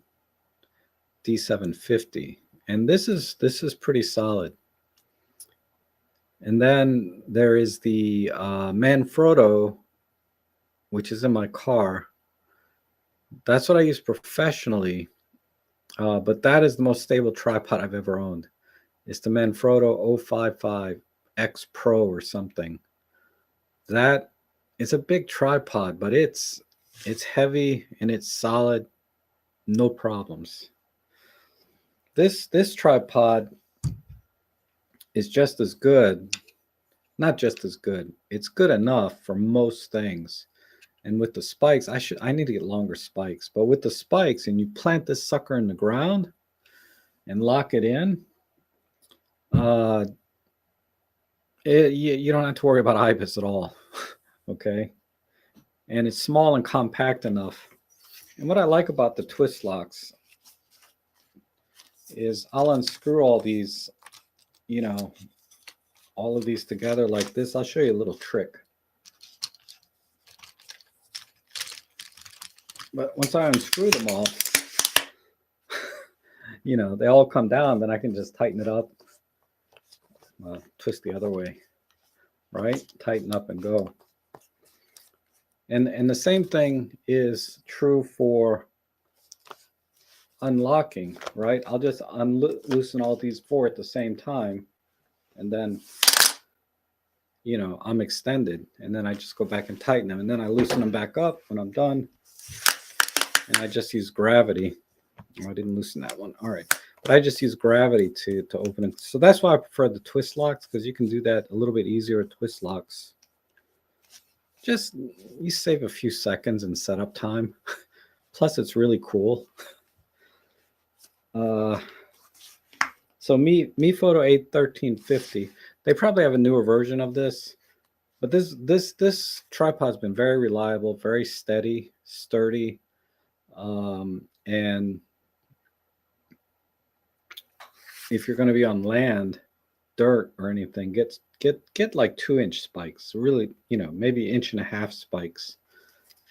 D750, and this is pretty solid. And then there is the Manfrotto, which is in my car. That's what I use professionally, but that is the most stable tripod I've ever owned. It's the Manfrotto 055 X Pro or something. That is a big tripod, but it's heavy and it's solid, no problems. This tripod is just as good, not just as good. It's good enough for most things. And with the spikes, I need to get longer spikes. But with the spikes, and you plant this sucker in the ground and lock it in, you don't have to worry about IBIS at all. Okay, and it's small and compact enough. And what I like about the twist locks is I'll unscrew all these, you know, all of these together like this. I'll show you a little trick. But once I unscrew them all, you know, they all come down, then I can just tighten it up, twist the other way, right? Tighten up and go. And the same thing is true for unlocking, right? I'll just loosen all these four at the same time, and then, you know, I'm extended, and then I just go back and tighten them, and then I loosen them back up when I'm done, and I just use gravity. Oh, I didn't loosen that one. All right, but I just use gravity to open it. So that's why I prefer the twist locks, because you can do that a little bit easier with twist locks. Just, you save a few seconds in setup time. Plus, it's really cool. So MePhoto 8-1350, they probably have a newer version of this, but this tripod's been very reliable, very steady, sturdy, and if you're going to be on land, dirt or anything, get like 2-inch spikes. Really, you know, maybe 1.5 inch spikes.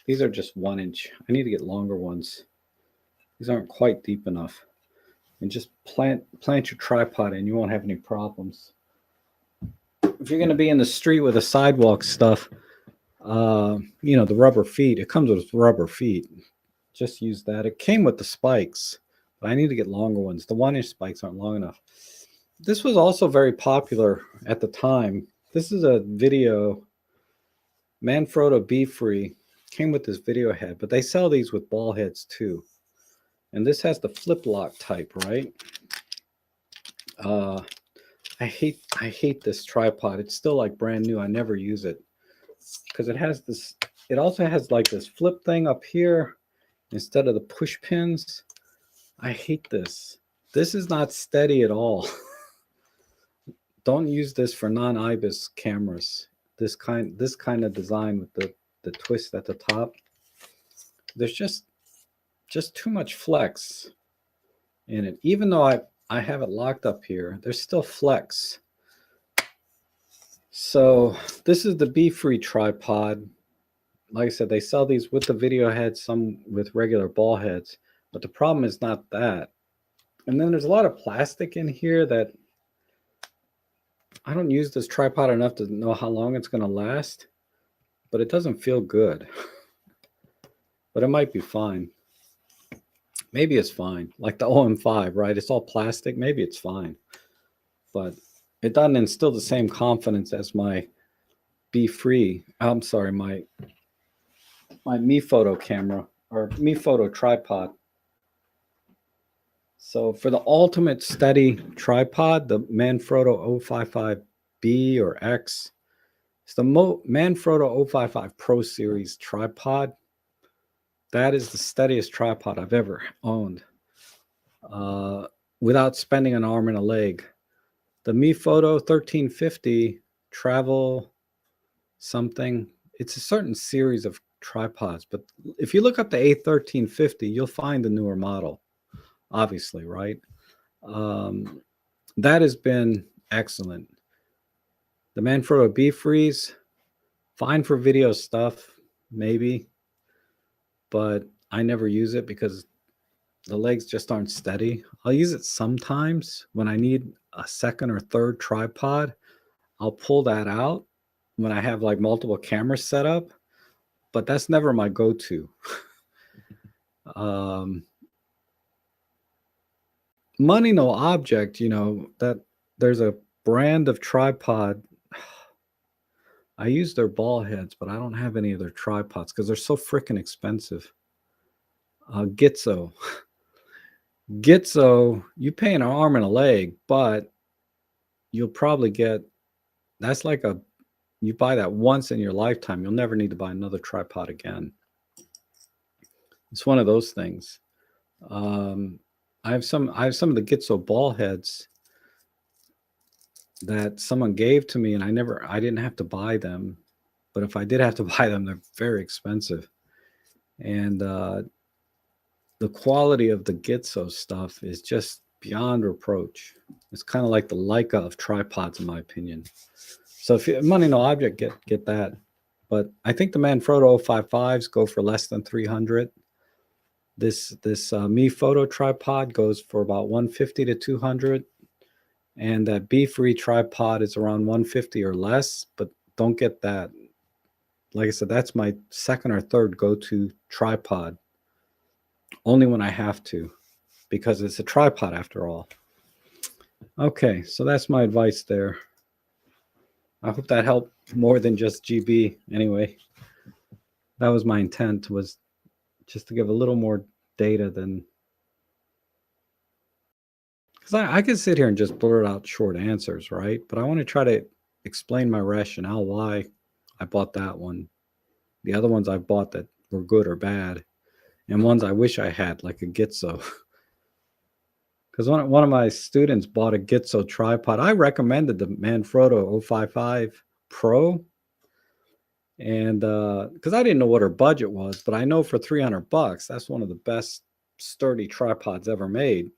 These are just 1 inch. I need to get longer ones. These aren't quite deep enough. And just plant your tripod and you won't have any problems. If you're going to be in the street with the sidewalk stuff, you know, the rubber feet, it comes with rubber feet. Just use that. It came with the spikes, but I need to get longer ones. The 1-inch spikes aren't long enough. This was also very popular at the time. This is a video, Manfrotto B-Free, came with this video head, but they sell these with ball heads too. And this has the flip lock type, right? I hate this tripod. It's still like brand new. I never use it because it has this. It also has like this flip thing up here instead of the push pins. I hate this. This is not steady at all. Don't use this for non-IBIS cameras. This kind of design with the twist at the top. There's just too much flex in it. Even though I have it locked up here, there's still flex. So this is the B-Free tripod. Like I said, they sell these with the video heads, some with regular ball heads, but the problem is not that. And then there's a lot of plastic in here that I don't use this tripod enough to know how long it's going to last, but it doesn't feel good. But it might be fine. Maybe it's fine. Like the OM-5, right? It's all plastic. Maybe it's fine. But it doesn't instill the same confidence as my B-Free. I'm sorry, my MePhoto camera or MePhoto tripod. So for the ultimate steady tripod, the Manfrotto 055B or X, it's the Manfrotto 055 Pro Series tripod. That is the steadiest tripod I've ever owned without spending an arm and a leg. The MePhoto 1350 Travel something, it's a certain series of tripods, but if you look up the A1350, you'll find the newer model, obviously, right? That has been excellent. The Manfrotto B-Freeze, fine for video stuff, maybe. but I never use it because the legs just aren't steady. I'll use it sometimes when I need a second or third tripod. I'll pull that out when I have like multiple cameras set up, but that's never my go-to. um, Money no object, that there's a brand of tripod. I use their ball heads, but I don't have any of their tripods because they're so freaking expensive. Gitzo. Gitzo, you pay an arm and a leg, but you'll probably get, that's like you buy that once in your lifetime. You'll never need to buy another tripod again. It's one of those things. I have some of the Gitzo ball heads that someone gave to me, and I didn't have to buy them, but if I did have to buy them, they're very expensive. And the quality of the Gitzo stuff is just beyond reproach. It's kind of like the Leica of tripods, in my opinion. So if you money no object, get that. But I think the Manfrotto 055s go for less than 300. This Mi Photo tripod goes for about 150 to 200, and that B-Free tripod is around 150 or less. But don't get that. Like I said, that's my second or third go-to tripod. Only when I have to, because it's a tripod after all. Okay, so that's my advice there. I hope that helped more than just GB. Anyway, that was my intent, was just to give a little more data than, because I could sit here and just blurt out short answers, right? But I want to try to explain my rationale why I bought that one. The other ones I bought that were good or bad, and ones I wish I had, like a Gitzo. Because one of my students bought a Gitzo tripod. I recommended the Manfrotto 055 Pro, and because I didn't know what her budget was, but I know for $300, that's one of the best sturdy tripods ever made.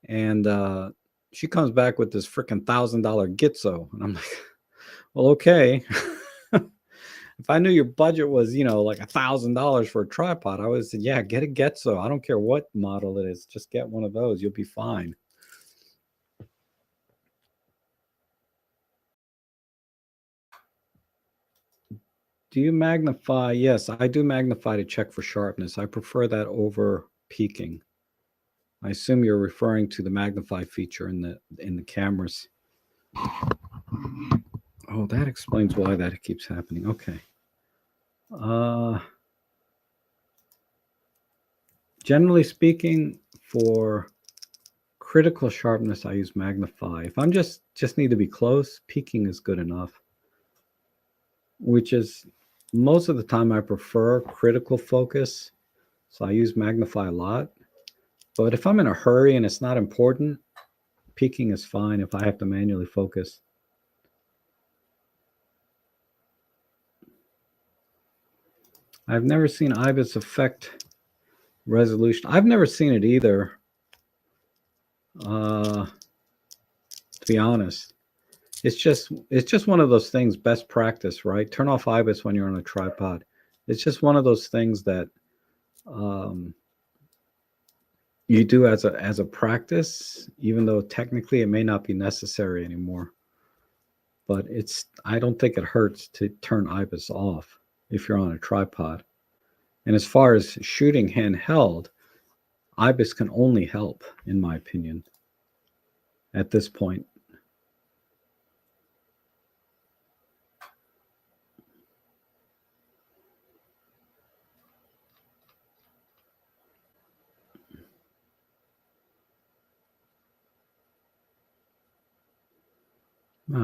And she comes back with this freaking $1,000 Gitzo, and I'm like, well, okay. If I knew your budget was, like $1,000 for a tripod, I would have said, yeah, get a Gitzo. I don't care what model it is. Just get one of those. You'll be fine. Do you magnify? Yes, I do magnify to check for sharpness. I prefer that over peaking. I assume you're referring to the magnify feature in the cameras. Oh, that explains why that keeps happening. Okay. Generally speaking, for critical sharpness, I use magnify. If I'm just need to be close, peaking is good enough. Which is most of the time I prefer critical focus, so I use magnify a lot. But if I'm in a hurry and it's not important, peaking is fine if I have to manually focus. I've never seen IBIS affect resolution. I've never seen it either, to be honest. It's just one of those things, best practice, right? Turn off IBIS when you're on a tripod. It's just one of those things that you do as a practice, even though technically it may not be necessary anymore. But I don't think it hurts to turn IBIS off if you're on a tripod. And as far as shooting handheld, IBIS can only help, in my opinion, at this point.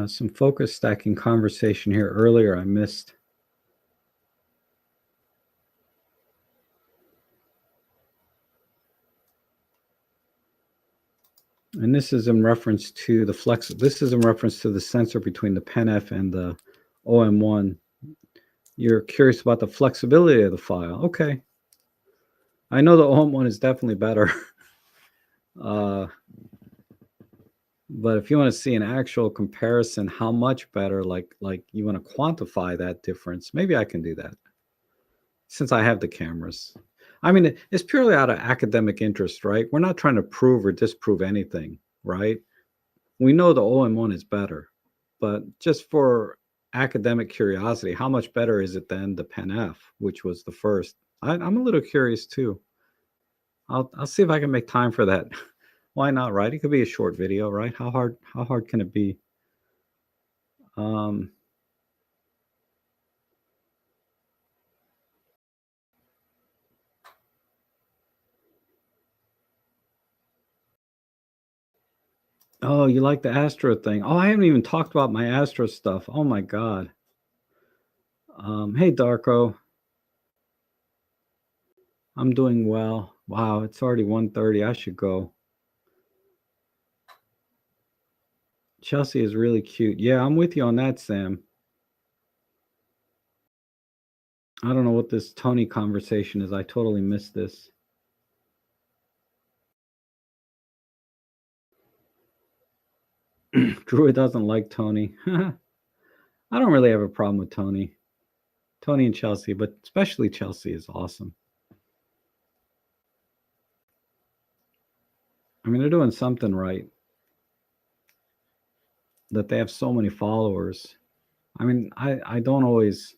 Some focus stacking conversation here earlier I missed. And this is in reference to this is in reference to the sensor between the PenF and the OM-1. You're curious about the flexibility of the file. Okay. I know the OM-1 is definitely better. But if you want to see an actual comparison, how much better, like you want to quantify that difference, maybe I can do that. since I have the cameras. I mean, it's purely out of academic interest, right? We're not trying to prove or disprove anything, right? We know the OM-1 is better, but just for academic curiosity, how much better is it than the Pen F, which was the first? I'm a little curious too. I'll see if I can make time for that. Why not, right? It could be a short video, right? How hard can it be? Um, oh, you like the Astro thing? Oh, I haven't even talked about my Astro stuff. Oh my God. Hey, Darko. I'm doing well. Wow, it's already 1:30. I should go. Chelsea is really cute. Yeah, I'm with you on that, Sam. I don't know what this Tony conversation is. I totally missed this. Druid doesn't like Tony. I don't really have a problem with Tony. Tony and Chelsea, but especially Chelsea is awesome. I mean, they're doing something right that they have so many followers. I mean, I don't always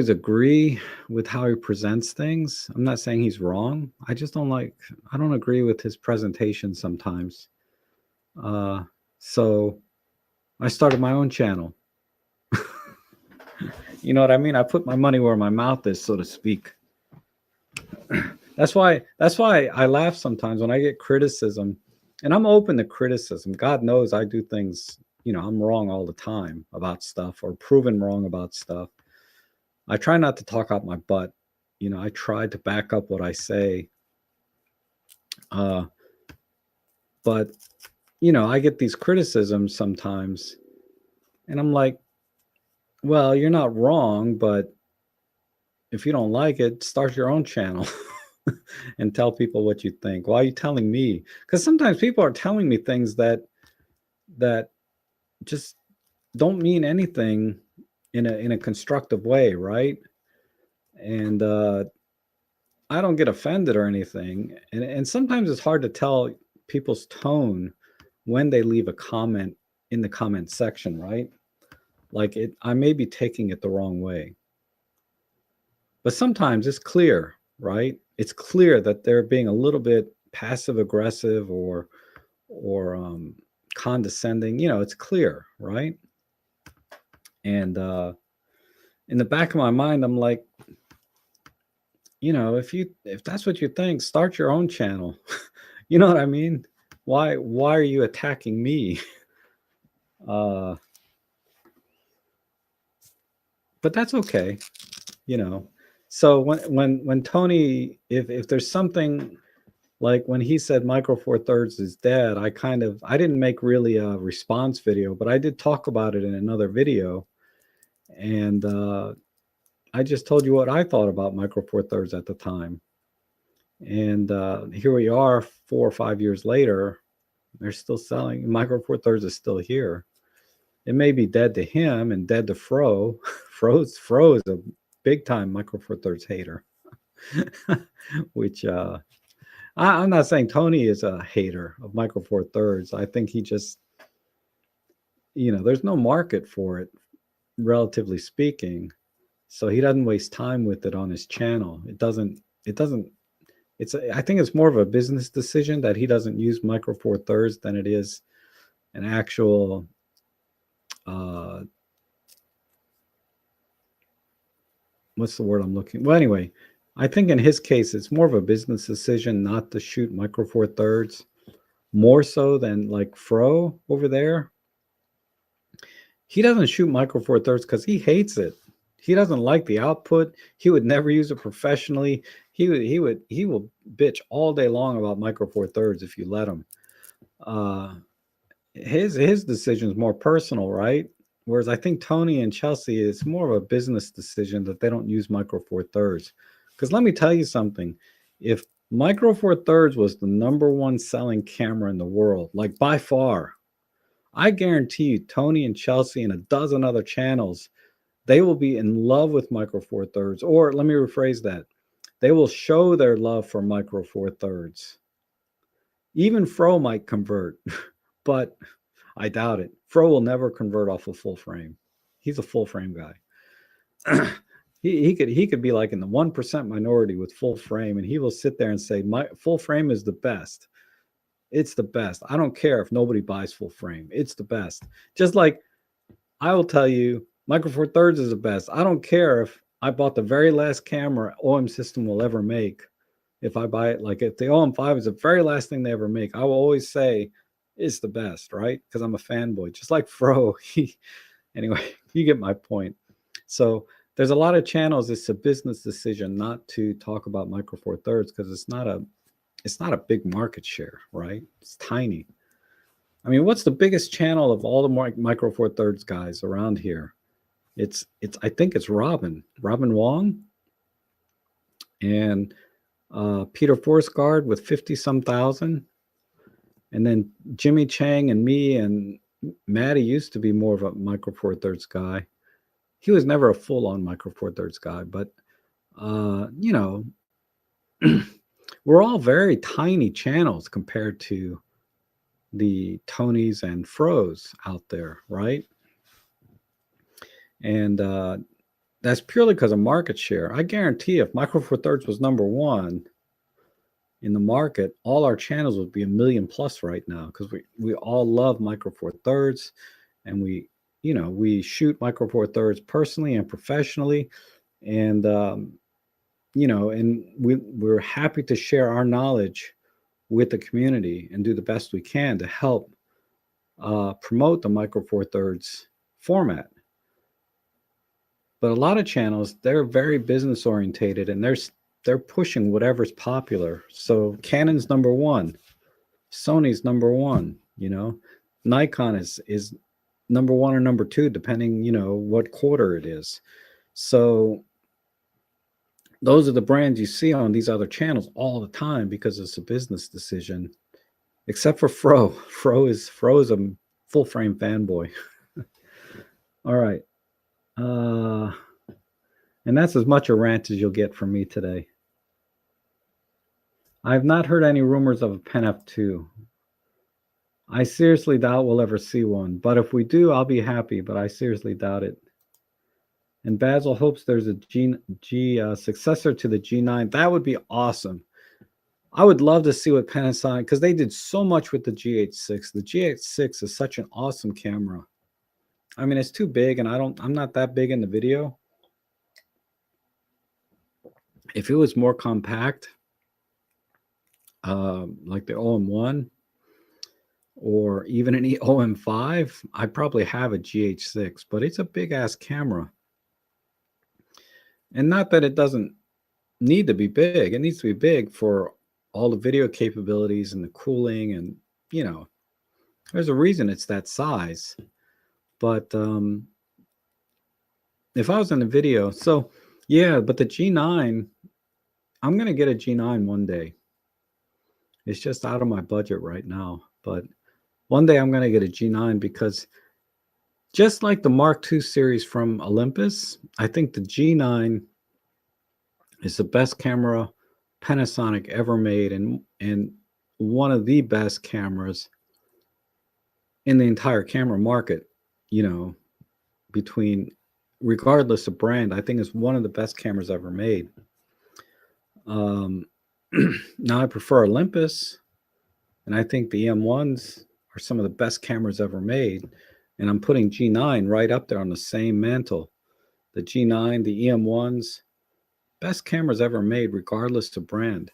agree with how he presents things. I'm not saying he's wrong. I just I don't agree with his presentation sometimes. So I started my own channel. You know what I mean? I put my money where my mouth is, so to speak. That's why I laugh sometimes when I get criticism, and I'm open to criticism. God knows I do things, I'm wrong all the time about stuff or proven wrong about stuff. I try not to talk out my butt. I try to back up what I say. But I get these criticisms sometimes, and I'm like, well, you're not wrong, but if you don't like it, start your own channel and tell people what you think. Why are you telling me? Because sometimes people are telling me things that just don't mean anything in a constructive way, right? And I don't get offended or anything. And sometimes it's hard to tell people's tone when they leave a comment in the comment section, right? Like I may be taking it the wrong way. But sometimes it's clear, right? It's clear that they're being a little bit passive aggressive or condescending. It's clear, right? And in the back of my mind, I'm like, if that's what you think, start your own channel. You know what I mean? Why are you attacking me? But that's okay, you know. So when Tony, if there's something like when he said Micro Four Thirds is dead, I didn't make really a response video, but I did talk about it in another video, and I just told you what I thought about Micro Four Thirds at the time. And here we are 4 or 5 years later, they're still selling. Micro Four Thirds is still here. It may be dead to him and dead to Fro. Fro is a big time Micro Four Thirds hater. Which I'm not saying Tony is a hater of Micro Four Thirds. I think he just, there's no market for it, relatively speaking. So he doesn't waste time with it on his channel. I think it's more of a business decision that he doesn't use Micro Four Thirds than it is an actual what's the word I'm looking? Well, anyway, I think in his case, it's more of a business decision not to shoot Micro Four Thirds, more so than like Fro over there. He doesn't shoot Micro Four Thirds because he hates it. He doesn't like the output. He would never use it professionally. He will bitch all day long about Micro Four Thirds if you let him. His decision is more personal, right? Whereas I think Tony and Chelsea, it's more of a business decision that they don't use Micro Four Thirds. Because let me tell you something, if Micro Four Thirds was the #1 selling camera in the world, like by far, I guarantee you Tony and Chelsea and a dozen other channels They will be in love with Micro Four Thirds, or let me rephrase that. They will show their love for Micro Four Thirds. Even Fro might convert, but I doubt it. Fro will never convert off a full frame. He's a full frame guy. he could be like in the 1% minority with full frame, and he will sit there and say, my full frame is the best. It's the best. I don't care if nobody buys full frame. It's the best. Just like I will tell you, Micro Four Thirds is the best. I don't care if I bought the very last camera OM system will ever make. If I buy it, like if the OM-5 is the very last thing they ever make, I will always say it's the best, right? Because I'm a fanboy, just like Fro. Anyway, you get my point. So there's a lot of channels. It's a business decision not to talk about Micro Four Thirds because it's not a big market share, right? It's tiny. I mean, what's the biggest channel of all the Micro Four Thirds guys around here? I think it's Robin Wong, and Peter Forsgaard with 50 some thousand, and then Jimmy Chang and me and Maddie used to be more of a Micro Four Thirds guy. He was never a full on Micro Four Thirds guy, but you know, we're all very tiny channels compared to the Tonys and Fros out there, right? And that's purely because of market share. I guarantee if Micro Four Thirds was number one in the market, all our channels would be 1 million plus right now because we all love Micro Four Thirds, and we shoot Micro Four Thirds personally and professionally, and and we're happy to share our knowledge with the community and do the best we can to help promote the Micro Four Thirds format. But a lot of channels, they're very business orientated, and they're pushing whatever's popular. So Canon's number one, Sony's number one, Nikon is number one or number two, depending, what quarter it is. So those are the brands you see on these other channels all the time because it's a business decision. Except for Fro. Fro is a full frame fanboy. All right. And that's as much a rant as you'll get from me today. I have not heard any rumors of a Pen F2. I seriously doubt we'll ever see one, but if we do, I'll be happy, but I seriously doubt it. And Basil hopes there's a successor to the G9. That would be awesome. I would love to see what Panasonic, because they did so much with the GH6. The GH6 is such an awesome camera. I mean, it's too big, and I'm not that big in the video. If it was more compact, like the OM1 or even an OM-5, I probably have a GH6, but it's a big ass camera. And not that it doesn't need to be big. It needs to be big for all the video capabilities and the cooling, and there's a reason it's that size. But if I was in the video, so yeah, but the G9, I'm gonna get a G9 one day. It's just out of my budget right now, but one day I'm gonna get a G9 because just like the Mark II series from Olympus, I think the G9 is the best camera Panasonic ever made, and one of the best cameras in the entire camera market, regardless of brand. I think it's one of the best cameras ever made. Now I prefer Olympus, and I think the M1s are some of the best cameras ever made, and I'm putting G9 right up there on the same mantle. The G9, the EM1s, best cameras ever made, regardless of brand,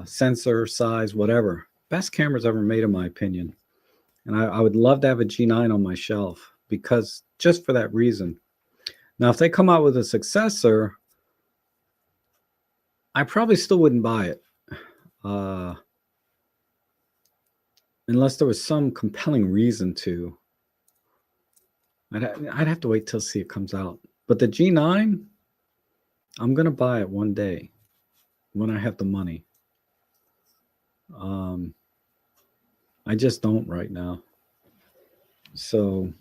sensor size, whatever. Best cameras ever made, in my opinion. And I would love to have a G9 on my shelf because just for that reason. Now, if they come out with a successor, I probably still wouldn't buy it. Unless there was some compelling reason to. I'd have to wait till see it comes out. But the G9, I'm going to buy it one day when I have the money. I just don't right now. So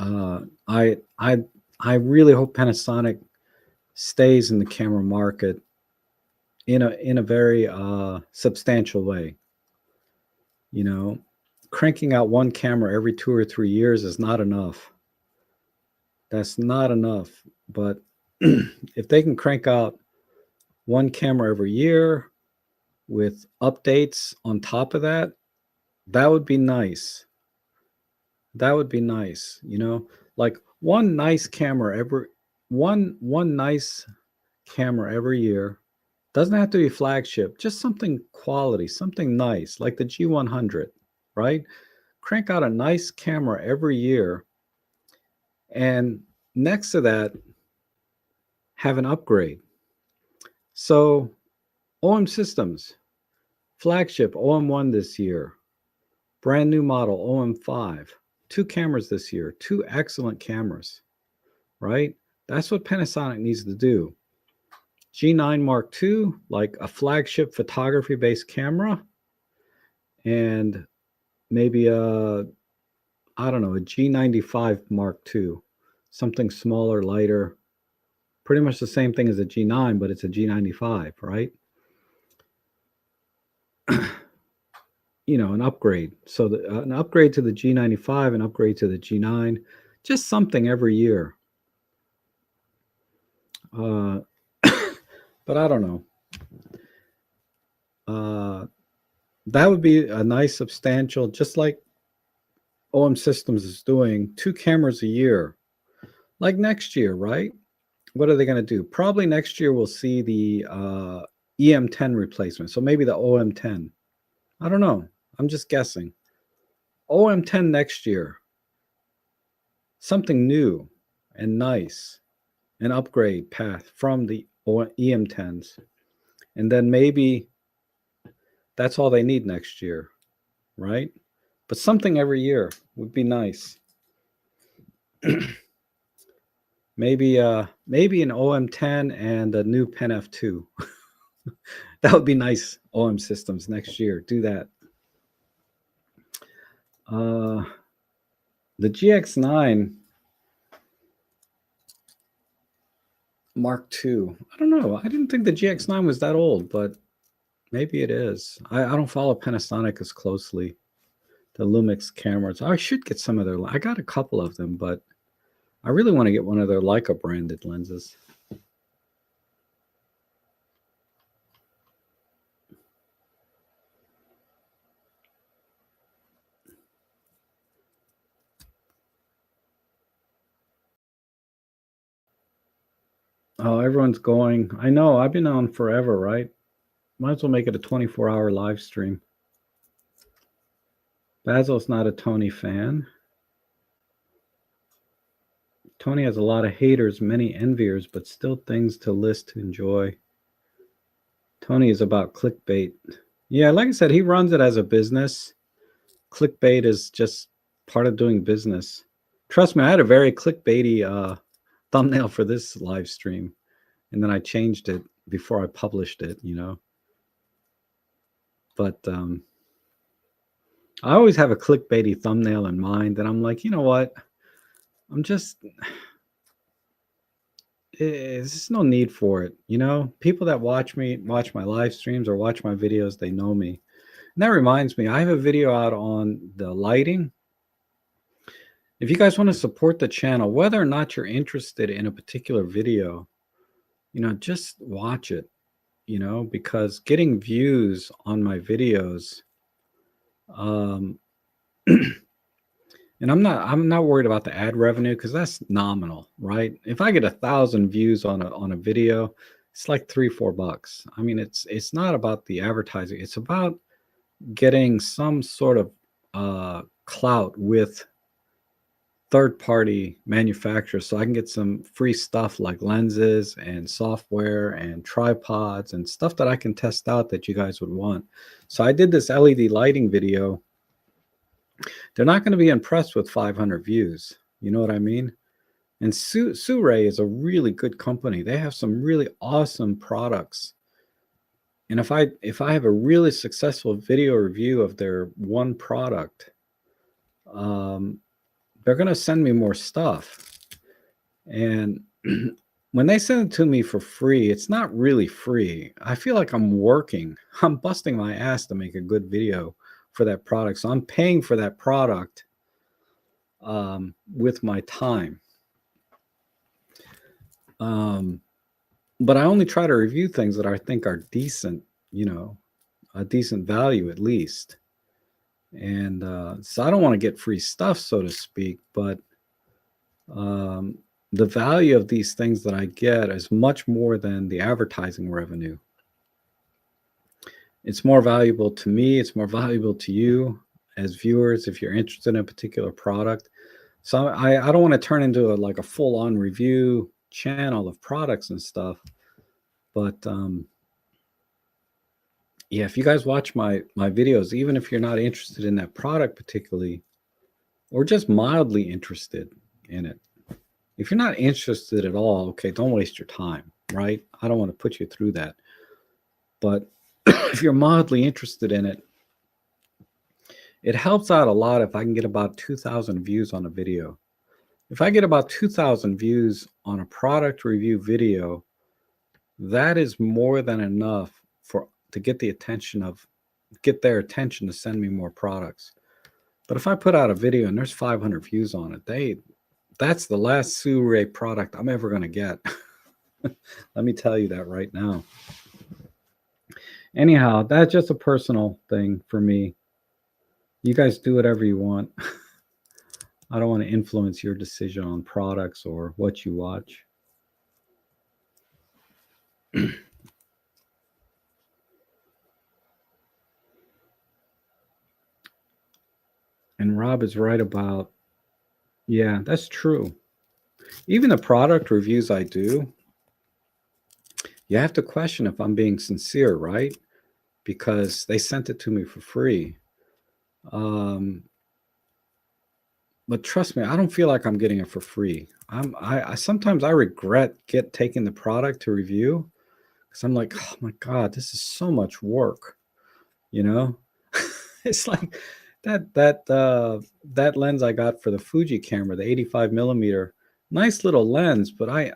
Uh, I I I really hope Panasonic stays in the camera market in a very substantial way. You know, cranking out one camera every 2 or 3 years is not enough. That's not enough. But if they can crank out one camera every year with updates on top of that, that would be nice. That would be nice, like one nice camera every year. Doesn't have to be flagship, just something quality, something nice, like the G100, right? Crank out a nice camera every year, and next to that, have an upgrade. So, OM Systems, flagship OM-1 this year, brand new model OM-5, two cameras this year, two excellent cameras, right? That's what Panasonic needs to do. G9 Mark II, like a flagship photography based camera, and maybe I don't know, a G95 Mark II, something smaller, lighter, pretty much the same thing as a G9, but it's a G95, right? An upgrade. So an upgrade to the G95, an upgrade to the G9, just something every year. Uh, but I don't know. That would be a nice substantial, just like OM Systems is doing, two cameras a year. Like next year, right? What are they going to do? Probably next year we'll see the EM10 replacement. So maybe the OM10. I don't know. I'm just guessing. OM10 next year. Something new and nice. An upgrade path from the EM10s. And then maybe that's all they need next year, right? But something every year would be nice. Maybe an OM10 and a new Pen F2. That would be nice. OM Systems next year. Do that. The GX9 Mark II. I don't know. I didn't think the GX9 was that old, but maybe it is. I don't follow Panasonic as closely. The Lumix cameras. I should get some of their. I got a couple of them, but I really want to get one of their Leica branded lenses. Oh, everyone's going. I know. I've been on forever, right? Might as well make it a 24-hour live stream. Basil's not a Tony fan. Tony has a lot of haters, many enviers, but still things to list to enjoy. Tony is about clickbait. Yeah, like I said, he runs it as a business. Clickbait is just part of doing business. Trust me, I had a very clickbaity thumbnail for this live stream, and then I changed it before I published it, But I always have a clickbaity thumbnail in mind, and I'm like, you know what? There's no need for it. People that watch my live streams or watch my videos, they know me. And that reminds me, I have a video out on the lighting. If you guys want to support the channel, whether or not you're interested in a particular video, just watch it, because getting views on my videos, um, and I'm not worried about the ad revenue because that's nominal, right? If I get 1,000 views on a video, it's like $3-4. I mean, it's not about the advertising. It's about getting some sort of clout with third-party manufacturers, so I can get some free stuff like lenses and software and tripods and stuff that I can test out that you guys would want. So I did this LED lighting video. They're not going to be impressed with 500 views. You know what I mean? And Suray is a really good company. They have some really awesome products. And if I have a really successful video review of their one product, they're going to send me more stuff. And when they send it to me for free, it's not really free. I feel like I'm working. I'm busting my ass to make a good video for that product. So I'm paying for that product with my time. But I only try to review things that I think are decent, a decent value at least. And so I don't want to get free stuff, so to speak, but the value of these things that I get is much more than the advertising revenue. It's more valuable to me. It's more valuable to you as viewers if you're interested in a particular product. So I don't want to turn into like a full-on review channel of products and stuff. But yeah, if you guys watch my videos, even if you're not interested in that product particularly, or just mildly interested in it, if you're not interested at all, okay, don't waste your time, right? I don't want to put you through that. But if you're mildly interested in it, it helps out a lot if I can get about 2,000 views on a video. If I get about 2,000 views on a product review video, that is more than enough to get their attention to send me more products. But if I put out a video and there's 500 views on it, that's the last Sue-Ray product I'm ever going to get. Let me tell you that right now. Anyhow, that's just a personal thing for me. You guys do whatever you want. I don't want to influence your decision on products or what you watch. And Rob is right about, yeah, that's true. Even the product reviews I do, you have to question if I'm being sincere, right? Because they sent it to me for free. But trust me, I don't feel like I'm getting it for free. I sometimes I regret taking the product to review because I'm like, oh my God, this is so much work. It's like that lens I got for the Fuji camera, the 85 millimeter, nice little lens, but I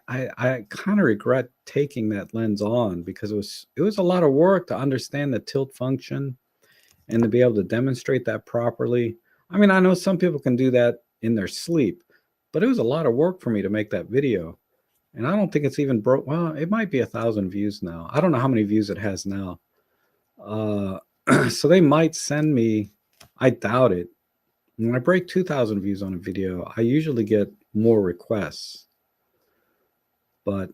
kind of regret taking that lens on because it was a lot of work to understand the tilt function and to be able to demonstrate that properly. I mean, I know some people can do that in their sleep, but it was a lot of work for me to make that video. And I don't think it's even broke. Well, it might be 1,000 views now. I don't know how many views it has now. So they might send me, I doubt it. When I break 2,000 views on a video, I usually get more requests. But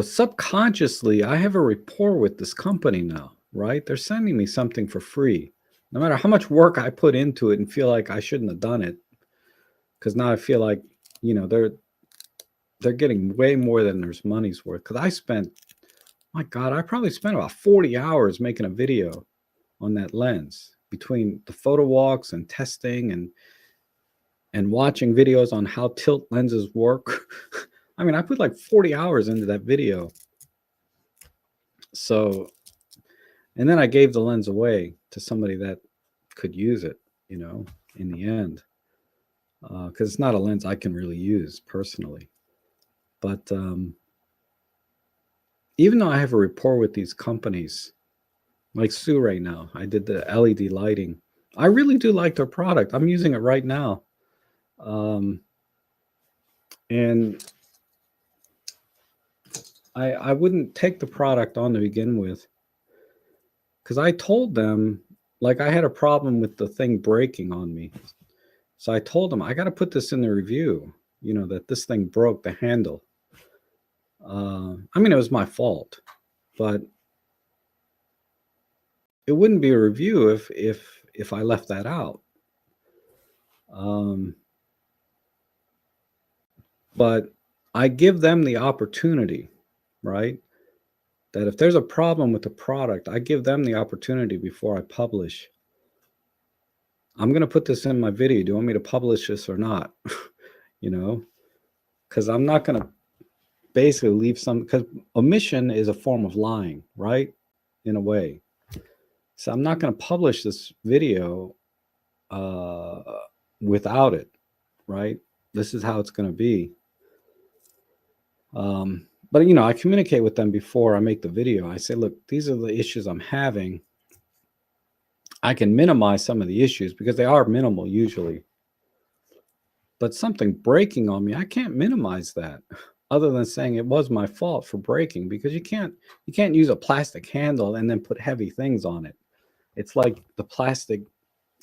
subconsciously, I have a rapport with this company now, right? They're sending me something for free. No matter how much work I put into it and feel like I shouldn't have done it, because now I feel like, they're getting way more than their money's worth. Because my God, I probably spent about 40 hours making a video on that lens between the photo walks and testing and watching videos on how tilt lenses work. I mean, I put like 40 hours into that video. So, and then I gave the lens away to somebody that could use it, in the end. Because it's not a lens I can really use personally. But even though I have a rapport with these companies, like Sue-Ray now, I did the LED lighting. I really do like their product. I'm using it right now. And I wouldn't take the product on to begin with. Because I told them, like, I had a problem with the thing breaking on me. So I told them, I got to put this in the review, that this thing broke the handle. I mean, it was my fault, but it wouldn't be a review if I left that out. But I give them the opportunity, right? That if there's a problem with the product, I give them the opportunity before I publish. I'm going to put this in my video. Do you want me to publish this or not? Because I'm not going to basically leave because omission is a form of lying, right? In a way. So I'm not going to publish this video without it, right? This is how it's going to be. But I communicate with them before I make the video. I say, look, these are the issues I'm having. I can minimize some of the issues because they are minimal usually. But something breaking on me, I can't minimize that other than saying it was my fault for breaking, because you can't use a plastic handle and then put heavy things on it. It's like the plastic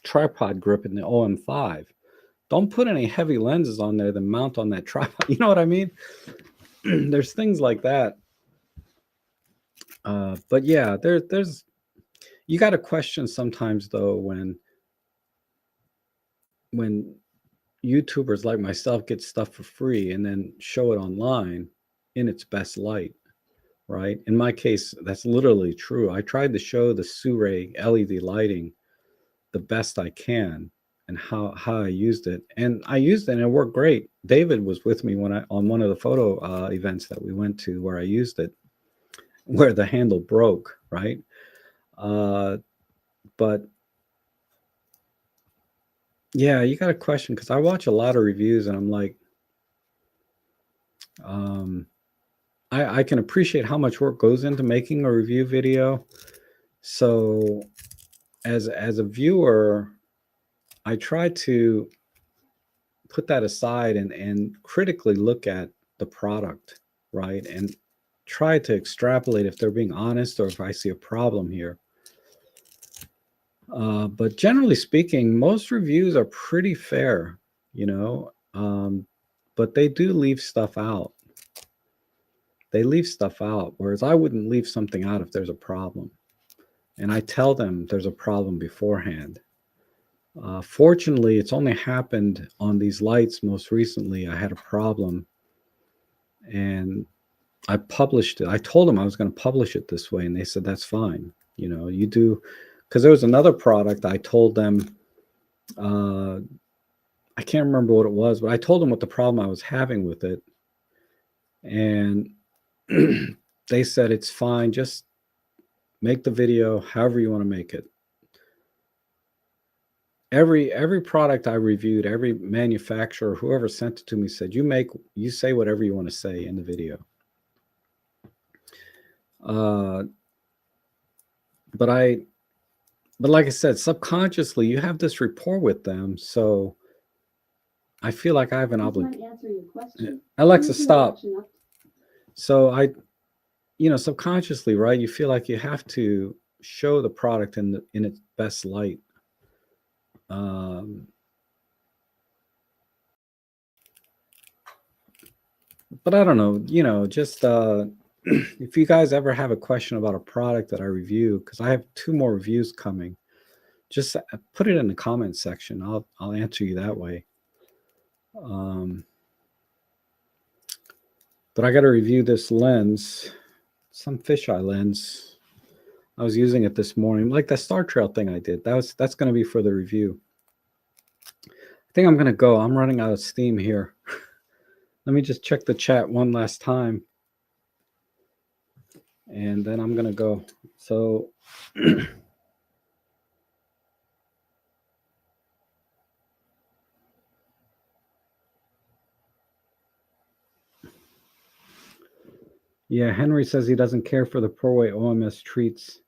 tripod grip in the OM-5. Don't put any heavy lenses on there, then mount on that tripod. You know what I mean? There's things like that. But yeah, there's you got to question sometimes though when YouTubers like myself get stuff for free and then show it online in its best light, right? In my case, that's literally true. I tried to show the Sue LED lighting the best I can and how I used it, and I used it and it worked great. David was with me when on one of the photo events that we went to where I used it, where the handle broke, right? But yeah, you got a question, because I watch a lot of reviews and I'm like, I can appreciate how much work goes into making a review video. So as a viewer, I try to put that aside and critically look at the product, right? And try to extrapolate if they're being honest or if I see a problem here. But generally speaking, most reviews are pretty fair, but they do leave stuff out. They leave stuff out, whereas I wouldn't leave something out if there's a problem. And I tell them there's a problem beforehand. Fortunately, it's only happened on these lights most recently. I had a problem and I published it. I told them I was going to publish it this way, and they said, that's fine. You do, because there was another product I told them, I can't remember what it was, but I told them what the problem I was having with it. And they said, it's fine. Just make the video however you want to make it. Every product I reviewed, every manufacturer, whoever sent it to me said, you say whatever you want to say in the video. But like I said, subconsciously you have this rapport with them, so I feel like I have an obligation. Alexa, stop. So subconsciously, right? You feel like you have to show the product in its best light. But I don't know, just if you guys ever have a question about a product that I review, because I have 2 more reviews coming, just put it in the comment section. I'll answer you that way. But I got to review this lens, some fisheye lens. I was using it this morning, like that Star Trail thing I did. That's going to be for the review. I think I'm going to go. I'm running out of steam here. Let me just check the chat one last time, and then I'm going to go. So yeah, Henry says he doesn't care for the poor way OMS treats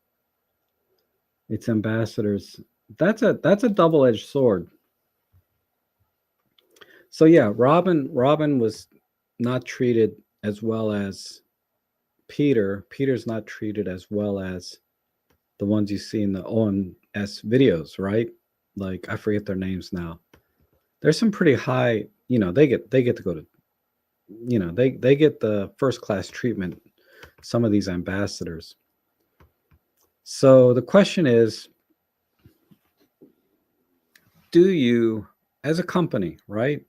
its ambassadors. That's a double-edged sword. So yeah, Robin was not treated as well as Peter. Peter's not treated as well as the ones you see in the OMS videos, right? Like, I forget their names now. There's some pretty high, they get to go to, they get the first class treatment, some of these ambassadors. So the question is, do you, as a company, right?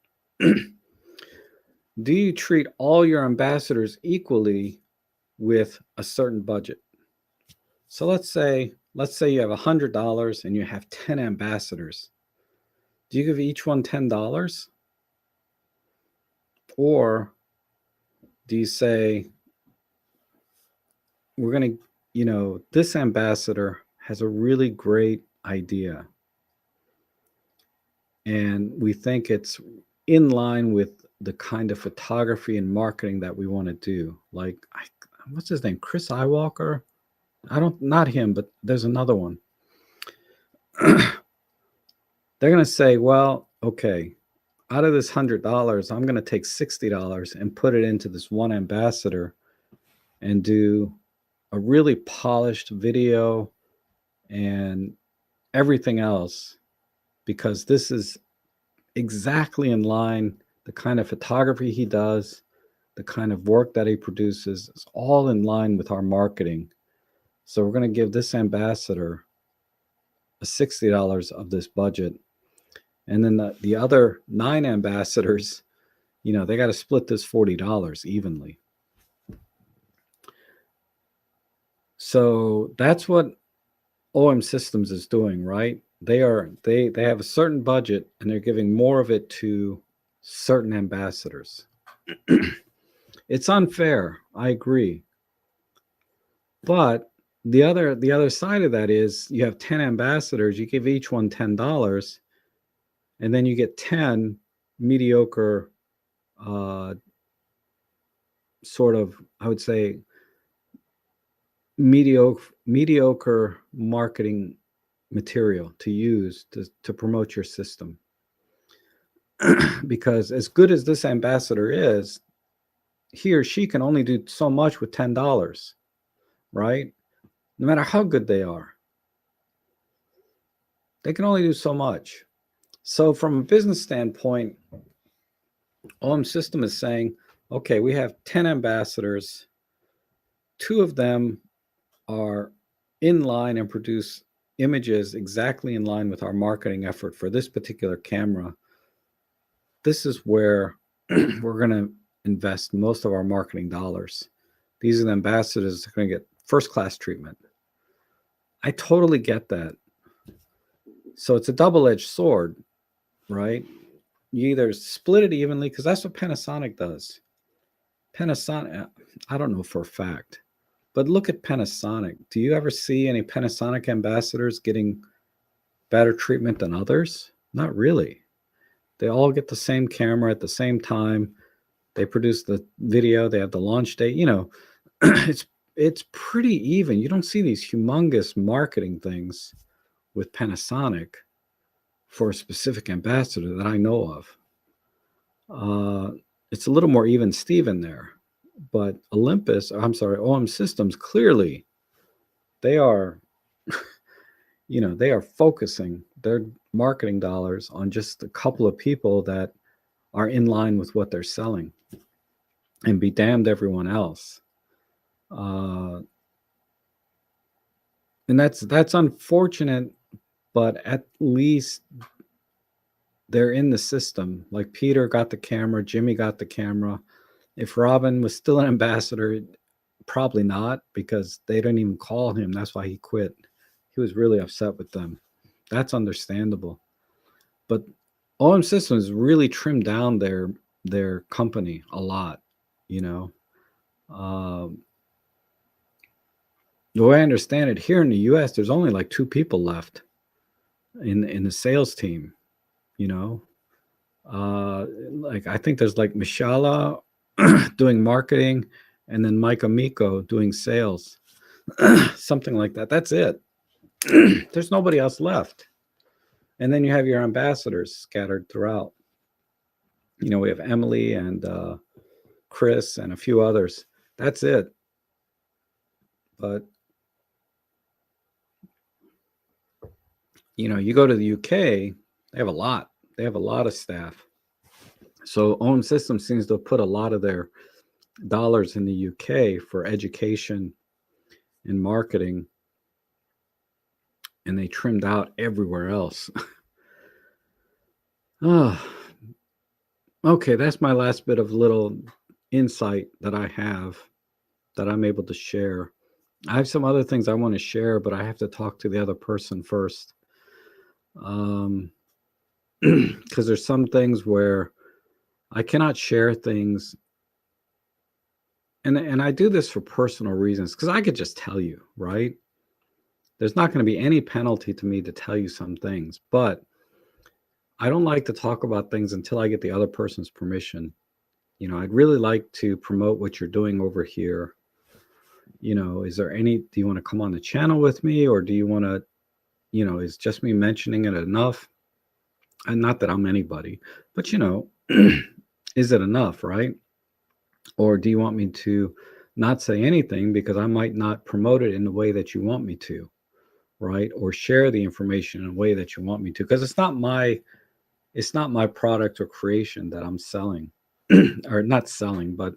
Do you treat all your ambassadors equally with a certain budget? So let's say you have $100 and you have 10 ambassadors. Do you give each one $10? Or do you say, we're going to, this ambassador has a really great idea, and we think it's in line with the kind of photography and marketing that we want to do. Like, what's his name? Chris Iwalker? Not him, but there's another one. They're going to say, well, okay, out of this $100, I'm going to take $60 and put it into this one ambassador and do a really polished video and everything else, because this is exactly in line, the kind of photography he does, the kind of work that he produces is all in line with our marketing. So we're going to give this ambassador a $60 of this budget. And then the other 9 ambassadors, they got to split this $40 evenly. So that's what OM Systems is doing, right? They have a certain budget and they're giving more of it to certain ambassadors. It's unfair, I agree. But the other side of that is you have 10 ambassadors, you give each one $10, and then you get 10 mediocre sort of, I would say, mediocre marketing material to use to promote your system. Because as good as this ambassador is, he or she can only do so much with $10, right? No matter how good they are, they can only do so much. So from a business standpoint, OM System is saying, okay, we have 10 ambassadors. 2 of them are in line and produce images exactly in line with our marketing effort for this particular camera. This is where we're going to invest most of our marketing dollars. These are the ambassadors that are going to get first-class treatment. I totally get that. So it's a double-edged sword, right? You either split it evenly, because that's what Panasonic does. Panasonic, I don't know for a fact, but look at Panasonic. Do you ever see any Panasonic ambassadors getting better treatment than others? Not really. They all get the same camera at the same time. They produce the video. They have the launch date. It's pretty even. You don't see these humongous marketing things with Panasonic for a specific ambassador that I know of. It's a little more even Steven there. But OM Systems, clearly, they are, they are focusing their marketing dollars on just a couple of people that are in line with what they're selling, and be damned everyone else. And that's unfortunate, but at least they're in the system. Like Peter got the camera, Jimmy got the camera. If Robin was still an ambassador, probably not, because they didn't even call him. That's why he quit. He was really upset with them. That's understandable. But OM Systems really trimmed down their company a lot, The way I understand it, here in the U.S., there's only like 2 people left in the sales team, Like I think there's like Mishala doing marketing, and then Mike Amico doing sales, something like that. That's it. There's nobody else left. And then you have your ambassadors scattered throughout. We have Emily and Chris and a few others. That's it. But, you go to the UK, they have a lot. They have a lot of staff. So OM Systems seems to put a lot of their dollars in the UK for education and marketing, and they trimmed out everywhere else. Okay, that's my last bit of little insight that I have that I'm able to share. I have some other things I want to share, but I have to talk to the other person first. Because there's some things where I cannot share things. And I do this for personal reasons, because I could just tell you, right? there's not going to be any penalty to me to tell you some things, but I don't like to talk about things until I get the other person's permission. I'd really like to promote what you're doing over here. Is there do you want to come on the channel with me, or do you want to, is just me mentioning it enough? And not that I'm anybody, but is it enough, right? Or do you want me to not say anything because I might not promote it in the way that you want me to, right? Or share the information in a way that you want me to, because it's not my product or creation that I'm selling, or not selling, but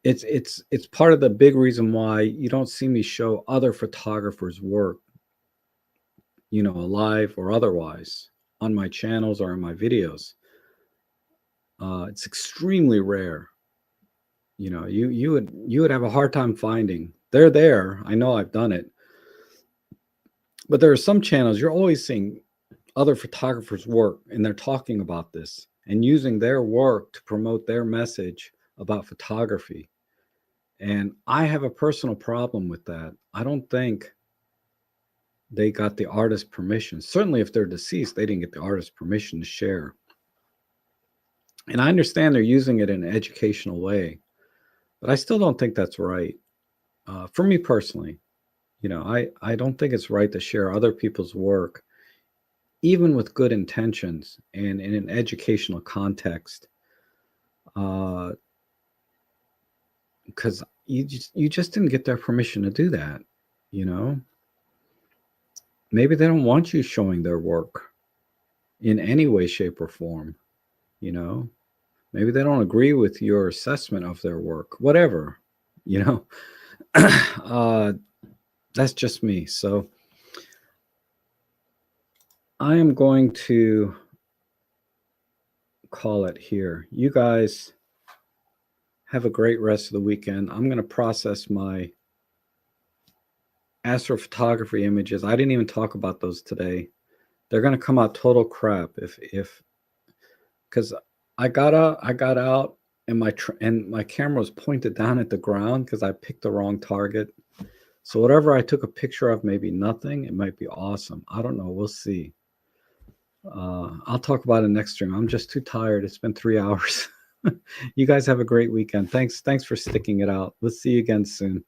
it's part of the big reason why you don't see me show other photographers' work, live or otherwise, on my channels or in my videos. It's extremely rare. You would have a hard time finding. They're there. I know I've done it. But there are some channels you're always seeing other photographers' work, and they're talking about this and using their work to promote their message about photography. And I have a personal problem with that. I don't think they got the artist's permission. Certainly, if they're deceased, they didn't get the artist's permission to share. And I understand they're using it in an educational way, but I still don't think that's right. For me personally, I don't think it's right to share other people's work, even with good intentions and in an educational context, because you just didn't get their permission to do that. Maybe they don't want you showing their work in any way, shape, or form. Maybe they don't agree with your assessment of their work. Whatever. That's just me. So I am going to call it here. You guys have a great rest of the weekend. I'm going to process my astrophotography images. I didn't even talk about those today. They're going to come out total crap because I got out and my camera was pointed down at the ground because I picked the wrong target. So whatever I took a picture of may be nothing. It might be awesome. I don't know. We'll see. I'll talk about it next stream. I'm just too tired. It's been 3 hours. You guys have a great weekend. Thanks for sticking it out. We'll see you again soon.